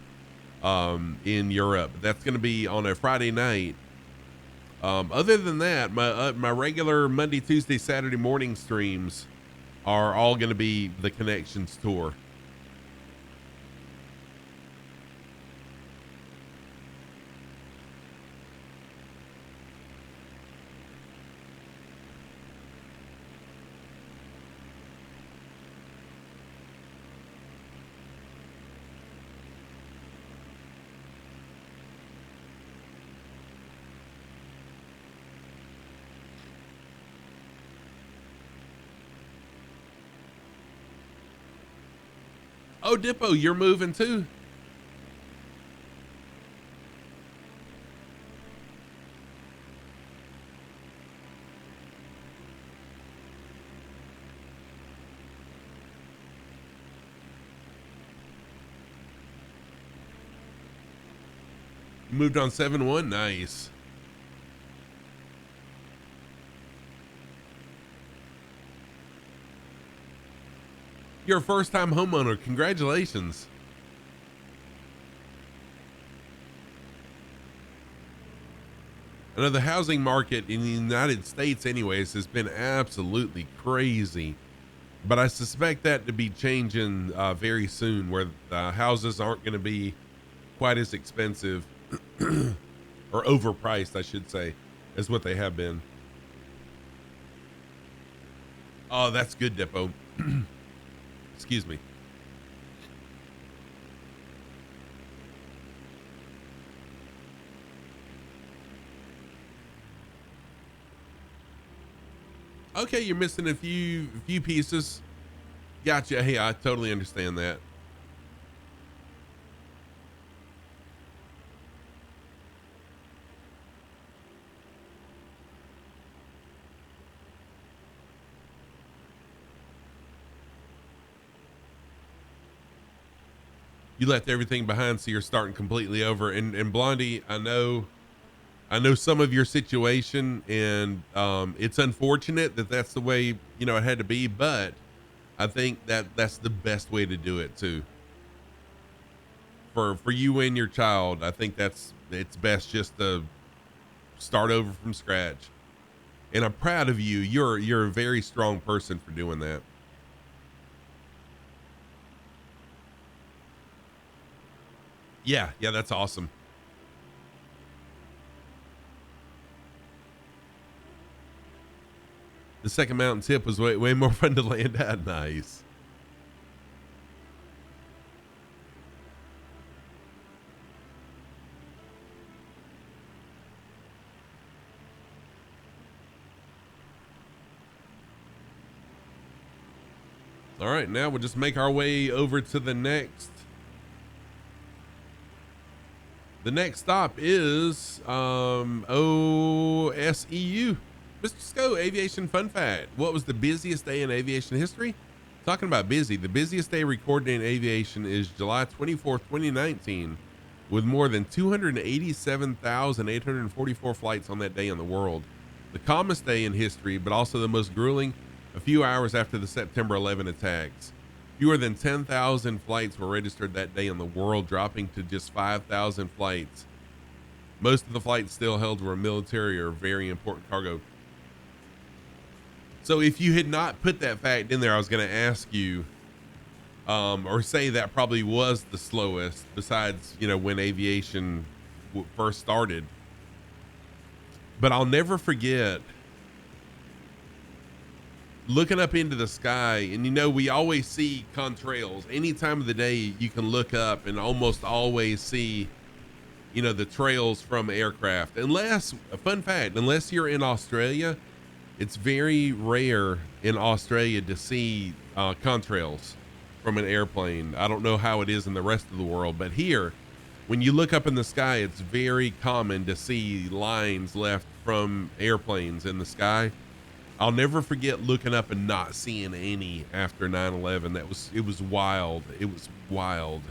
in Europe. That's going to be on a Friday night. Other than that, my regular Monday, Tuesday, Saturday morning streams are all going to be the Connections tour. Oh, Dippo, you're moving too? You moved on 7-1? Nice. You're a first-time homeowner. Congratulations. I know the housing market in the United States anyways has been absolutely crazy, but I suspect that to be changing very soon, where the houses aren't going to be quite as expensive or overpriced, I should say. as what they have been. Oh, that's good, Depot. Excuse me. Okay, you're missing a few pieces. Gotcha. Hey, I totally understand that. You left everything behind, so you're starting completely over. And Blondie, I know some of your situation, and it's unfortunate that that's the way, you know, it had to be, but I think that that's the best way to do it too. For you and your child, I think it's best just to start over from scratch. And I'm proud of you. You're a very strong person for doing that. Yeah, that's awesome. The second mountain tip was way more fun to land at. Nice. All right, now we'll just make our way over to the next. The next stop is OSEU. Mr. Sco, aviation fun fact. What was the busiest day in aviation history? Talking about busy, the busiest day recorded in aviation is July 24th, 2019, with more than 287,844 flights on that day in the world. The calmest day in history, but also the most grueling, a few hours after the September 11 attacks. Fewer than 10,000 flights were registered that day in the world, dropping to just 5,000 flights. Most of the flights still held were military or very important cargo. So if you had not put that fact in there, I was going to ask you, or say that probably was the slowest, besides, you know, when aviation first started. But I'll never forget looking up into the sky, and you know, we always see contrails. Any time of the day you can look up and almost always see, you know, the trails from aircraft. Unless, a fun fact, unless you're in Australia, it's very rare in Australia to see contrails from an airplane. I don't know how it is in the rest of the world, but here, when you look up in the sky, it's very common to see lines left from airplanes in the sky. I'll never forget looking up and not seeing any after 9/11. It was wild. It was wild.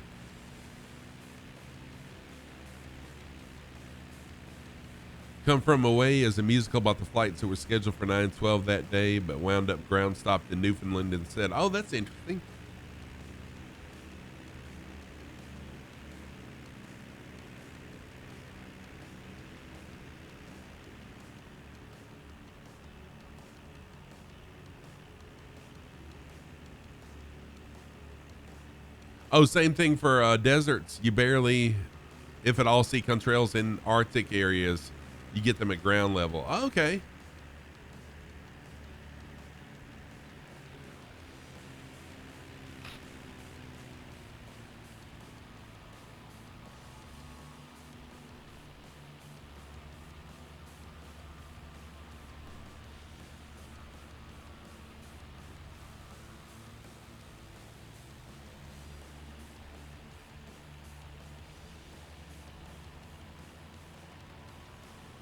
Come From Away is a musical about the flights that were scheduled for 9/12 that day, but wound up ground stopped in Newfoundland instead. Oh, that's interesting. Oh, same thing for deserts. You barely, if at all, see contrails in Arctic areas. You get them at ground level. Oh, okay.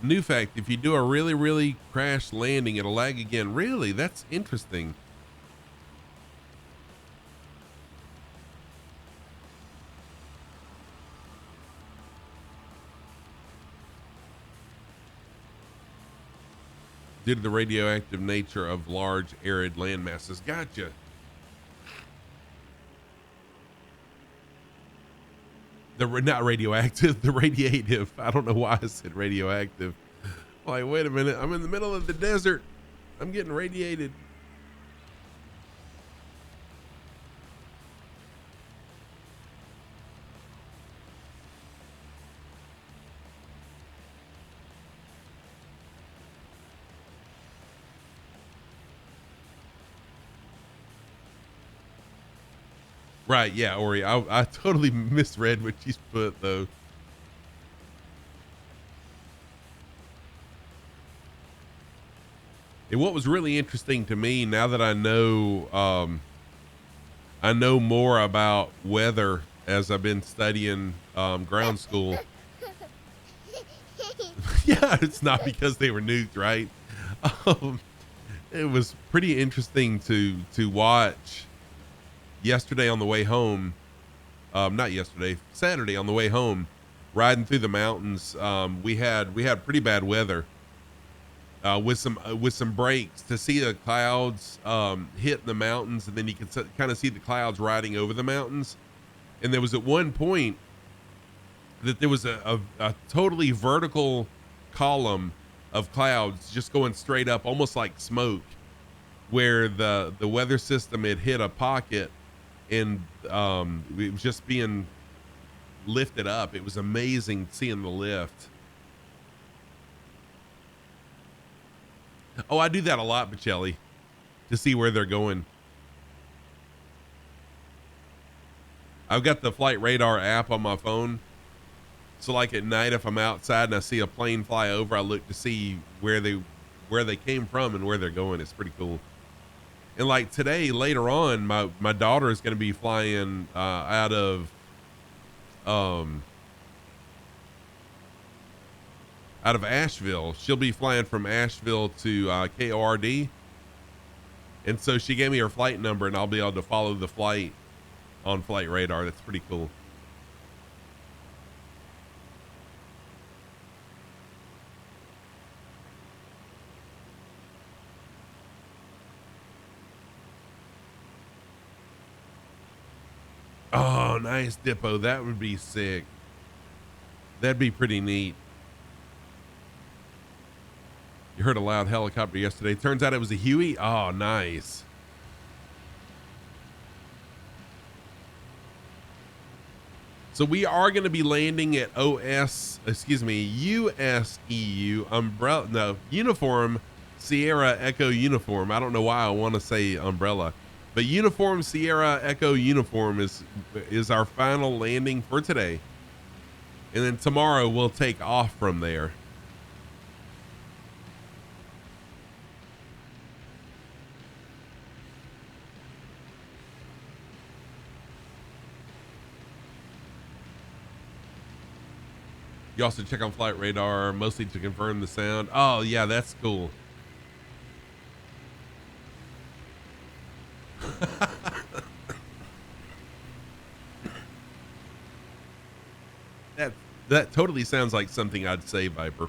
New fact, if you do a really crash landing, it'll lag again. Really? That's interesting. Due to the radioactive nature of large arid land masses. Gotcha. Not radioactive, the radiative. I don't know why I said radioactive. Like, wait a minute, I'm in the middle of the desert. I'm getting radiated. Right, yeah, Ori. I totally misread what she's put though. And what was really interesting to me now that I know more about weather as I've been studying ground school. Yeah, it's not because they were nuked, right? Um, it was pretty interesting to watch yesterday on the way home. Not yesterday, Saturday on the way home, riding through the mountains. We had pretty bad weather. With some breaks to see the clouds hit the mountains, and then you could kind of see the clouds riding over the mountains. And there was at one point that there was a totally vertical column of clouds just going straight up, almost like smoke, where the weather system had hit a pocket, and it was just being lifted up. It was amazing seeing the lift. Oh, I do that a lot, Bocelli, to see where they're going. I've got the flight radar app on my phone. So like at night, if I'm outside and I see a plane fly over, I look to see where they came from and where they're going. It's pretty cool. And like today, later on, my daughter is going to be flying out of Asheville. She'll be flying from Asheville to KORD. And so she gave me her flight number, and I'll be able to follow the flight on flight radar. That's pretty cool. Oh, nice, Dippo. That would be sick. That'd be pretty neat. You heard a loud helicopter yesterday. Turns out it was a Huey. Oh, nice. So we are going to be landing at Uniform Sierra Echo Uniform. I don't know why I want to say umbrella, but Uniform Sierra Echo Uniform is our final landing for today. And then tomorrow we'll take off from there. You also check on flight radar, mostly to confirm the sound. Oh, yeah, that's cool. That totally sounds like something I'd say, Viper.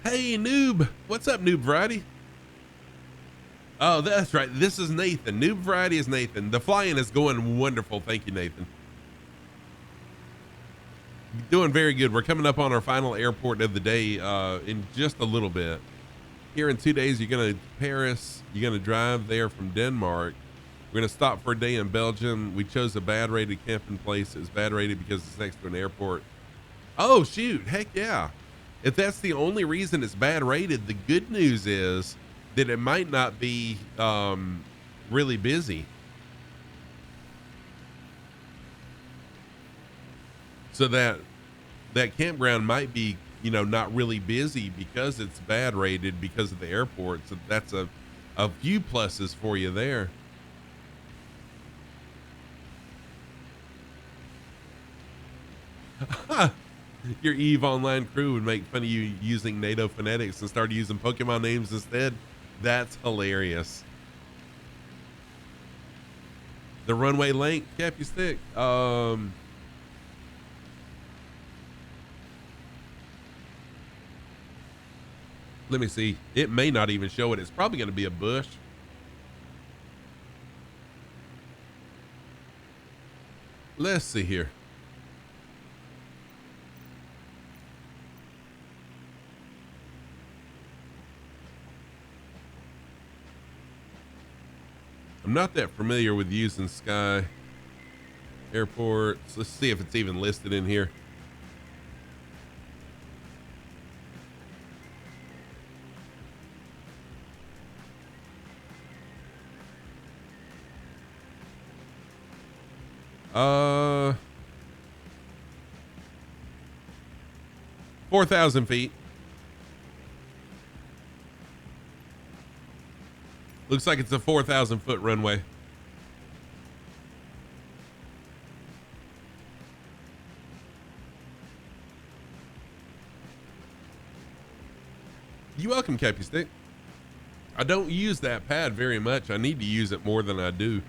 Hey, Noob. What's up, Noob Variety? Oh, that's right. This is Nathan. Noob Variety is Nathan. The flying is going wonderful. Thank you, Nathan. Doing very good. We're coming up on our final airport of the day in just a little bit. Here in 2 days, you're going to Paris. You're going to drive there from Denmark. We're going to stop for a day in Belgium. We chose a bad rated camping place. It's bad rated because it's next to an airport. Oh, shoot. Heck yeah. If that's the only reason it's bad rated, the good news is that it might not be really busy. So that campground might be, not really busy because it's bad rated because of the airport. So that's a few pluses for you there. Your EVE Online crew would make fun of you using NATO phonetics and start using Pokemon names instead. That's hilarious. The runway length, Cappy Stick. Let me see. It may not even show it. It's probably going to be a bush. Let's see here. I'm not that familiar with using Sky Airports. Let's see if it's even listed in here. Uh, 4,000 feet. Looks like it's a 4,000 foot runway. You're welcome, Cappy Stick. I don't use that pad very much. I need to use it more than I do.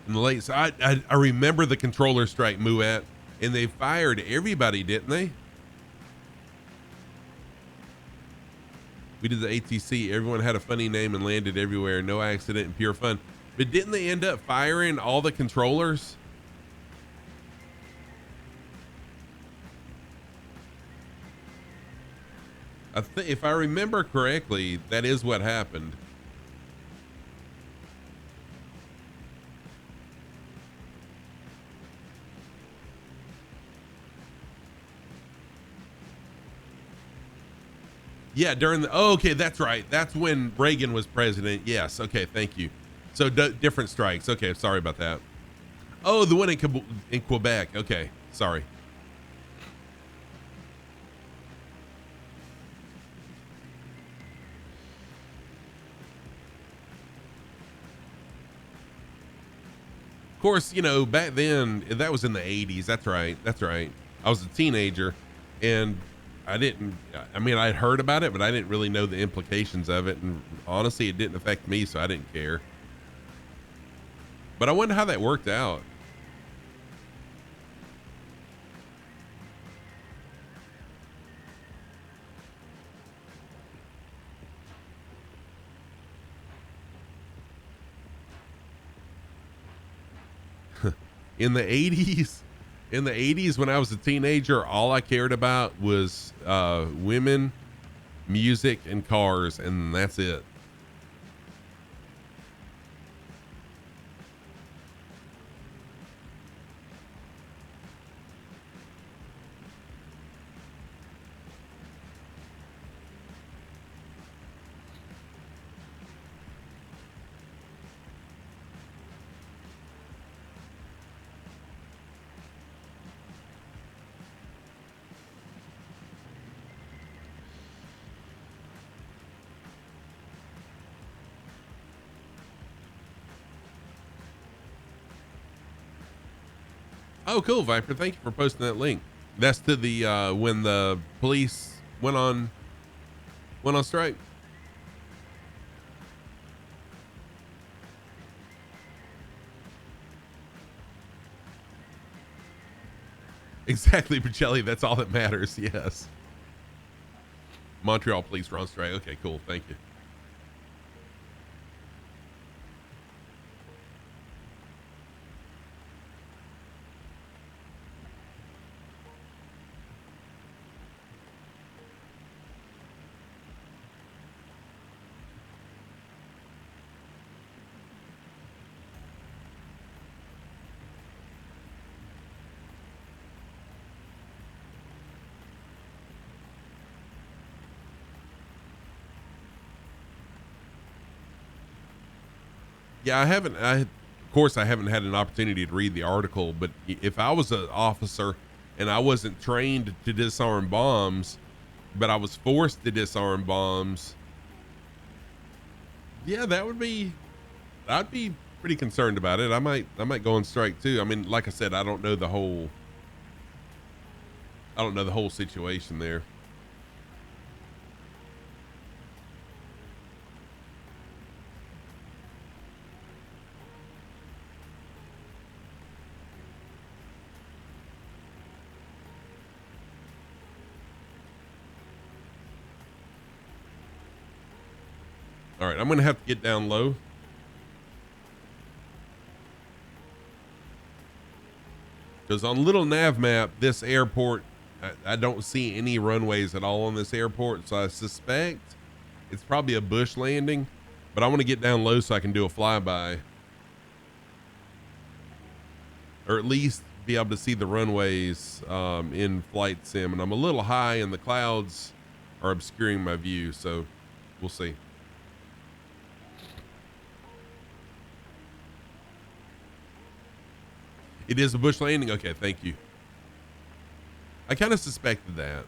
In the late, so I remember the controller strike, Muat, and they fired everybody, didn't they? We did the ATC. Everyone had a funny name and landed everywhere. No accident and pure fun. But didn't they end up firing all the controllers? If I remember correctly, that is what happened. Yeah, during the, oh, okay, that's right. That's when Reagan was president. Yes, okay, thank you. So different strikes. Okay, sorry about that. Oh, the one in Quebec. Okay, sorry. Of course, you know, back then, that was in the 80s. That's right. That's right. I was a teenager, and I mean, I'd heard about it, but I didn't really know the implications of it. And honestly, it didn't affect me, so I didn't care. But I wonder how that worked out. In the 80s, when I was a teenager, all I cared about was women, music, and cars, and that's it. Oh, cool, Viper. Thank you for posting that link. That's to the when the police went on strike. Exactly, Pacelli. That's all that matters. Yes. Montreal police were on strike. Okay, cool. Thank you. Yeah, of course, I haven't had an opportunity to read the article, but if I was an officer and I wasn't trained to disarm bombs, but I was forced to disarm bombs, yeah, I'd be pretty concerned about it. I might go on strike too. I mean, like I said, I don't know the whole situation there. All right, I'm going to have to get down low. Because on little nav map, this airport, I don't see any runways at all on this airport. So I suspect it's probably a bush landing, but I want to get down low so I can do a flyby. Or at least be able to see the runways in flight sim. And I'm a little high and the clouds are obscuring my view. So we'll see. It is a bush landing. Okay, thank you. I kind of suspected that.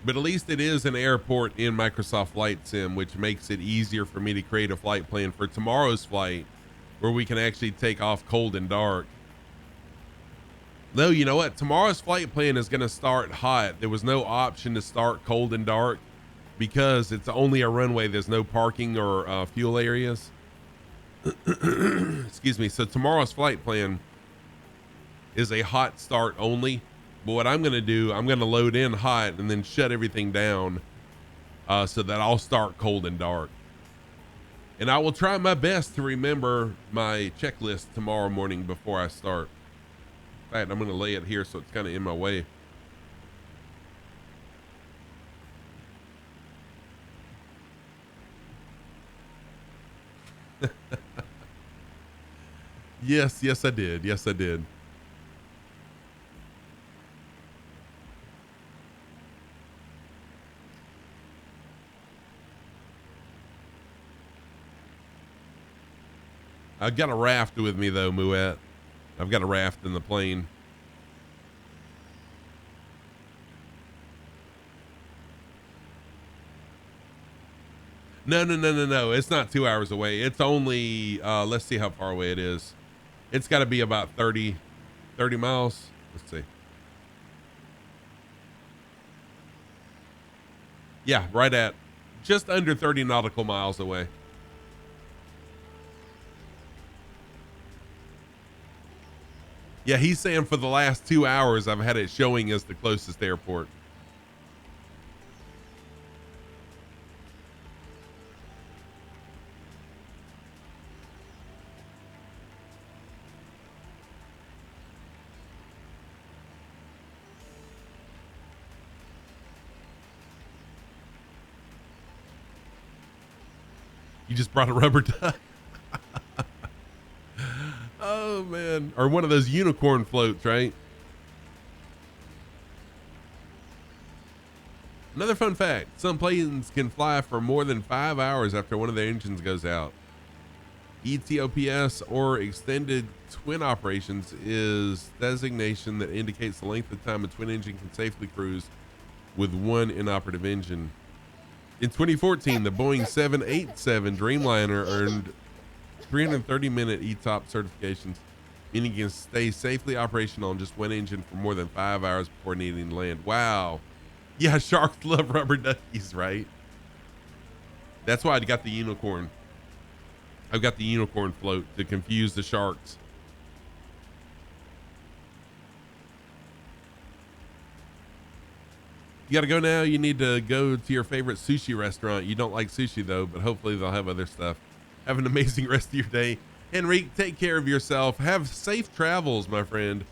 But at least it is an airport in Microsoft Flight Sim, which makes it easier for me to create a flight plan for tomorrow's flight where we can actually take off cold and dark. Though, you know what? Tomorrow's flight plan is going to start hot. There was no option to start cold and dark because it's only a runway. There's no parking or fuel areas. Excuse me. So tomorrow's flight plan is a hot start only. But what I'm going to do, I'm going to load in hot and then shut everything down so that I'll start cold and dark. And I will try my best to remember my checklist tomorrow morning before I start. In fact, I'm going to lay it here so it's kind of in my way. Yes, I did. Yes, I did. I've got a raft with me though, Mouette. I've got a raft in the plane. No. It's not 2 hours away. It's only, let's see how far away it is. It's got to be about 30 miles. Let's see. Yeah, right at just under 30 nautical miles away. Yeah, he's saying for the last 2 hours, I've had it showing as the closest airport. You just brought a rubber duck. Oh man, or one of those unicorn floats, right? Another fun fact, some planes can fly for more than 5 hours after one of their engines goes out. ETOPS, or extended twin operations, is designation that indicates the length of time a twin engine can safely cruise with one inoperative engine. In 2014, the Boeing 787 Dreamliner earned 330-minute ETOP certifications, meaning it can stay safely operational on just one engine for more than 5 hours before needing to land. Wow. Yeah, sharks love rubber duckies, right? That's why I got the unicorn. I've got the unicorn float to confuse the sharks. You got to go now. You need to go to your favorite sushi restaurant. You don't like sushi though, but hopefully they'll have other stuff. Have an amazing rest of your day. Henrique, take care of yourself. Have safe travels, my friend.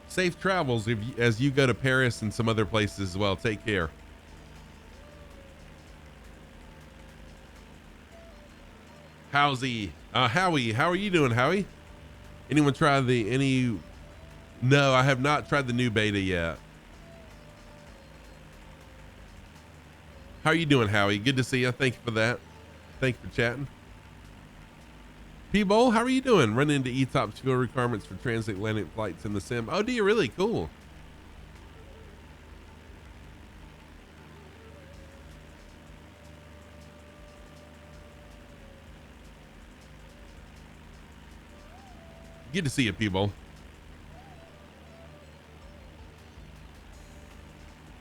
Safe travels as you go to Paris and some other places as well. Take care. Howie, how are you doing, Howie? Anyone try No, I have not tried the new beta yet. How are you doing, Howie? Good to see you. Thank you for that. Thank you for chatting. P-Bowl, how are you doing? Running into ETOPS fuel requirements for transatlantic flights in the sim. Oh, do you really? Cool. Good to see you, P-Bowl.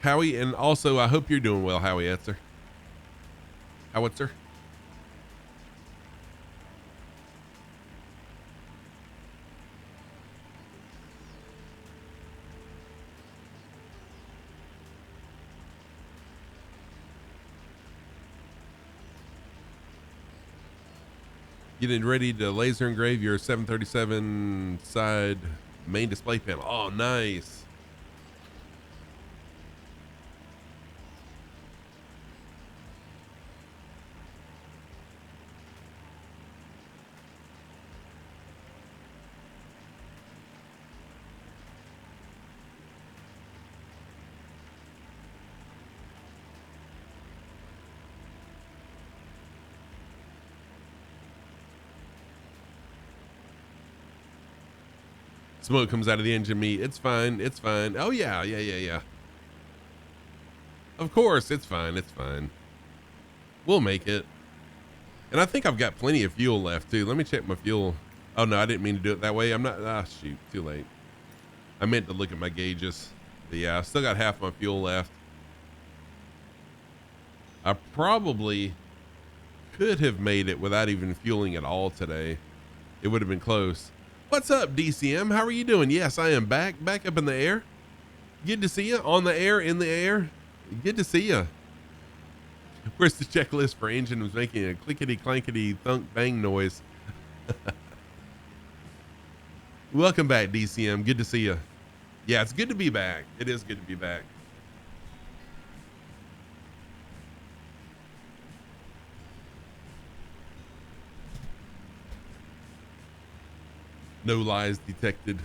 Howie, and also I hope you're doing well, Howie Etzer. Howitzer. Getting ready to laser engrave your 737 side main display panel. Oh, nice. Smoke comes out of the engine meat. It's fine. It's fine. Oh yeah. Yeah. Of course. It's fine. It's fine. We'll make it. And I think I've got plenty of fuel left too. Let me check my fuel. Oh no, I didn't mean to do it that way. I'm not, shoot, too late. I meant to look at my gauges. But yeah, I still got half my fuel left. I probably could have made it without even fueling at all today. It would have been close. What's up, DCM? How are you doing? Yes, I am back up in the air. Good to see you on the air, in the air. Good to see you. Where's the checklist for engine was making a clickety clankety thunk bang noise? Welcome back, DCM. Good to see you. Yeah, it's good to be back. It is good to be back. No lies detected.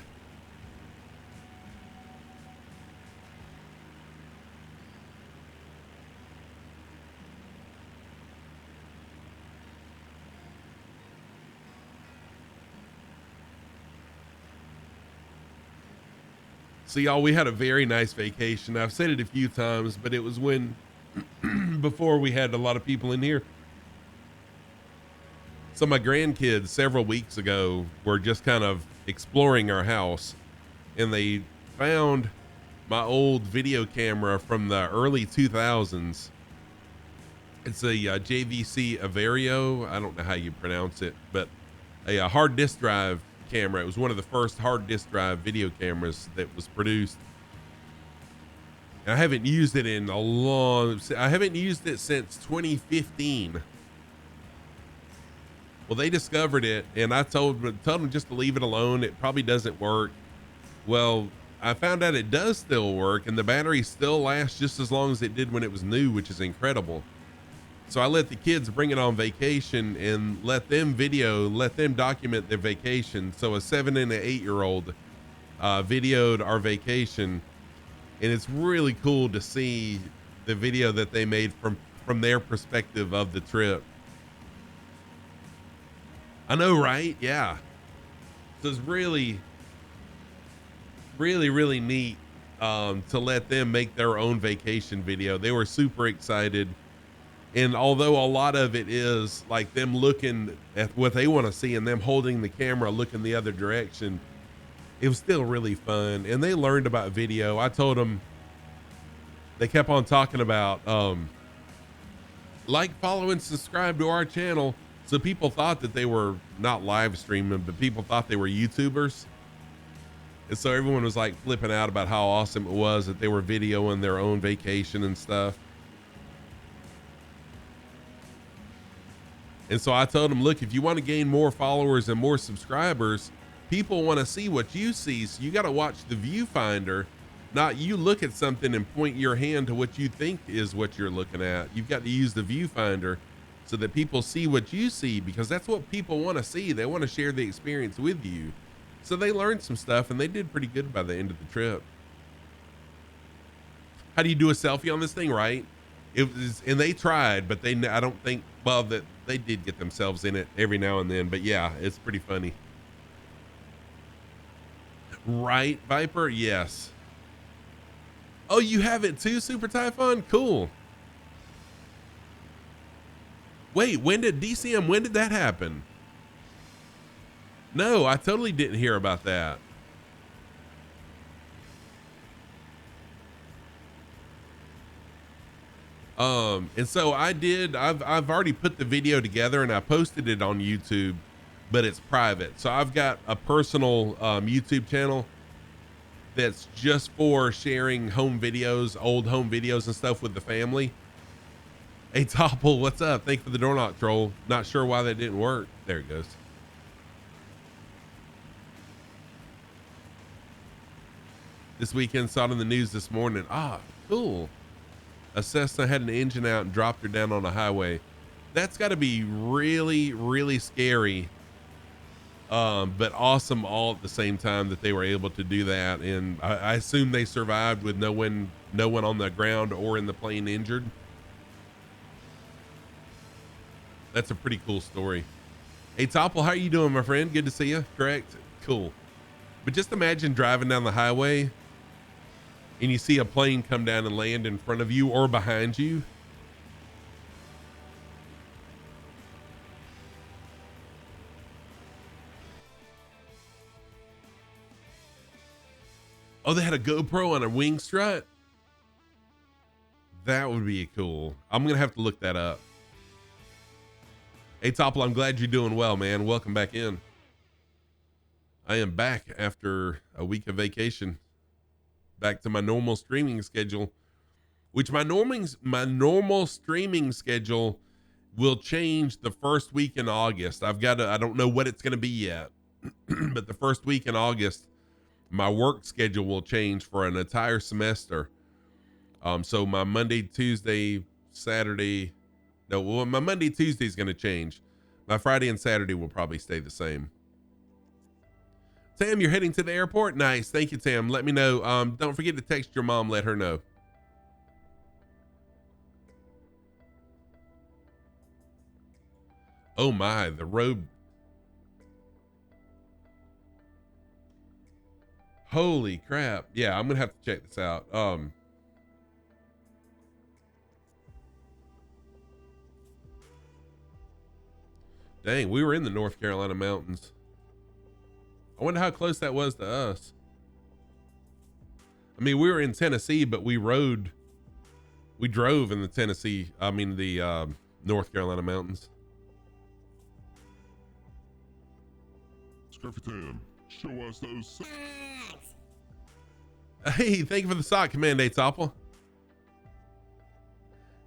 So y'all, we had a very nice vacation. I've said it a few times, but it was when before we had a lot of people in here. So my grandkids several weeks ago were just kind of exploring our house, and they found my old video camera from the early 2000s. It's a JVC Averio. I don't know how you pronounce it, but a hard disk drive camera. It was one of the first hard disk drive video cameras that was produced. And I haven't used it in I haven't used it since 2015. Well, they discovered it, and I told them just to leave it alone. It probably doesn't work. Well, I found out it does still work, and the battery still lasts just as long as it did when it was new, which is incredible. So I let the kids bring it on vacation and let them document their vacation. So a 7 and an 8-year-old videoed our vacation, and it's really cool to see the video that they made from their perspective of the trip. I know, right? Yeah. So it's really, really, really neat to let them make their own vacation video. They were super excited. And although a lot of it is like them looking at what they want to see and them holding the camera, looking the other direction, it was still really fun. And they learned about video. I told them, they kept on talking about, like, follow and subscribe to our channel. So people thought that they were not live streaming, but people thought they were YouTubers. And so everyone was like flipping out about how awesome it was that they were videoing their own vacation and stuff. And so I told them, look, if you want to gain more followers and more subscribers, people want to see what you see. So you got to watch the viewfinder, not you look at something and point your hand to what you think is what you're looking at. You've got to use the viewfinder so that people see what you see, because that's what people want to see. They want to share the experience with you. So they learned some stuff, and they did pretty good by the end of the trip. How do you do a selfie on this thing, right? It was, and they tried, but I don't think, well, that they did get themselves in it every now and then, but yeah, it's pretty funny. Right, Viper? Yes. Oh, you have it too, Super Typhon? Cool. Wait, when did that happen? No, I totally didn't hear about that. And so I've already put the video together and I posted it on YouTube, but it's private. So I've got a personal YouTube channel that's just for sharing home videos, old home videos and stuff with the family. Hey Topple, what's up? Thank you for the door knock, troll. Not sure why that didn't work. There it goes. This weekend, saw it in the news this morning. Ah, cool. A Cessna had an engine out and dropped her down on a highway. That's got to be really, really scary, but awesome all at the same time that they were able to do that. And I assume they survived with no one on the ground or in the plane injured. That's a pretty cool story. Hey Topple, how are you doing, my friend? Good to see you. Correct. Cool. But just imagine driving down the highway and you see a plane come down and land in front of you or behind you. Oh, they had a GoPro on a wing strut? That would be cool. I'm going to have to look that up. Hey, Topple, I'm glad you're doing well, man. Welcome back in. I am back after a week of vacation. Back to my normal streaming schedule, which my normal streaming schedule will change the first week in August. I don't know what it's going to be yet, but the first week in August, my work schedule will change for an entire semester. So my Monday, Tuesday, Saturday, my Monday, Tuesday is going to change. My Friday and Saturday will probably stay the same. Tam, you're heading to the airport? Nice. Thank you, Tam. Let me know. Don't forget to text your mom. Let her know. Oh my, the road. Holy crap. Yeah, I'm going to have to check this out. Dang, we were in the North Carolina mountains. I wonder how close that was to us. I mean, we were in Tennessee, but we drove in the North Carolina mountains. Scruffy Tam, show us those. Hey, thank you for the sock, Command A Topple.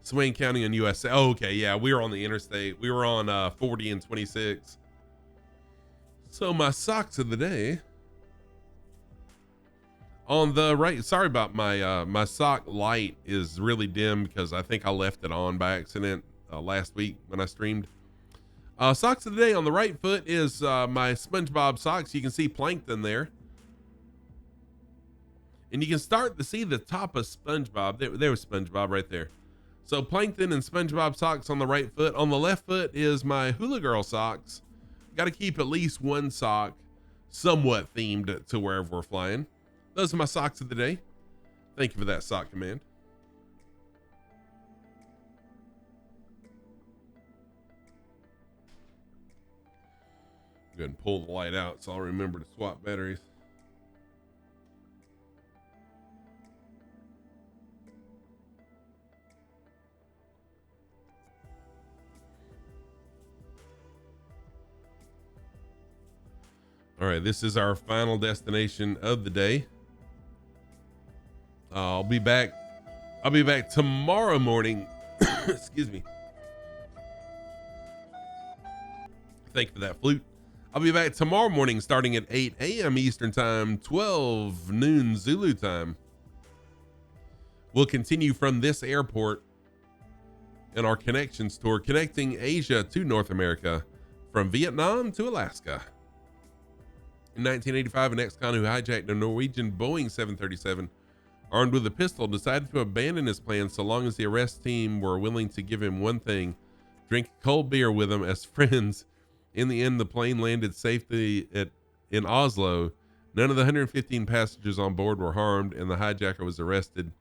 Swain County on USA. Oh, okay, yeah, we were on the interstate. We were on 40 and 26. So my socks of the day. On the right, sorry about my sock light is really dim because I think I left it on by accident last week when I streamed. Socks of the day on the right foot is my SpongeBob socks. You can see Plankton there. And you can start to see the top of SpongeBob. There was SpongeBob right there. So Plankton and SpongeBob socks on the right foot. On the left foot is my Hula Girl socks. Got to keep at least one sock somewhat themed to wherever we're flying. Those are my socks of the day. Thank you for that sock command. Go ahead and pull the light out so I'll remember to swap batteries. All right, this is our final destination of the day. I'll be back tomorrow morning. Excuse me. Thank you for that flute. I'll be back tomorrow morning starting at 8 a.m. Eastern time, 12 noon Zulu time. We'll continue from this airport in our connections tour, connecting Asia to North America from Vietnam to Alaska. In 1985, an ex-con who hijacked a Norwegian Boeing 737 armed with a pistol decided to abandon his plans so long as the arrest team were willing to give him one thing: drink cold beer with him as friends. In the end, the plane landed safely in Oslo. None of the 115 passengers on board were harmed, and the hijacker was arrested.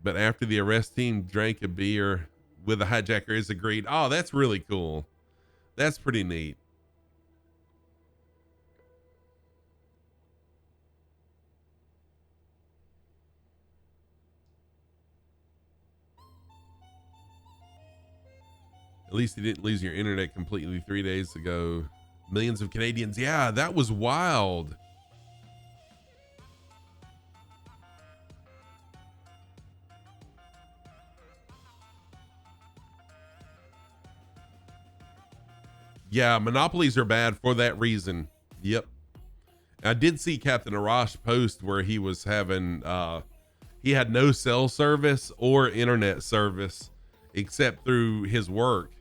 But after the arrest team drank a beer with the hijacker is agreed. Oh, that's really cool. That's pretty neat. At least you didn't lose your internet completely 3 days ago. Millions of Canadians. Yeah, that was wild. Yeah, monopolies are bad for that reason. Yep. I did see Captain Arash post where he was having, he had no cell service or internet service except through his work.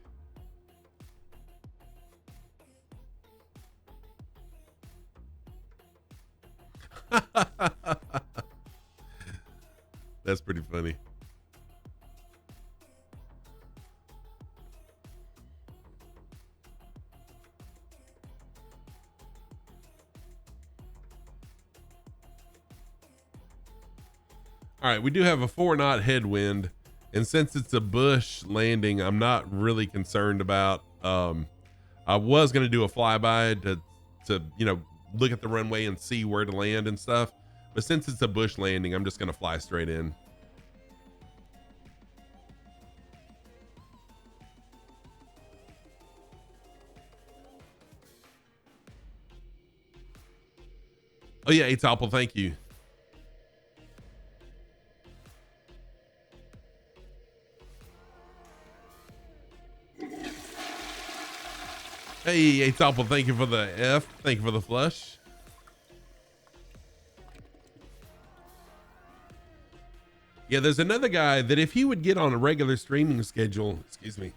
That's pretty funny. All right, we do have a 4-knot headwind, and since it's a bush landing, I'm not really concerned about. I was gonna do a flyby to look at the runway and see where to land and stuff, but since it's a bush landing, I'm just gonna fly straight in. Oh yeah, Atopple, thank you. Hey, Atopple, thank you for the F. Thank you for the flush. Yeah, there's another guy that if he would get on a regular streaming schedule, excuse me.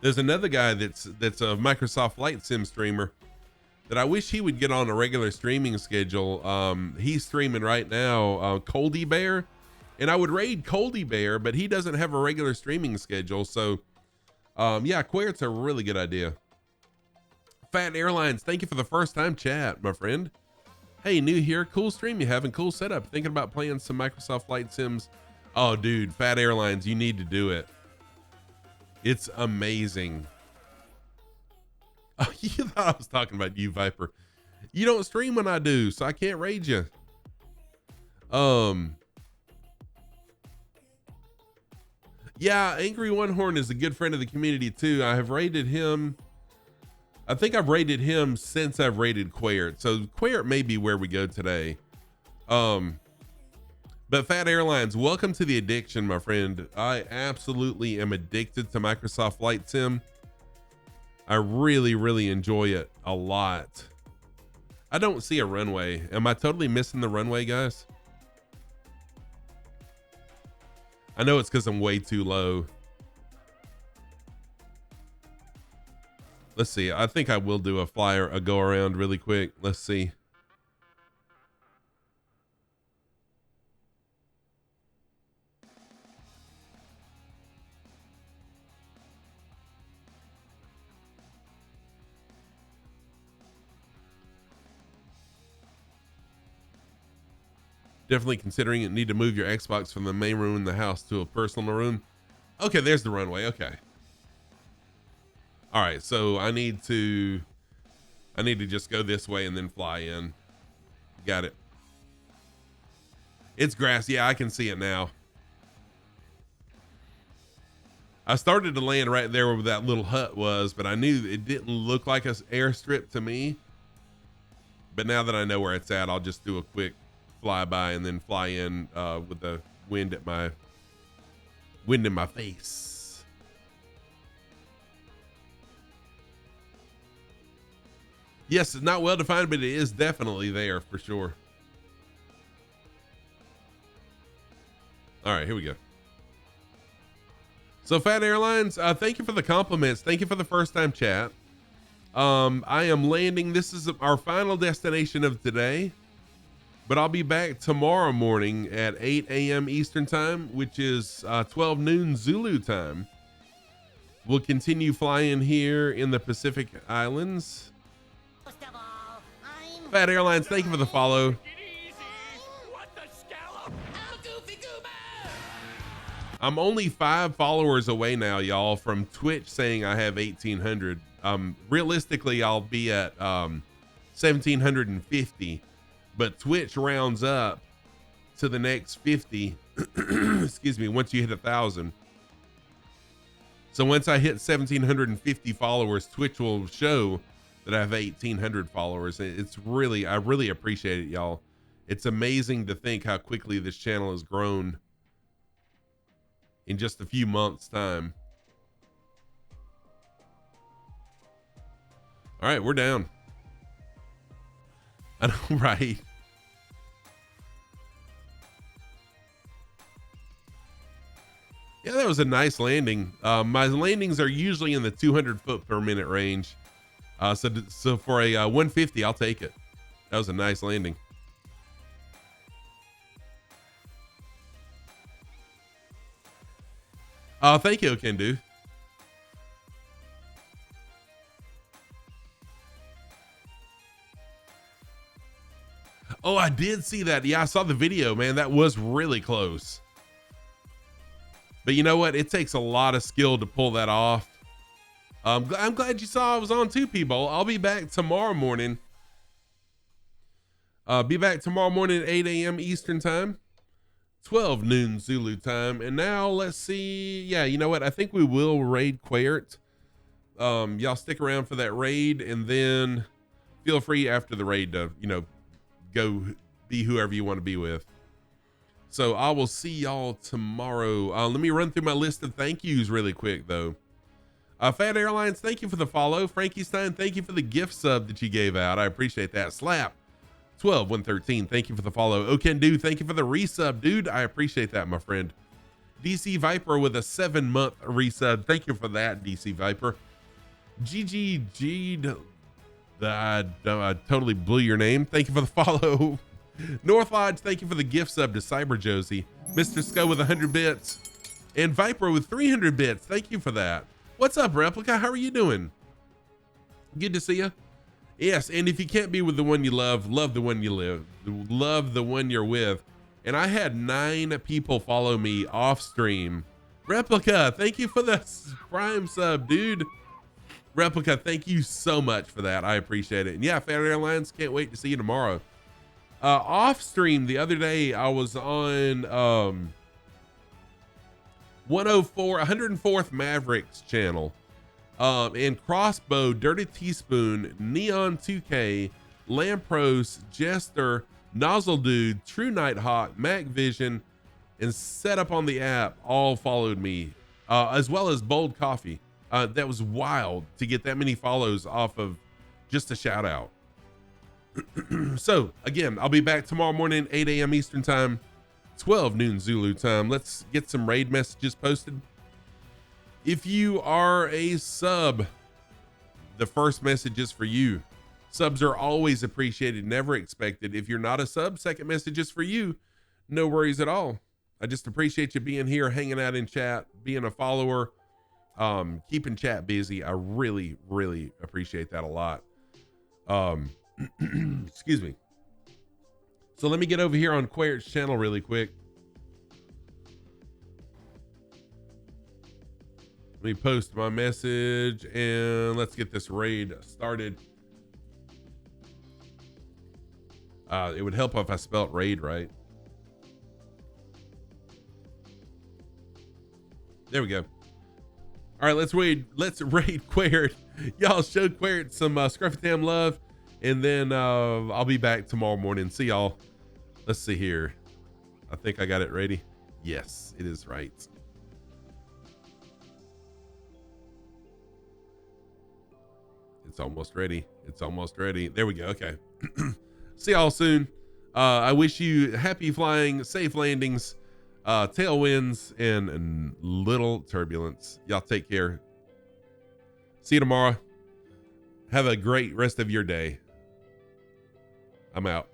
There's another guy that's a Microsoft Flight Sim streamer that I wish he would get on a regular streaming schedule. He's streaming right now, Coldy Bear. And I would raid Coldy Bear, but he doesn't have a regular streaming schedule. So, yeah, Queer's a really good idea. Fat Airlines, thank you for the first time chat, my friend. Hey, new here. Cool stream you having. Cool setup. Thinking about playing some Microsoft Flight Sims. Oh, dude, Fat Airlines, you need to do it. It's amazing. Oh, you thought I was talking about you, Viper. You don't stream when I do, so I can't raid you. Yeah, Angry One Horn is a good friend of the community too. I have rated him. I think I've rated him since I've rated Quaert. So Quaert may be where we go today. But Fat Airlines, welcome to the addiction, my friend. I absolutely am addicted to Microsoft Flight Sim. I really, really enjoy it a lot. I don't see a runway. Am I totally missing the runway, guys? I know it's because I'm way too low. Let's see. I think I will do a go around really quick. Let's see. Definitely considering it. Need to move your Xbox from the main room in the house to a personal room. Okay, there's the runway. Okay. All right, so I need to just go this way and then fly in. Got it. It's grass. Yeah, I can see it now. I started to land right there where that little hut was, but I knew it didn't look like an airstrip to me. But now that I know where it's at, I'll just do a quick flyby and then fly in with the wind in my face. Yes, it's not well defined, but it is definitely there for sure. All right, here we go. So Fat Airlines, thank you for the compliments. Thank you for the first time chat. I am landing. This is our final destination of today, but I'll be back tomorrow morning at 8 a.m. Eastern time, which is 12 noon Zulu time. We'll continue flying here in the Pacific Islands. Most of all, I'm Fat Airlines, thank you for the follow. What the scallop? El Goofy Goober! I'm only 5 followers away now, y'all, from Twitch saying I have 1,800. Realistically, I'll be at 1,750, but Twitch rounds up to the next 50. Excuse me, once you hit 1,000. So once I hit 1,750 followers, Twitch will show that I have 1,800 followers. It's really, I really appreciate it, y'all. It's amazing to think how quickly this channel has grown in just a few months' time. All right, we're down. I know, right? Yeah, that was a nice landing. My landings are usually in the 200 foot per minute range. So for a 150, I'll take it. That was a nice landing. Thank you, Kendu. Oh, I did see that. Yeah, I saw the video, man. That was really close. But you know what? It takes a lot of skill to pull that off. I'm glad you saw I was on too, people. I'll be back tomorrow morning. Be back tomorrow morning at 8 a.m. Eastern time, 12 noon Zulu time. And now let's see. Yeah, you know what? I think we will raid Quert. Y'all stick around for that raid, and then feel free after the raid to, you know, go be whoever you want to be with. So I will see y'all tomorrow. Let me run through my list of thank yous really quick though. Fat Airlines, thank you for the follow. Frankie Stein, thank you for the gift sub that you gave out. I appreciate that. Slap 12113, thank you for the follow. Okendu, thank you for the resub, dude. I appreciate that, my friend. DC Viper with a 7-month resub. Thank you for that, DC Viper. GGG, I totally blew your name. Thank you for the follow. North Lodge, thank you for the gift sub to Cyber Josie. Mr. Sco with 100 bits. And Viper with 300 bits. Thank you for that. What's up, Replica? How are you doing? Good to see you. Yes, and if you can't be with the one you love, love the one you live. Love the one you're with. And I had 9 people follow me off stream. Replica, thank you for the Prime sub, dude. Replica, thank you so much for that. I appreciate it. And yeah, Fat Airlines, can't wait to see you tomorrow. Off stream the other day, I was on 104th Mavericks channel. And Crossbow, Dirty Teaspoon, Neon 2K, Lampros, Jester, Nozzle Dude, True Nighthawk, Mac Vision, and Setup on the app all followed me, as well as Bold Coffee. That was wild to get that many follows off of just a shout out. So again, I'll be back tomorrow morning, 8 a.m. Eastern time, 12 noon Zulu time. Let's get some raid messages posted. If you are a sub, the first message is for you. Subs are always appreciated, never expected. If you're not a sub, second message is for you. No worries at all. I just appreciate you being here, hanging out in chat, being a follower, keeping chat busy. I really, really appreciate that a lot. Excuse me. So let me get over here on Quert's channel really quick. Let me post my message and let's get this raid started. It would help if I spelt raid right. There we go. All right, let's raid Quert. Y'all show Quert some Scruffy Tam love, and then I'll be back tomorrow morning. See y'all. Let's see here. I think I got it ready. Yes, it is right. It's almost ready. It's almost ready. There we go. Okay. See y'all soon. I wish you happy flying, safe landings, tailwinds, and little turbulence. Y'all take care. See you tomorrow. Have a great rest of your day. I'm out.